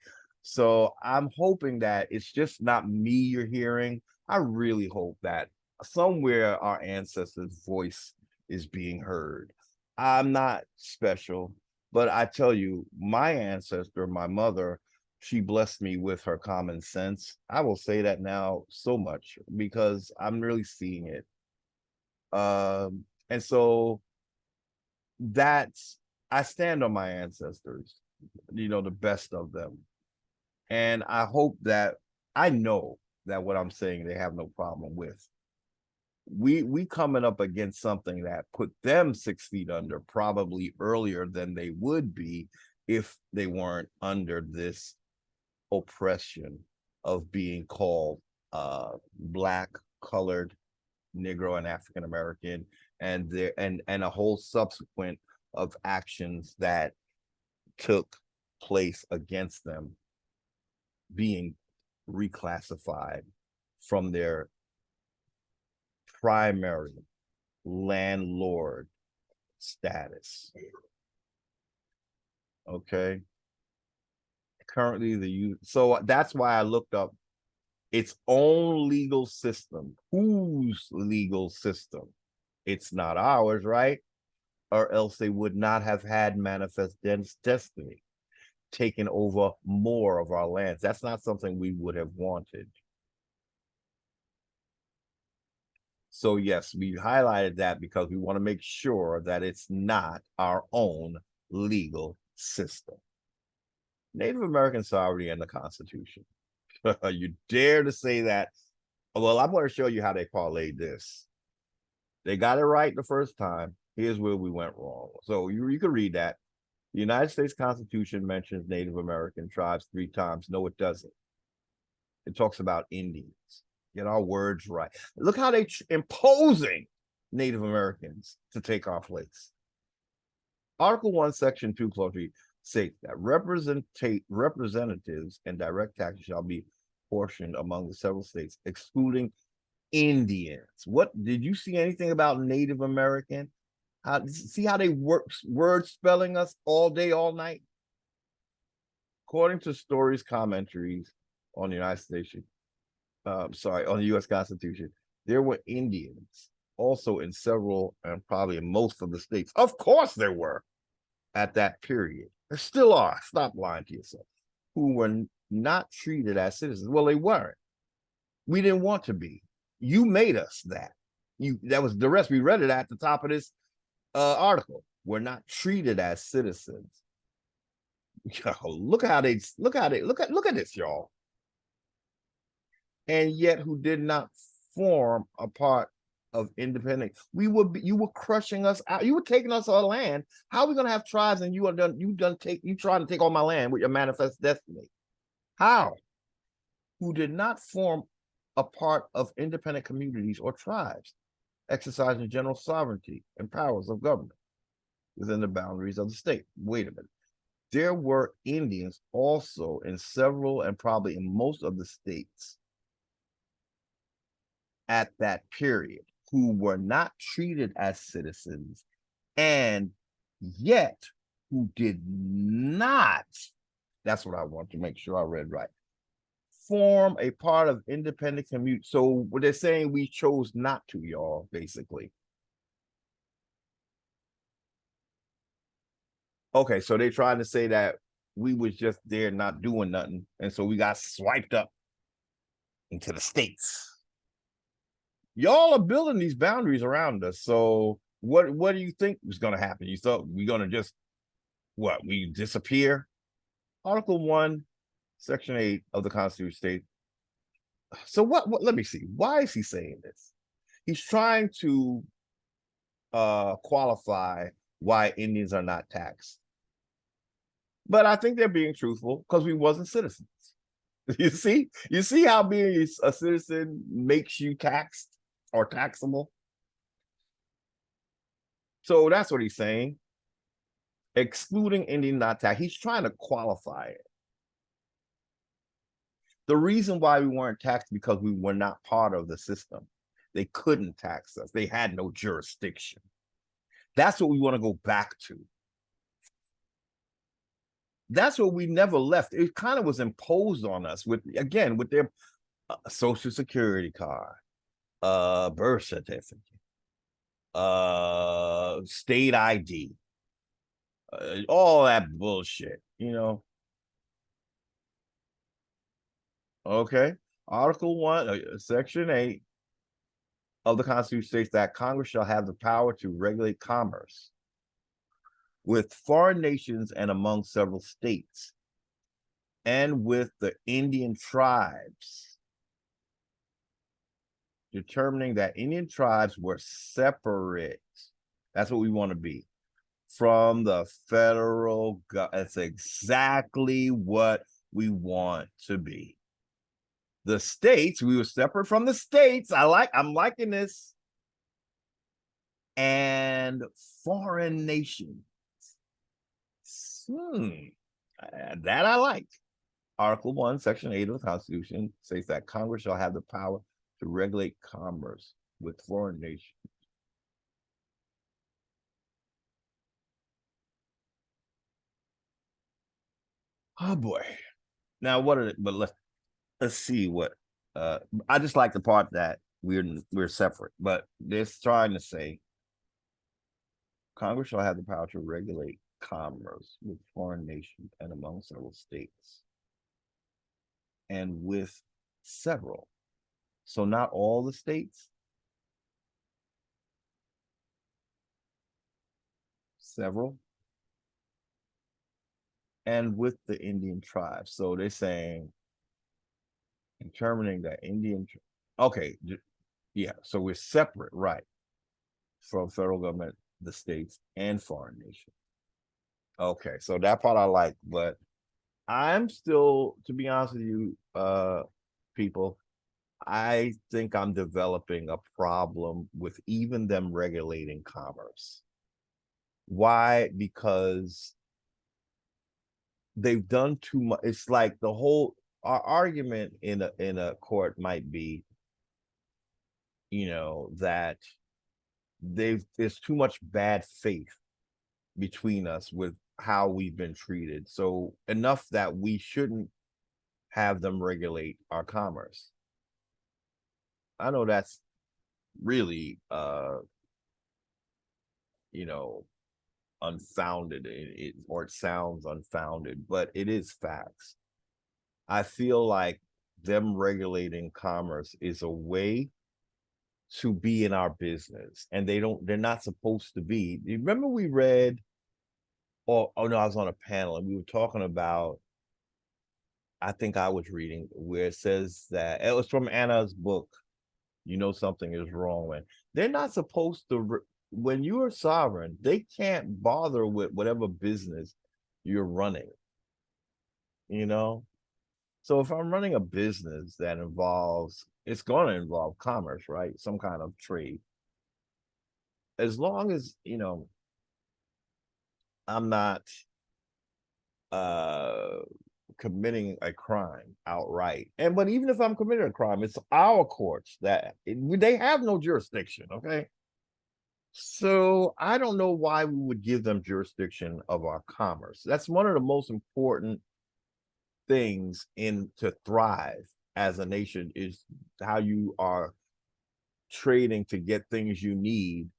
So I'm hoping that it's just not me you're hearing. I really hope that somewhere our ancestors' voice is being heard. I'm not special, but I tell you, my ancestor, my mother, she blessed me with her common sense. I will say that now so much because I'm really seeing it. And so I stand on my ancestors, the best of them. And I hope that, I know that what I'm saying they have no problem with. We coming up against something that put them 6 feet under probably earlier than they would be if they weren't under this oppression of being called Black, colored, Negro, and African American, and a whole subsequent of actions that took place against them being reclassified from their primary landlord status. Okay. Currently, so that's why I looked up its own legal system. Whose legal system? It's not ours, right? Or else they would not have had manifest destiny, taken over more of our lands. That's not something we would have wanted. So yes, we highlighted that because we want to make sure that it's not our own legal system. Native American sovereignty and the Constitution. You dare to say that? Well, I'm going to show you how they parlayed this. They got it right the first time. Here's where we went wrong. So you can read that. The United States Constitution mentions Native American tribes 3 times. No, it doesn't. It talks about Indians. Get our words right. Look how they imposing Native Americans to take our place. Article 1, Section 2, Clause 3 states that representatives and direct taxes shall be portioned among the several states, excluding Indians. What did you see anything about Native American? See how they word spelling us all day, all night? According to Story's commentaries on the United States, on the U.S. Constitution, there were Indians also in several and probably in most of the states. Of course there were at that period. There still are. Stop lying to yourself. Who were not treated as citizens. Well, they weren't. We didn't want to be. You made us that. That was the rest. We read it at the top of this article. We're not treated as citizens. Look at this, y'all. and yet who did not form a part of independent. You were crushing us out. You were taking us our land. How are we gonna have tribes and you trying to take all my land with your manifest destiny? How? Who did not form a part of independent communities or tribes, exercising general sovereignty and powers of government within the boundaries of the state. Wait a minute. There were Indians also in several and probably in most of the states at that period who were not treated as citizens and yet who did not, that's what I want to make sure I read right, form a part of independent community. So what they're saying, we chose not to, y'all, basically. Okay, so they're trying to say that we was just there not doing nothing, and so we got swiped up into the states. Y'all are building these boundaries around us. So what do you think is going to happen? You thought we're going to just we disappear? Article 1, Section 8 of the Constitution states. So what let me see. Why is he saying this? He's trying to qualify why Indians are not taxed. But I think they're being truthful because we wasn't citizens. You see how being a citizen makes you taxed or taxable. So that's what he's saying. Excluding Indian not tax. He's trying to qualify it. The reason why we weren't taxed because we were not part of the system. They couldn't tax us. They had no jurisdiction. That's what we want to go back to. That's what we never left. It kind of was imposed on us with their social security card, birth certificate, state ID, all that bullshit, Okay. Article 1, Section 8 of the Constitution states that Congress shall have the power to regulate commerce with foreign nations and among several states, and with the Indian tribes, determining that Indian tribes were separate. That's what we want to be from the federal government. That's exactly what we want to be. The states, we were separate from the states. I'm liking this. And foreign nations. That I like. Article 1, Section 8 of the Constitution says that Congress shall have the power to regulate commerce with foreign nations. Oh boy. Now what are but let's see what I just like the part that we're separate, but they're trying to say Congress shall have the power to regulate commerce with foreign nations and among several states. And with several. So not all the states. Several. And with the Indian tribes. So they're saying determining that okay, yeah, so we're separate, right, from federal government, the states, and foreign nations. Okay, so that part I like, but I'm still, to be honest with you, people, I think I'm developing a problem with even them regulating commerce. Why? Because they've done too much. It's like our argument in a court might be, that there's too much bad faith between us with how we've been treated. So enough that we shouldn't have them regulate our commerce. I know that's really unfounded, or it sounds unfounded, but it is facts. I feel like them regulating commerce is a way to be in our business, and they're not supposed to be. Remember we read, oh no, I was on a panel and we were talking about I think I was reading where it says that it was from Anna's book. You know something is wrong when they're not supposed to. When you are sovereign, they can't bother with whatever business you're running. You know, so if I'm running a business that involves, it's going to involve commerce, right? Some kind of trade. As long as I'm not uh committing a crime outright. And but even if I'm committing a crime, it's our courts they have no jurisdiction. Okay. So I don't know why we would give them jurisdiction of our commerce. That's one of the most important things in to thrive as a nation is how you are trading to get things you need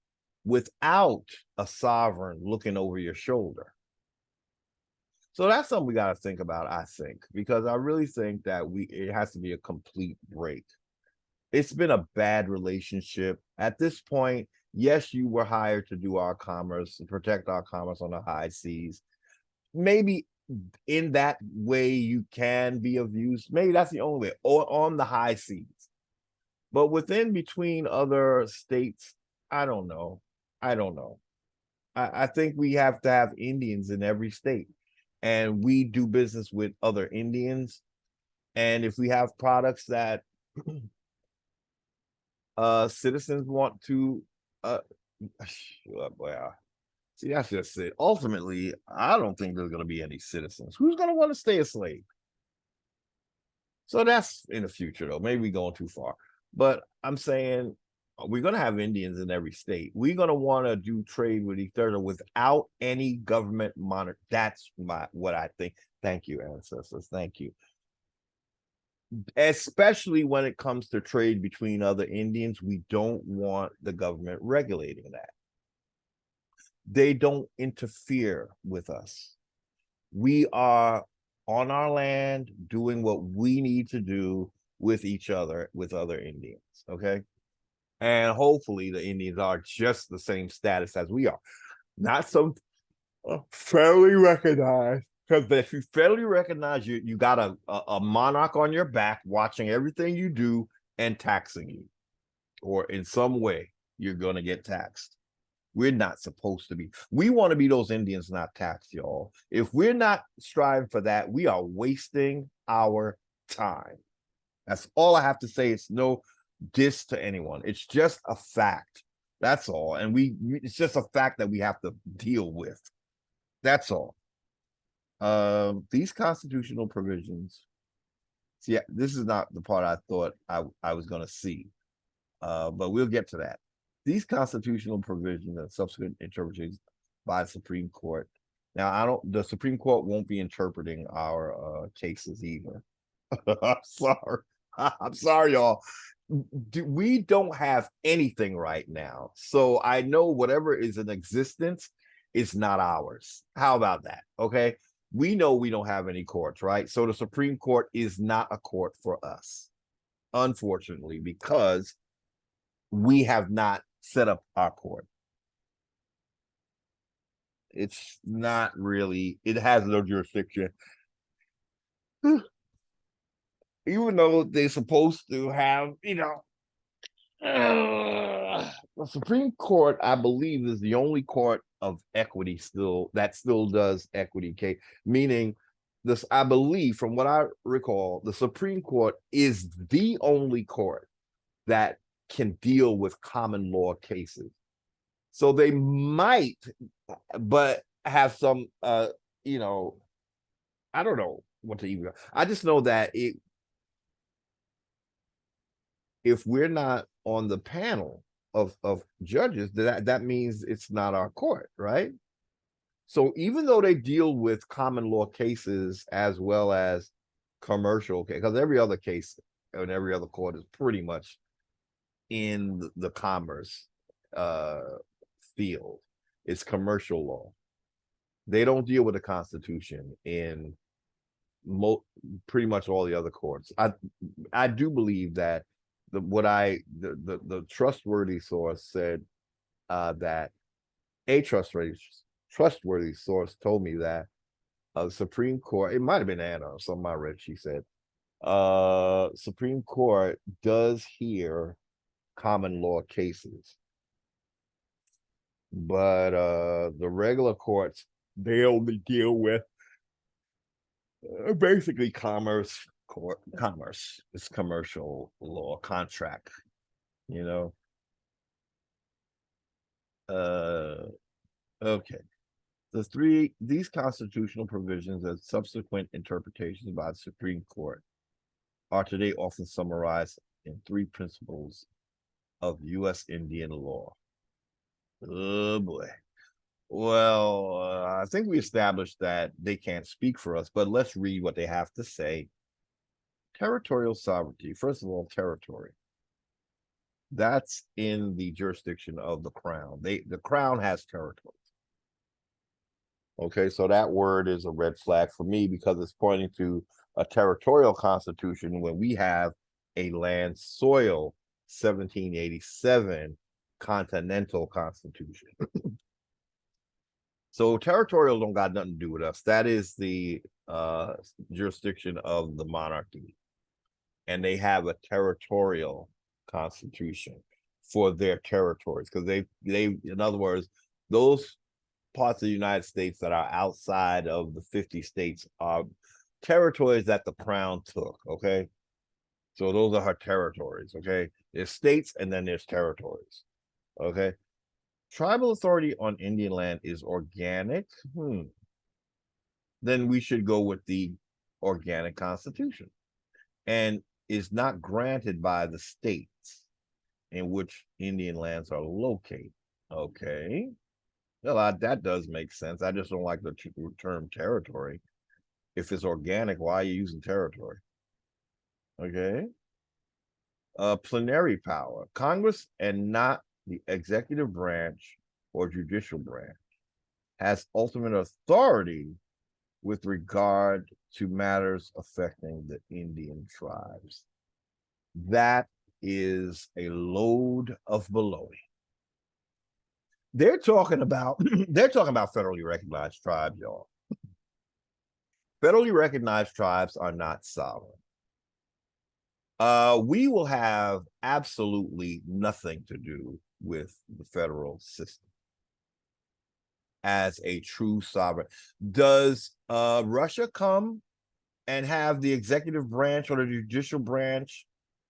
without a sovereign looking over your shoulder. So that's something we got to think about, I think, because I really think that it has to be a complete break. It's been a bad relationship. At this point, yes, you were hired to do our commerce and protect our commerce on the high seas. Maybe in that way you can be of use. Maybe that's the only way, or on the high seas. But within between other states, I don't know. I don't know. I think we have to have Indians in every state, and we do business with other Indians. And if we have products that citizens want to, well, see, that's just it. Ultimately, I don't think there's going to be any citizens. Who's going to want to stay a slave? So that's in the future, though. Maybe going too far. But I'm saying we're going to have Indians in every state. We're going to want to do trade with each other without any government monitor. That's what I think. Thank you, ancestors. Thank you. Especially when it comes to trade between other Indians, we don't want the government regulating that. They don't interfere with us. We are on our land doing what we need to do with each other, with other Indians. Okay. And hopefully the Indians are just the same status as we are, not some federally recognized. Because if you federally recognize you got a monarch on your back watching everything you do and taxing you, or in some way you're going to get taxed. We're not supposed to be. We want to be those Indians not taxed, y'all. If we're not striving for that, we are wasting our time. That's all I have to say. It's no diss to anyone. It's just a fact. That's all. And it's just a fact that we have to deal with. That's all. These constitutional provisions. See, this is not the part I thought I was going to see. But we'll get to that. These constitutional provisions and subsequent interpretations by the Supreme Court. Now, the Supreme Court won't be interpreting our cases either. I'm sorry. I'm sorry, y'all. We don't have anything right now. So I know whatever is in existence is not ours. How about that? Okay. We know we don't have any courts, right? So the Supreme Court is not a court for us, unfortunately, because we have not set up our court. It's not really, it has no jurisdiction. Even though they're supposed to have, the Supreme Court, I believe, is the only court of equity that still does equity case, meaning this, I believe, from what I recall, the Supreme Court is the only court that can deal with common law cases. So they might, but have some, I don't know what to even. I just know that if we're not on the panel of judges, that means it's not our court, right? So even though they deal with common law cases as well as commercial, because every other case and every other court is pretty much in the commerce field. It's commercial law. They don't deal with the Constitution in pretty much all the other courts. I do believe that the trustworthy source said that a trustworthy source told me that Supreme Court, it might have been Anna or something I read, she said, Supreme Court does hear common law cases, but the regular courts, they only deal with basically commerce. It's commercial law, contract, you know. Okay. These constitutional provisions and subsequent interpretations by the Supreme Court are today often summarized in three principles of U.S. Indian law. Oh boy. Well, I think we established that they can't speak for us, but let's read what they have to say. Territorial sovereignty. First of all, territory. That's in the jurisdiction of the crown. The crown has territory. Okay, so that word is a red flag for me because it's pointing to a territorial constitution when we have a land soil 1787 continental constitution. So territorial don't got nothing to do with us. That is the jurisdiction of the monarchy. And they have a territorial constitution for their territories because they in other words, those parts of the United States that are outside of the 50 states are territories that the crown took. Okay, so those are her territories. Okay, there's states and then there's territories. Okay, tribal authority on Indian land is organic. Then we should go with the organic constitution, and is not granted by the states in which Indian lands are located. Okay. Well, that does make sense. I just don't like the term territory. If it's organic, why are you using territory? Okay. Plenary power. Congress and not the executive branch or judicial branch has ultimate authority with regard to matters affecting the Indian tribes. That is a load of baloney. They're talking about federally recognized tribes, y'all. Federally recognized tribes are not sovereign. We will have absolutely nothing to do with the federal system as a true sovereign. Does Russia come and have the executive branch or the judicial branch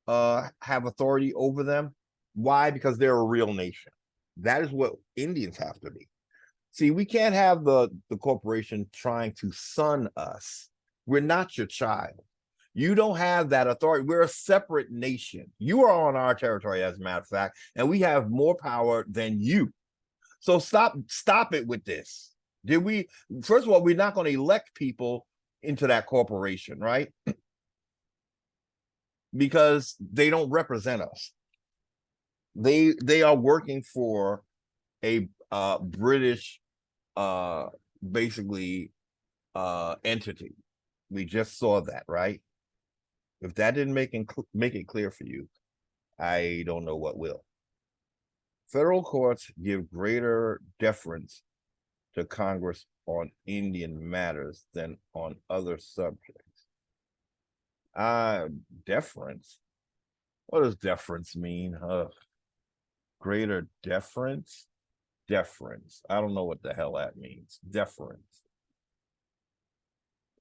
have authority over them? Why? Because they're a real nation. That is what Indians have to be. See, we can't have the corporation trying to son us. We're not your child. You don't have that authority. We're a separate nation. You are on our territory, as a matter of fact, and we have more power than you. So stop it with this. First of all, we're not going to elect people into that corporation, right? Because they don't represent us. They are working for a British basically entity. We just saw that, right? If that didn't make it clear for you, I don't know what will. Federal courts give greater deference to Congress on Indian matters than on other subjects. Deference? What does deference mean? Greater deference? Deference. I don't know what the hell that means. Deference.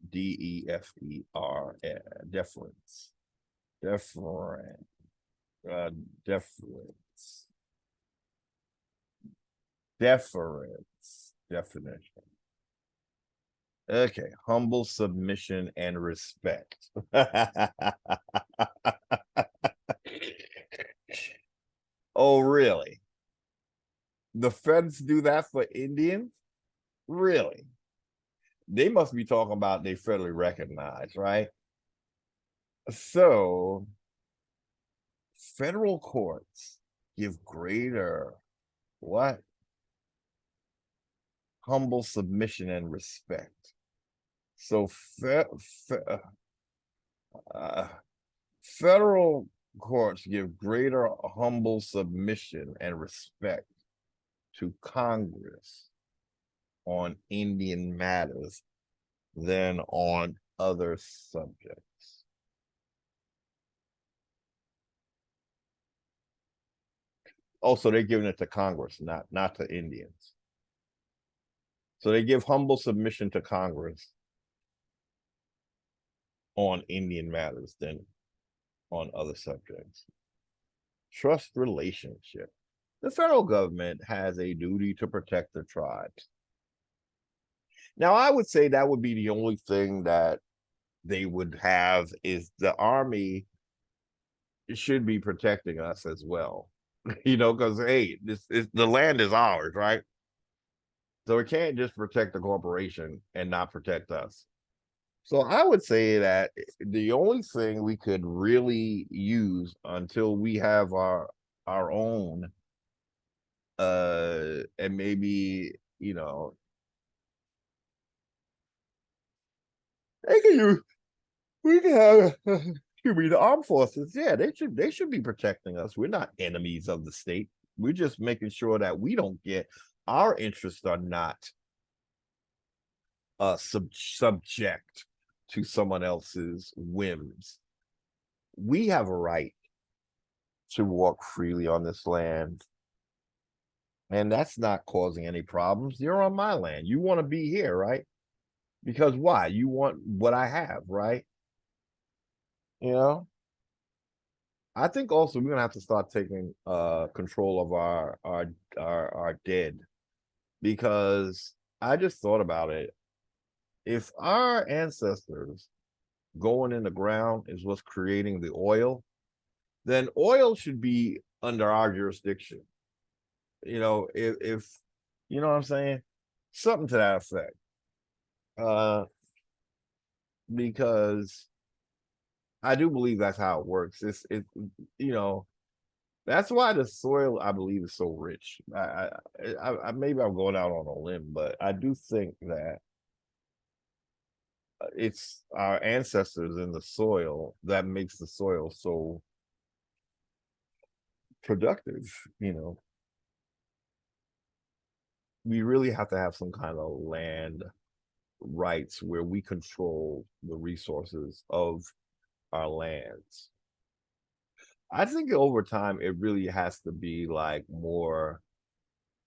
D-E-F-E-R. Deference. Deference. Deference. Deference. Definition. Okay. Humble submission and respect. Oh, really? The feds do that for Indians? Really? They must be talking about they federally recognized, right? So federal courts give greater what? Humble submission and respect. So federal courts give greater humble submission and respect to Congress on Indian matters than on other subjects. Also, they're giving it to Congress, not to Indians. So they give humble submission to Congress on Indian matters than on other subjects. Trust relationship. The federal government has a duty to protect the tribes. Now, I would say that would be the only thing that they would have is the army should be protecting us as well. Because hey, the land is ours, right? So it can't just protect the corporation and not protect us. So I would say that the only thing we could really use until we have our own and maybe they can use we can have excuse me, the armed forces. Yeah, they should be protecting us. We're not enemies of the state. We're just making sure that we don't get our interests are not subject to someone else's whims. We have a right to walk freely on this land. And that's not causing any problems. You're on my land. You want to be here, right? Because why? You want what I have, right? You know? I think also we're gonna have to start taking control of our dead, because I just thought about it. If our ancestors going in the ground is what's creating the oil, then oil should be under our jurisdiction. If you know what I'm saying, something to that effect. Because I do believe that's how it works. You know, that's why the soil, I believe, is so rich. I maybe I'm going out on a limb, but I do think that it's our ancestors in the soil that makes the soil so productive. We really have to have some kind of land rights where we control the resources of our lands. I think over time it really has to be like more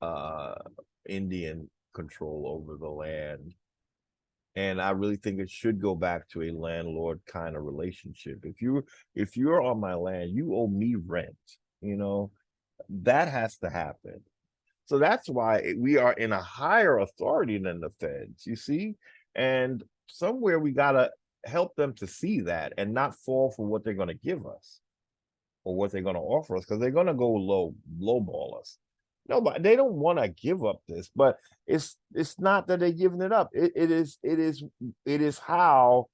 uh Indian control over the land. And I really think it should go back to a landlord kind of relationship. If you're on my land, you owe me rent, you know, that has to happen. So that's why we are in a higher authority than the feds, you see? And somewhere we gotta help them to see that and not fall for what they're gonna give us or what they're gonna offer us, because they're gonna go lowball us. No, but they don't want to give up this, but it's not that they're giving it up. It is how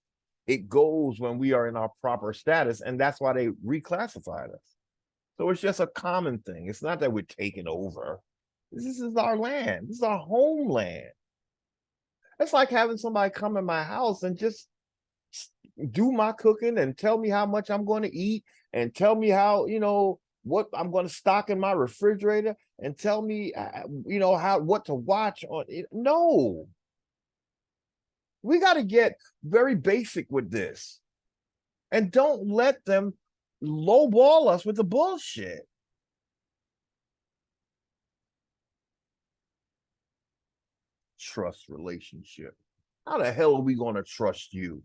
it goes when we are in our proper status, and that's why they reclassified us. So it's just a common thing. It's not that we're taking over. This is our land. This is our homeland. It's like having somebody come in my house and just do my cooking and tell me how much I'm going to eat and tell me how, what I'm going to stock in my refrigerator and tell me, what to watch on it. No, we got to get very basic with this and don't let them lowball us with the bullshit. Trust relationship. How the hell are we going to trust you?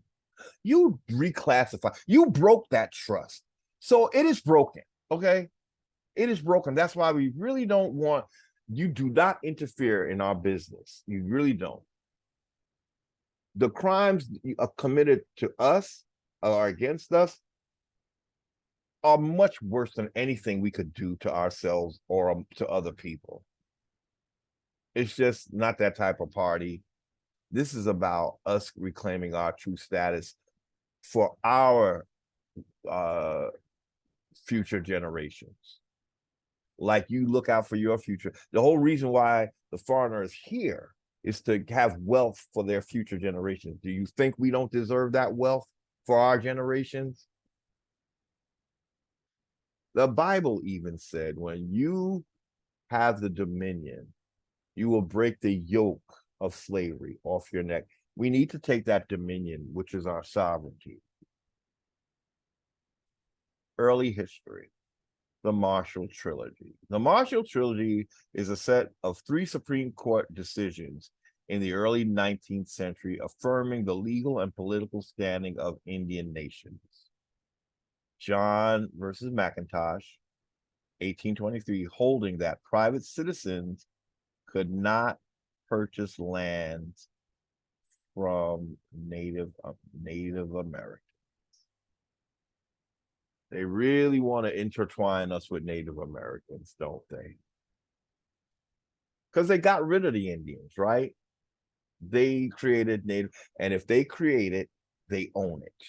You reclassify. You broke that trust. So it is broken. Okay. It is broken. That's why we really don't want you do not interfere in our business. You really don't. The crimes are committed to us or against us are much worse than anything we could do to ourselves or to other people. It's just not that type of party. This is about us reclaiming our true status for our future generations. Like you look out for your future. The whole reason why the foreigner is here is to have wealth for their future generations. Do you think we don't deserve that wealth for our generations? The Bible even said, when you have the dominion, you will break the yoke of slavery off your neck. We need to take that dominion, which is our sovereignty. Early history, the Marshall Trilogy. The Marshall Trilogy is a set of 3 Supreme Court decisions in the early 19th century affirming the legal and political standing of Indian nations. John versus McIntosh, 1823, holding that private citizens could not purchase lands from Native Americans. They really want to intertwine us with Native Americans, don't they? Because they got rid of the Indians, right? They created Native, and if they create it, they own it.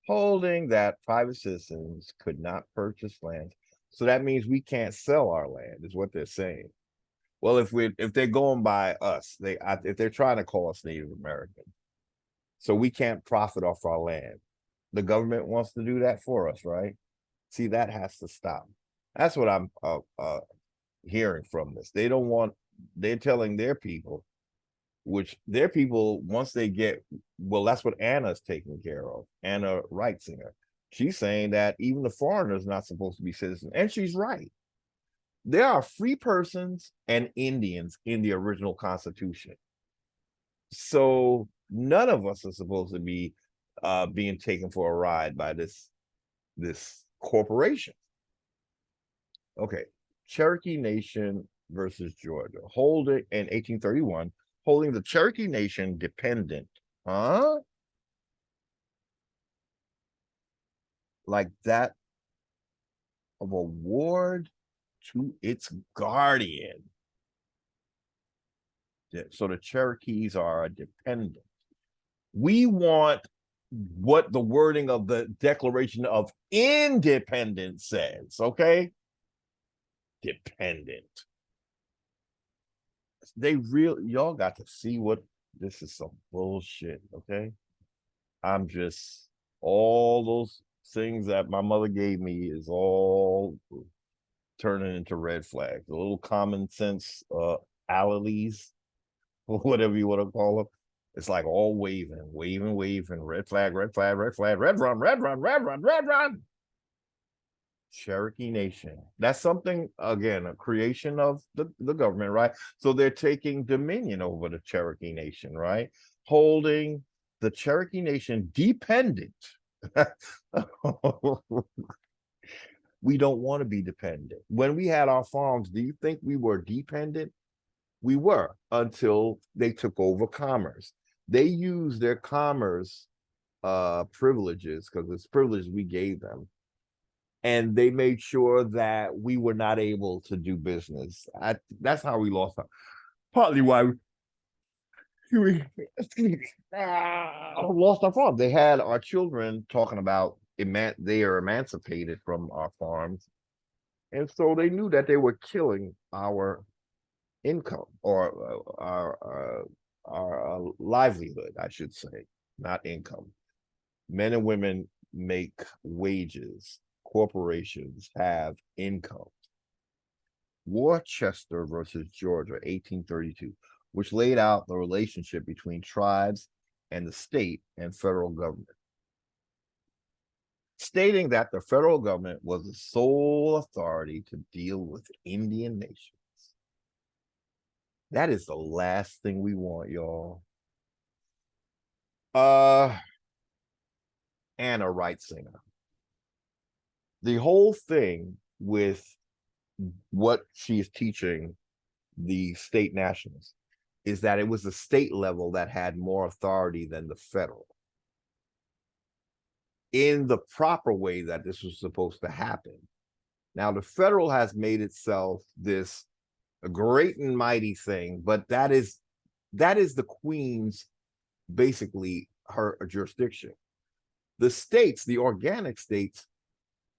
Holding that private citizens could not purchase land. So that means we can't sell our land, is what they're saying. Well, if they're going by us, if they're trying to call us Native American, so we can't profit off our land. The government wants to do that for us, right? See, that has to stop. That's what I'm hearing from this. They don't want. They're telling their people, which their people, once they get, well, that's what Anna's taking care of. Anna Wrightsinger. She's saying that even the foreigner's not supposed to be citizens, and she's right. There are free persons and Indians in the original Constitution. So none of us are supposed to be being taken for a ride by this corporation. Okay, Cherokee Nation versus Georgia, holding in 1831, holding the Cherokee Nation dependent, like that of a ward to its guardian. So the Cherokees are a dependent. We want what the wording of the Declaration of Independence says, okay? Dependent. Y'all got to see what this is, some bullshit, okay? I'm just, all those things that my mother gave me is all turning into red flags. A little common sense alleys, whatever you want to call them. It's like all waving, red flag, red flag, red flag, red run, red run, red run, red run. Cherokee Nation. That's something, again, a creation of the government, right? So they're taking dominion over the Cherokee Nation, right? Holding the Cherokee Nation dependent. We don't want to be dependent. When we had our farms, do you think we were dependent? We were, until they took over commerce. They used their commerce privileges, because it's privileges we gave them, and they made sure that we were not able to do business. That's how we lost our, partly why we lost our farm. They had our children talking about they are emancipated from our farms, and so they knew that they were killing our income, or our livelihood, I should say, not income. Men and women make wages. Corporations have income. Worcester versus Georgia, 1832, which laid out the relationship between tribes and the state and federal government, stating that the federal government was the sole authority to deal with Indian nations. That is the last thing we want, y'all. Anna Wrightsinger. The whole thing with what she is teaching the state nationals is that it was the state level that had more authority than the federal. In the proper way that this was supposed to happen. Now, the federal has made itself this great and mighty thing, but that is the queen's, basically her jurisdiction. The states, the organic states,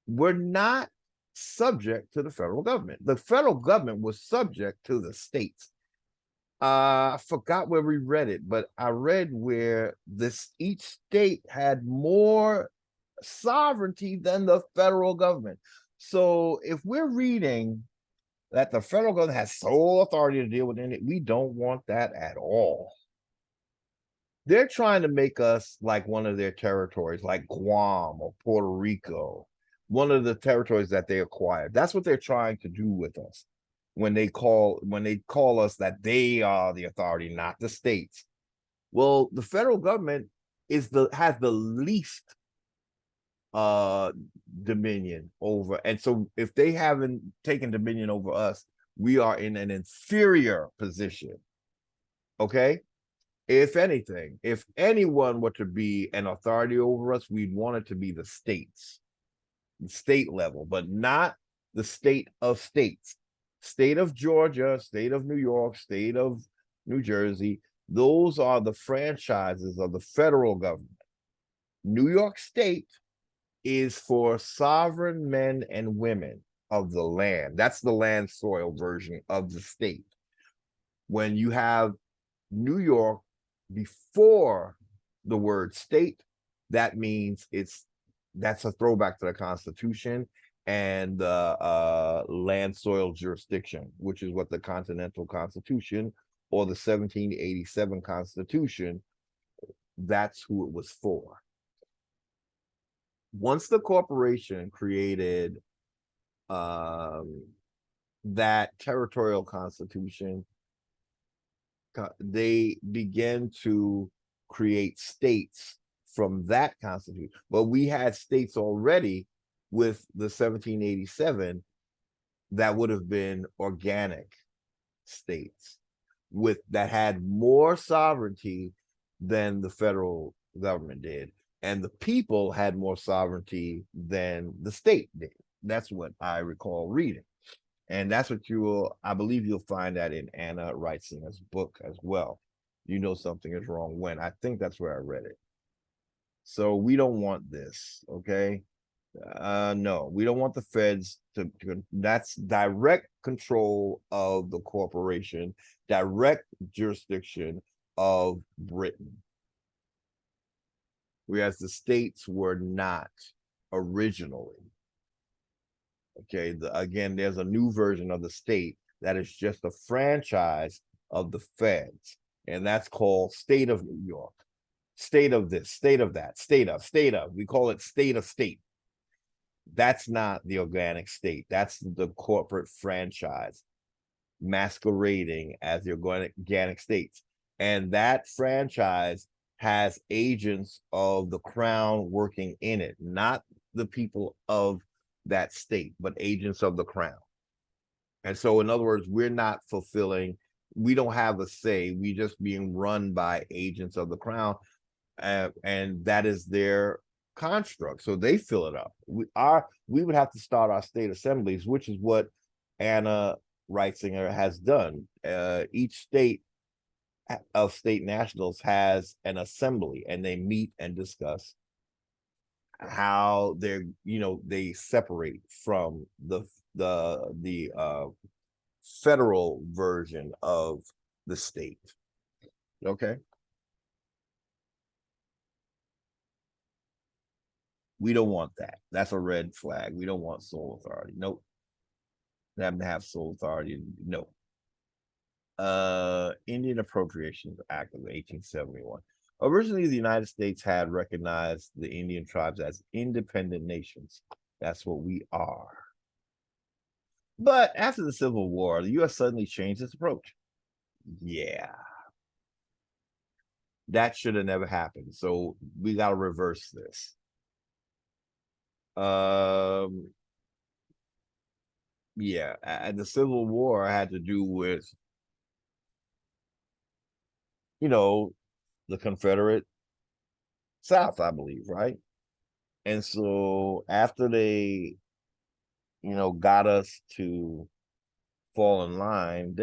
were not subject to the federal government. The federal government was subject to the states. I forgot where we read it, but I read where each state had more sovereignty than the federal government. So if we're reading that the federal government has sole authority to deal with it, we don't want that at all. They're trying to make us like one of their territories, like Guam or Puerto Rico, one of the territories that they acquired. That's what they're trying to do with us when they call us that they are the authority, not the states. Well, the federal government has the least uh dominion over, and so if they haven't taken dominion over us, we are in an inferior position. Okay, if anything, if anyone were to be an authority over us, we'd want it to be the states, state level, but not the state of states. State of Georgia, state of New York, state of New Jersey, those are the franchises of the federal government. New York State is for sovereign men and women of the land. That's the land soil version of the state. When you have New York before the word state, that means that's a throwback to the Constitution and the land soil jurisdiction, which is what the Continental Constitution or the 1787 Constitution, that's who it was for. Once the corporation created that territorial constitution, they began to create states from that constitution. But we had states already with the 1787 that would have been organic states that had more sovereignty than the federal government did, and the people had more sovereignty than the state did. That's what I recall reading. And that's what I believe you'll find that in Anna Reitzinger's book as well. You know something is wrong when. I think that's where I read it. So we don't want this, okay? No, we don't want the feds that's direct control of the corporation, direct jurisdiction of Britain. Whereas the states were not originally. Okay, again, there's a new version of the state that is just a franchise of the feds, and that's called State of New York, state of this, state of that, state of. We call it state of state. That's not the organic state. That's the corporate franchise masquerading as the organic states. And that franchise has agents of the crown working in it, not the people of that state, but agents of the crown. And so, in other words, we don't have a say. We just being run by agents of the crown, and that is their construct. So they fill it up. We would have to start our state assemblies, which is what Anna Reitzinger has done. Each state of state nationals has an assembly, and they meet and discuss how they separate from the federal version of the state. Okay. We don't want that. That's a red flag. We don't want sole authority. Nope. Them to have sole authority. No. Indian Appropriations Act of 1871. Originally, the United States had recognized the Indian tribes as independent nations. That's what we are. But after the Civil War, the U.S. suddenly changed its approach. Yeah. That should have never happened. So we got to reverse this. Yeah, and the Civil War had to do with, the Confederate South, I believe, right? And so after they, got us to fall in line,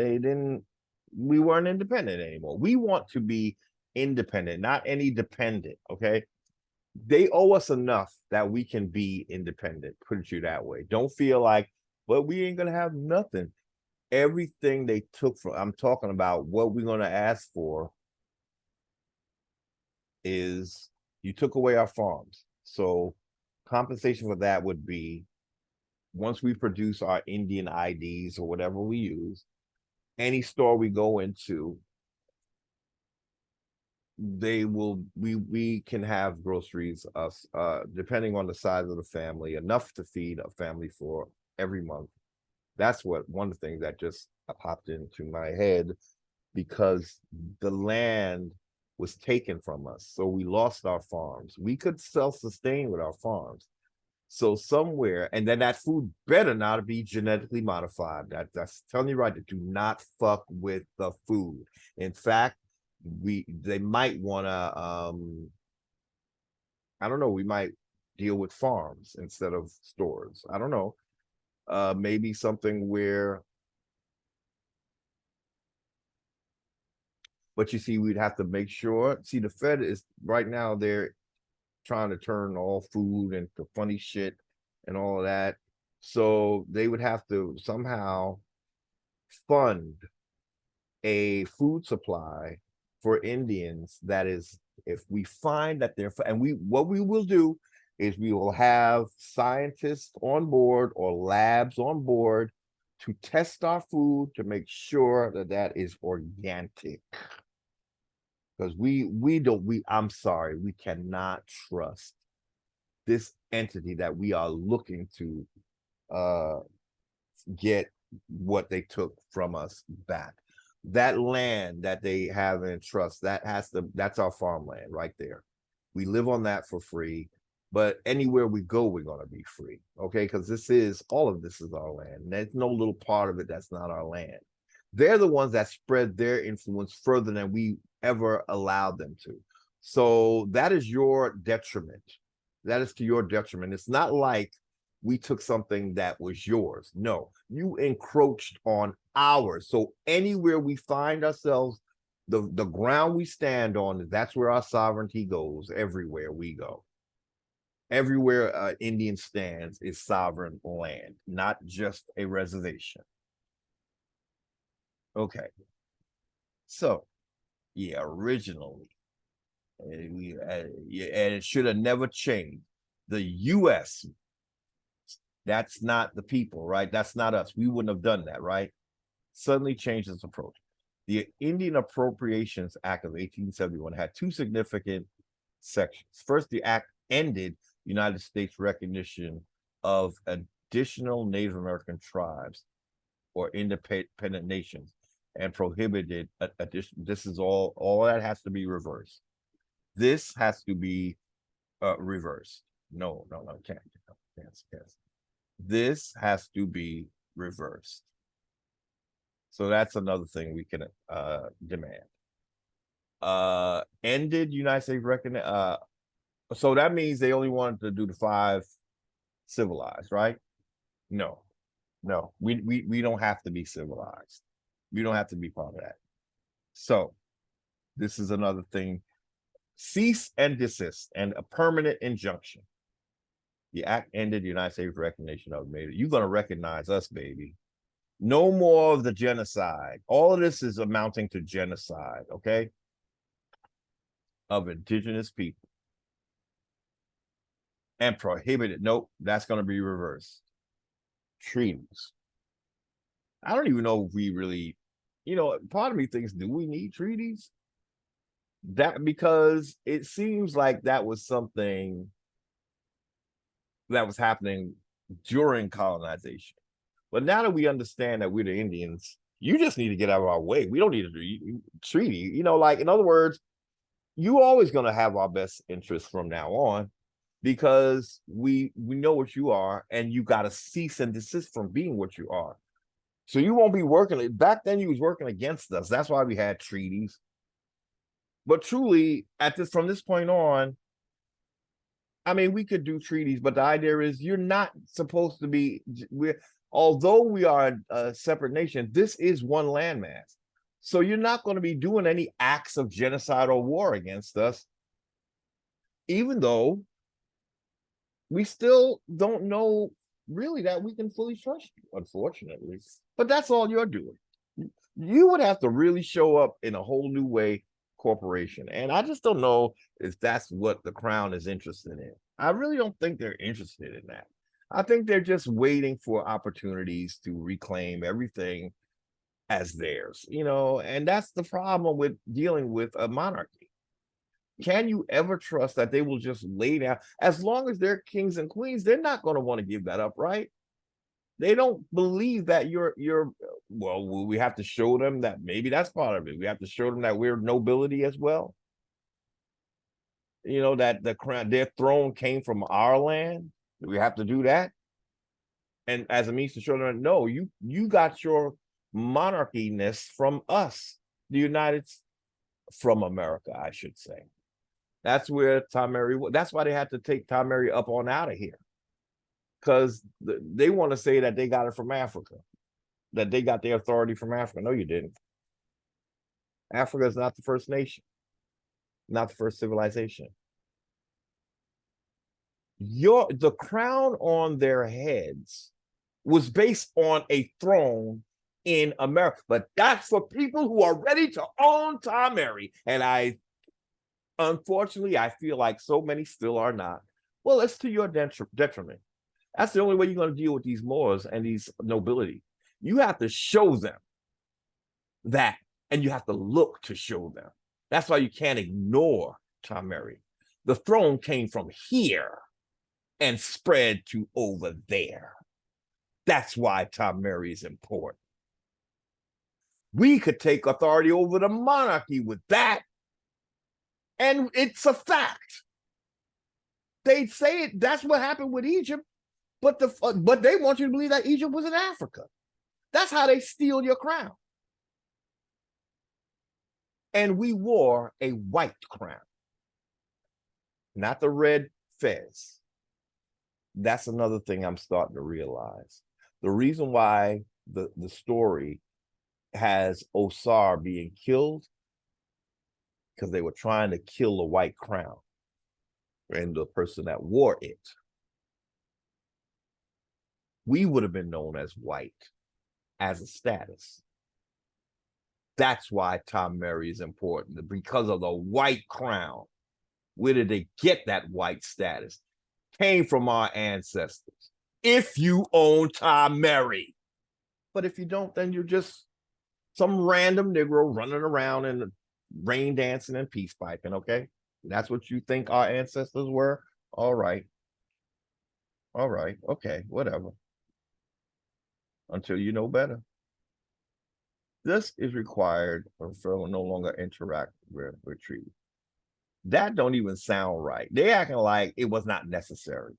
we weren't independent anymore. We want to be independent, not any dependent, okay? They owe us enough that we can be independent, put it you that way. Don't feel like, but we ain't gonna have nothing. Everything they took from, I'm talking about what we're gonna ask for is, you took away our farms. So compensation for that would be, once we produce our Indian IDs or whatever we use, any store we go into, we can have groceries, us, depending on the size of the family, enough to feed a family for every month. That's what one of the things that just popped into my head, because the land was taken from us. So we lost our farms. We could self-sustain with our farms. So somewhere, and then that food better not be genetically modified. That's telling you right, to do not fuck with the food. In fact, they might want to I don't know, we might deal with farms instead of stores. I don't know. Maybe something where, but you see, we'd have to make sure. See, the Fed is right now, they're trying to turn all food into funny shit and all of that. So they would have to somehow fund a food supply for Indians. That is, if we find that they're, and what we will do is we will have scientists on board or labs on board to test our food to make sure that that is organic. Because I'm sorry, we cannot trust this entity that we are looking to get what they took from us back. That land that they have in trust, that's our farmland right there. We live on that for free, but anywhere we go, we're going to be free. Okay. Because all of this is our land. There's no little part of it that's not our land. They're the ones that spread their influence further than we ever allowed them to. So that is your detriment. That is to your detriment. It's not like we took something that was yours. No, you encroached on ours. So anywhere we find ourselves, the ground we stand on, that's where our sovereignty goes. Everywhere we go, everywhere Indian stands is sovereign land, not just a reservation. Okay, so yeah, originally, and it should have never changed. The U.S. That's not the people, right? That's not us. We wouldn't have done that, right? Suddenly changed its approach. The Indian Appropriations Act of 1871 had two significant sections. First, the act ended United States recognition of additional Native American tribes or independent nations and prohibited addition. This is all that has to be reversed. This has to be reversed. No, can't. This has to be reversed. So that's another thing we can demand. Ended United States recognition. So that means they only wanted to do the 5 civilized, right? No, we don't have to be civilized. We don't have to be part of that. So this is another thing. Cease and desist and a permanent injunction. The act ended the United States recognition of Native. You're going to recognize us, baby. No more of the genocide. All of this is amounting to genocide, okay? Of indigenous people. And prohibited. Nope, that's going to be reversed. Treaties. I don't even know if we really, part of me thinks, do we need treaties? That because it seems like that was something that was happening during colonization. But now that we understand that we're the Indians, you just need to get out of our way. We don't need a treaty. Like, in other words, you always going to have our best interests from now on, because we know what you are, and you got to cease and desist from being what you are. So you won't be working. Back then, you was working against us. That's why we had treaties. But truly, from this point on, I mean, we could do treaties, but the idea is you're not supposed to be. Although we are a separate nation, this is one landmass. So you're not going to be doing any acts of genocide or war against us, even though we still don't know really that we can fully trust you, unfortunately. But that's all you're doing. You would have to really show up in a whole new way, corporation. And I just don't know if that's what the Crown is interested in. I really don't think they're interested in that. I think they're just waiting for opportunities to reclaim everything as theirs, and that's the problem with dealing with a monarchy. Can you ever trust that they will just lay down? As long as they're kings and queens, they're not going to want to give that up, right? They don't believe that you're well, we have to show them that maybe that's part of it. We have to show them that we're nobility as well. You know, that the crown, their throne came from our land. Do we have to do that? And as a means to show them, no, you got your monarchiness from us, the United from America, I should say. That's where Tom Mary. That's why they had to take Tom Mary up on out of here, because they want to say that they got it from Africa, that they got their authority from Africa. No, you didn't. Africa is not the first nation, not the first civilization. The crown on their heads was based on a throne in America, but that's for people who are ready to own Tom Mary. And unfortunately, I feel like so many still are not. Well, it's to your detriment. That's the only way you're going to deal with these Moors and these nobility. You have to show them that, and you have to look to show them. That's why you can't ignore Tom Mary. The throne came from here and spread to over there. That's why Tom Mary is important. We could take authority over the monarchy with that, and it's a fact. They'd say it. That's what happened with Egypt, but they want you to believe that Egypt was in Africa. That's how they steal your crown. And we wore a white crown, not the red fez. That's another thing I'm starting to realize. The reason why the story has Osar being killed, because they were trying to kill the white crown and the person that wore it. We would have been known as white as a status. That's why Tom Mary is important, because of the white crown. Where did they get that white status? Came from our ancestors. If you own Tom Mary. But if you don't, then you're just some random Negro running around and rain dancing and peace piping, okay? That's what you think our ancestors were? All right. All right. Okay, whatever. Until you know better. This is required or no longer interact with retreat. That don't even sound right. They acting like it was not necessary.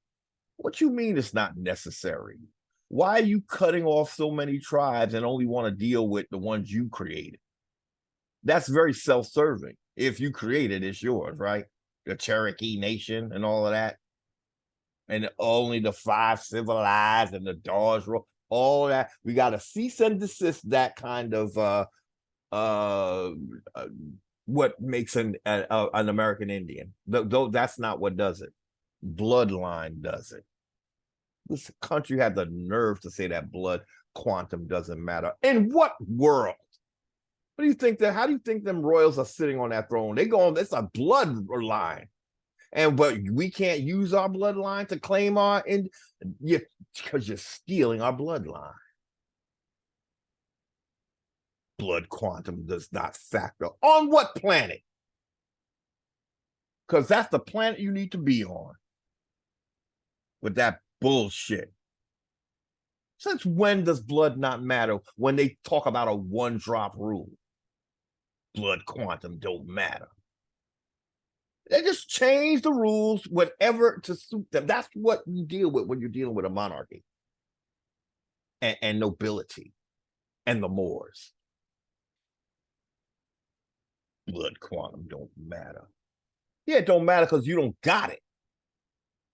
What you mean it's not necessary? Why are you cutting off so many tribes and only want to deal with the ones you created? That's very self-serving. If you created, it's yours, right? The Cherokee Nation and all of that. And only the 5 civilized and the Dawes Roll, all that. We got to cease and desist that kind of what makes an American Indian. Though that's not what does it. Bloodline does it. This country had the nerve to say that blood quantum doesn't matter. In what world? What do you think that? How do you think them royals are sitting on that throne? They go on. It's a bloodline, but we can't use our bloodline to claim our because you're stealing our bloodline. Blood quantum does not factor on what planet? Because that's the planet you need to be on. With that bullshit. Since when does blood not matter when they talk about a 1-drop rule? Blood quantum don't matter. They just change the rules whatever to suit them. That's what you deal with when you're dealing with a monarchy and nobility and the Moors. Blood quantum don't matter. Yeah, it don't matter because you don't got it.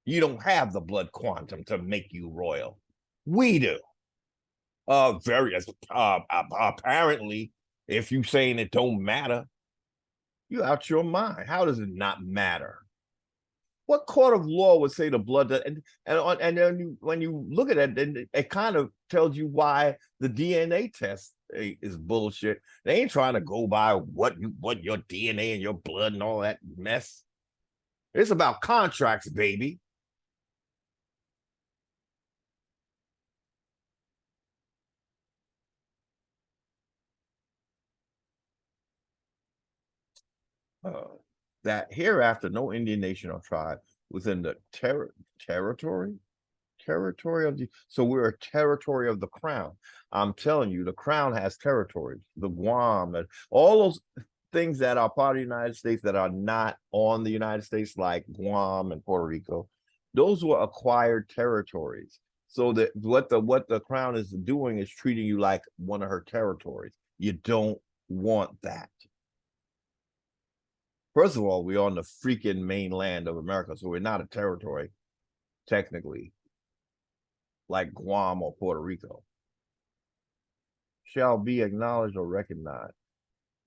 You don't have the blood quantum to make you royal. We do. Apparently, if you saying it don't matter, you out your mind. How does it not matter? What court of law would say the blood and then when you look at it, then it kind of tells you why the DNA test is bullshit. They ain't trying to go by what your DNA and your blood and all that mess. It's about contracts, baby. that hereafter no Indian nation or tribe within the territory of the, so we're a territory of the crown. I'm telling you, the crown has territories, the Guam and all those things that are part of the United States that are not on the United States, like Guam and Puerto Rico. Those were acquired territories. So that what the crown is doing is treating you like one of her territories. You don't want that. First of all, we're on the freaking mainland of America, so we're not a territory, technically, like Guam or Puerto Rico. Shall be acknowledged or recognized.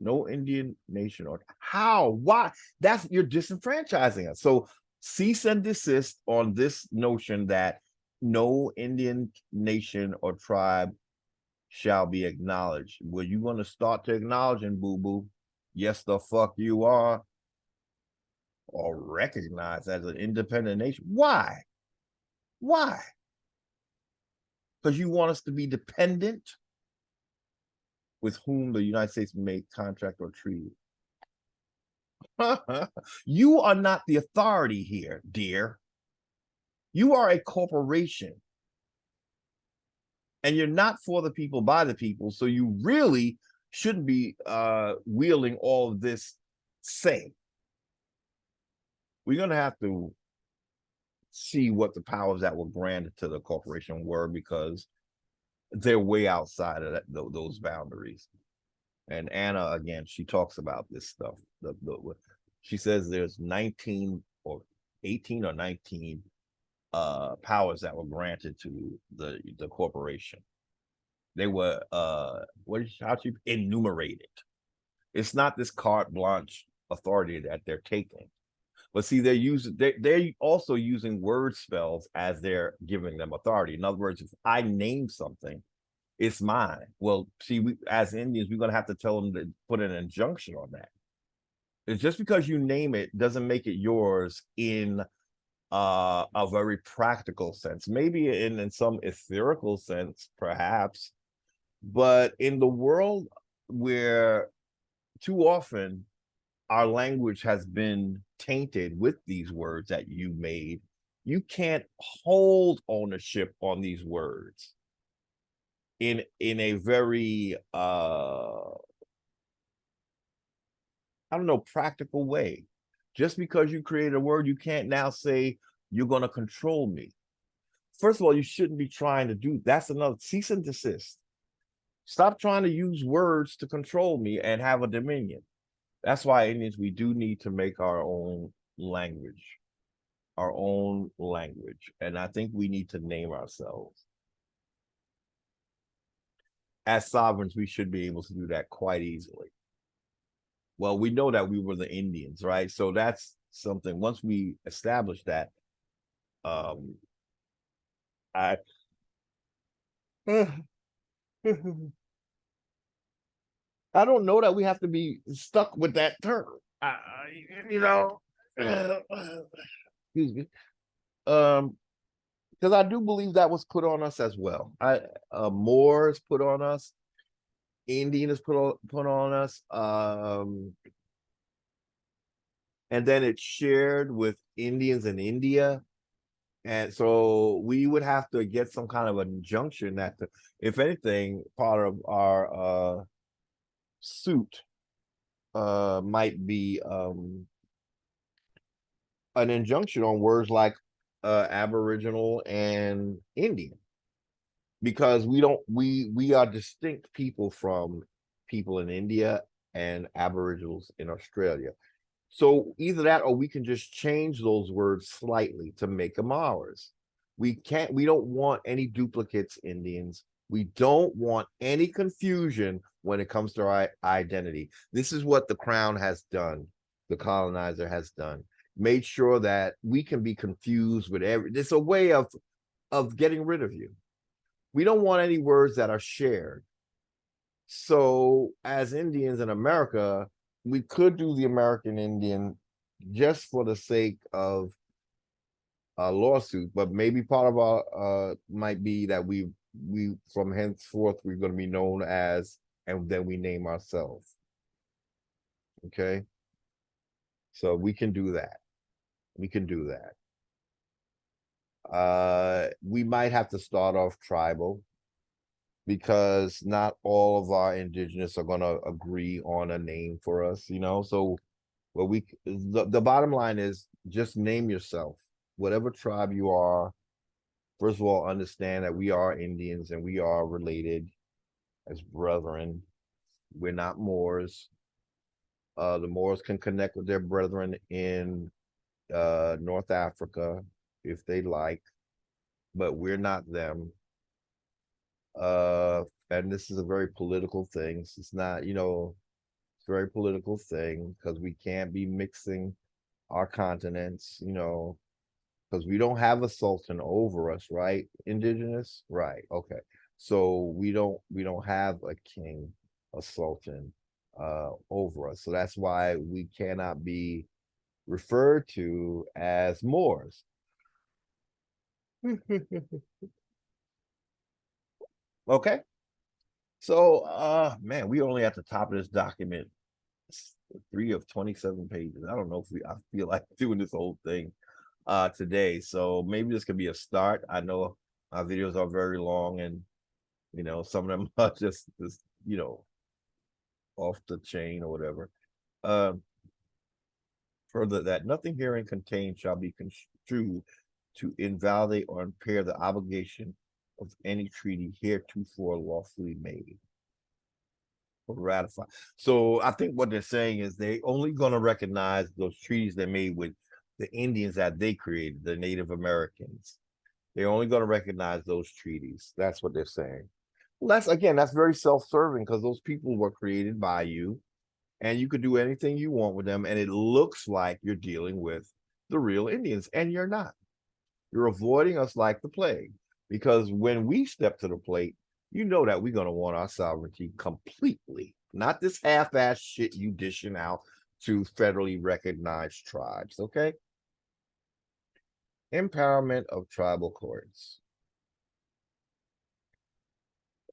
No Indian nation or how? Why? That's, you're disenfranchising us. So cease and desist on this notion that no Indian nation or tribe shall be acknowledged. Well, you want to start to acknowledging, boo-boo? Yes, the fuck you are. Or recognized as an independent nation. Why? Why? Because you want us to be dependent with whom the United States made contract or treaty. You are not the authority here, dear. You are a corporation. And you're not for the people, by the people. So you really shouldn't be wielding all of this say. We're going to have to see what the powers that were granted to the corporation were, because they're way outside of those boundaries. And Anna, again, she talks about this stuff. She says there's 19 or 18 or 19 powers that were granted to the corporation. They were how you enumerated. It's not this carte blanche authority that they're taking. But see, they're also using word spells as they're giving them authority. In other words, if I name something, it's mine. Well, see, we as Indians, we're gonna have to tell them to put an injunction on that. It's just because you name it doesn't make it yours in a very practical sense. Maybe in some etherical sense, perhaps, but in the world where too often our language has been tainted with these words that you made, you can't hold ownership on these words in a very I don't know, practical way. Just because you create a word, you can't now say you're going to control me. First of all, you shouldn't be trying to do, that's another, cease and desist. Stop trying to use words to control me and have a dominion. That's why Indians, we do need to make our own language. And I think we need to name ourselves. As sovereigns, we should be able to do that quite easily. Well, we know that we were the Indians, right? So that's something, once we establish that, I I don't know that we have to be stuck with that term. You know, excuse me. Because I do believe that was put on us as well. Moors put on us, Indian is put on us, and then it's shared with Indians in India. And so we would have to get some kind of injunction that, if anything, part of our suit might be an injunction on words like Aboriginal and Indian, because we are distinct people from people in India and Aboriginals in Australia. So either that, or we can just change those words slightly to make them ours. We don't want any duplicates, Indians. We don't want any confusion when it comes to our identity. This is what the crown has done, the colonizer has done, made sure that we can be confused with it's a way of getting rid of you. We don't want any words that are shared. So as Indians in America, we could do the American Indian just for the sake of a lawsuit, but maybe part of our might be that we from henceforth we're going to be known as, and then we name ourselves. Okay. So we can do that. We can do that. We might have to start off tribal because not all of our indigenous are going to agree on a name for us, you know. So what the bottom line is just name yourself, whatever tribe you are. First of all, understand that we are Indians and we are related as brethren. We're not Moors. The Moors can connect with their brethren in North Africa if they like, but we're not them. And this is a very political thing. It's not, you know, it's a very political thing because we can't be mixing our continents, you know, because we don't have a sultan over us, right? Indigenous, right? Okay, so we don't have a king, a sultan, over us. So that's why we cannot be referred to as Moors. Okay, so man, we only at the top of this document, 3 of 27 pages. I don't know if I feel like doing this whole thing today. So maybe this could be a start. I know our videos are very long and you know some of them are just you know off the chain or whatever. Um Further that nothing herein contained shall be construed to invalidate or impair the obligation of any treaty heretofore lawfully made or ratified. So I think what they're saying is they only going to recognize those treaties they made with the Indians that they created, the Native Americans. They're only going to recognize those treaties. That's what they're saying. Well, that's again, that's very self-serving because those people were created by you and you could do anything you want with them. And it looks like you're dealing with the real Indians, and you're not. You're avoiding us like the plague because when we step to the plate, you know that we're going to want our sovereignty completely, not this half-ass shit you dishing out to federally recognized tribes. Okay. Empowerment of tribal courts.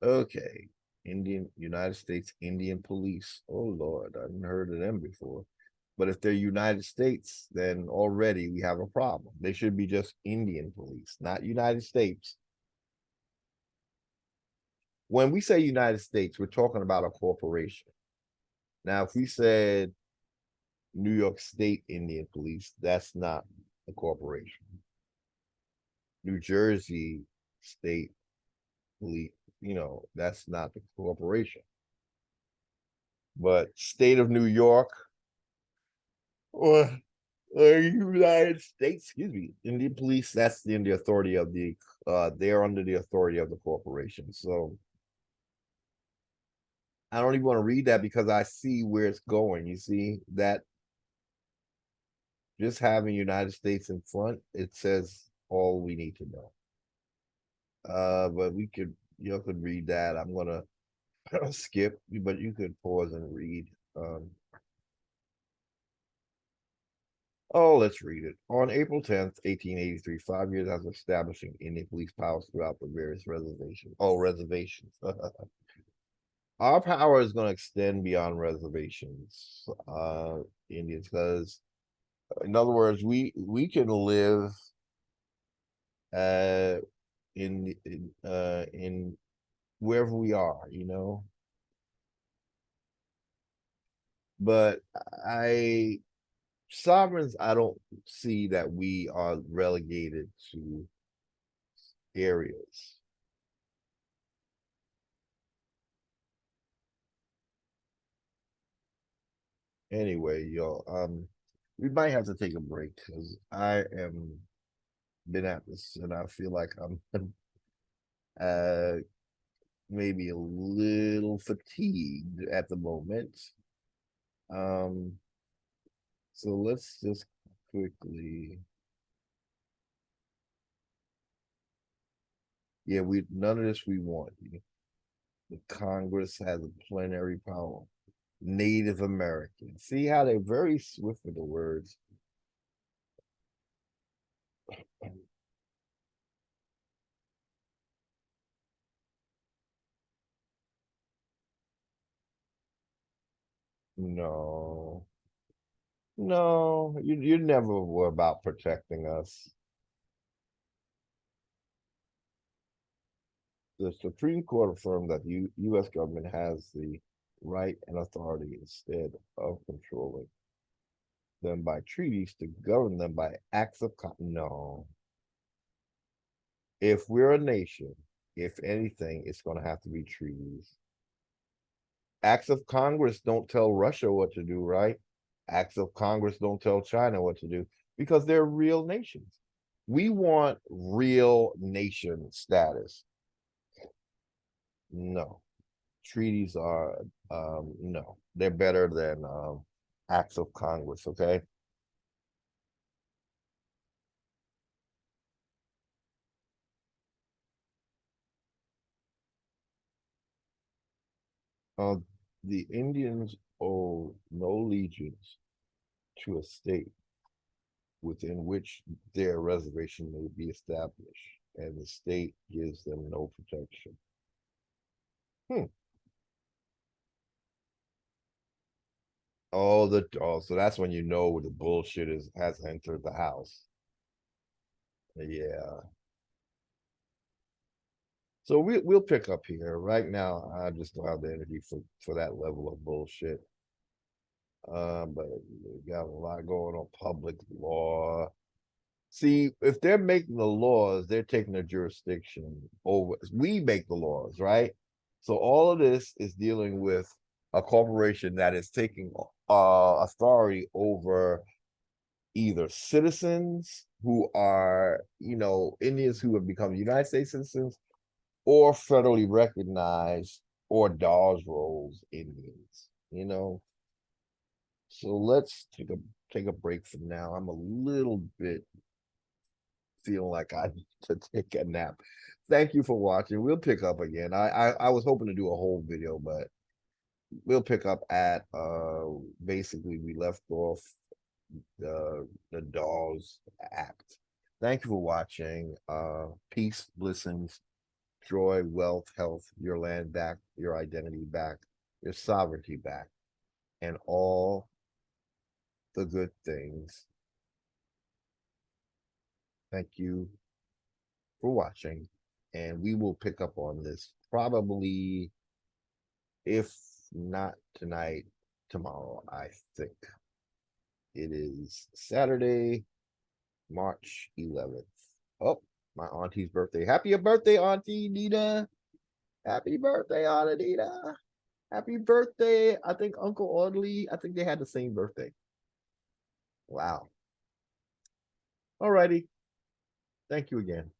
Okay. United States Indian Police. Oh Lord, I haven't heard of them before. But if they're United States, then already we have a problem. They should be just Indian Police, not United States. When we say United States, we're talking about a corporation. Now, if we said New York State Indian Police, that's not a corporation. New Jersey State Police, you know, that's not the corporation. But state of New York or United States, excuse me, Indian Police, that's in the authority of the they're under the authority of the corporation. So I don't even want to read that because I see where it's going. You see that just having United States in front, it says all we need to know. But we could you could read that. I'm gonna skip, but you could pause and read. Oh, let's read it. On April 10th, 1883, 5 years after establishing Indian police powers throughout the various reservations. Oh, reservations. Our power is going to extend beyond reservations, Indians, because in other words, we can live uh in wherever we are, you know. But I sovereigns, I don't see that we are relegated to areas. Anyway, y'all, we might have to take a break because I am been at this and I feel like I'm uh maybe a little fatigued at the moment. Um, so let's just quickly, yeah, we none of this we want. The Congress has a plenary power. Native American. See how they're very swift with the words. No. No, you never were about protecting us. The Supreme Court affirmed that the U.S. government has the right and authority instead of controlling them by treaties to govern them by acts of no. If we're a nation, if anything, it's going to have to be treaties. Acts of Congress don't tell Russia what to do, right? Acts of Congress don't tell China what to do because they're real nations. We want real nation status. No. Treaties are no, they're better than acts of Congress, okay? Uh, the Indians owe no allegiance to a state within which their reservation may be established, and the state gives them no protection. So that's when you know the bullshit has entered the house. Yeah. So we'll pick up here. Right now, I just don't have the energy for that level of bullshit. But we got a lot going on. Public law. See, if they're making the laws, they're taking the jurisdiction over. We make the laws, right? So all of this is dealing with a corporation that is taking authority over either citizens who are, Indians who have become United States citizens or federally recognized or Dawes rolls Indians. So let's take a break from now. I'm a little bit feeling like I need to take a nap. Thank you for watching. We'll pick up again. I was hoping to do a whole video, but we'll pick up at basically we left off the Dawes Act. Thank you for watching. Peace, blessings, joy, wealth, health, your land back, your identity back, your sovereignty back, and all the good things. Thank you for watching. And we will pick up on this probably, if not tonight, tomorrow, I think. It is Saturday, March 11th. Oh, my auntie's birthday. Happy birthday, Auntie Nita. Happy birthday, Auntie Nita. Happy birthday. I think Uncle Audley, I think they had the same birthday. Wow. All righty. Thank you again.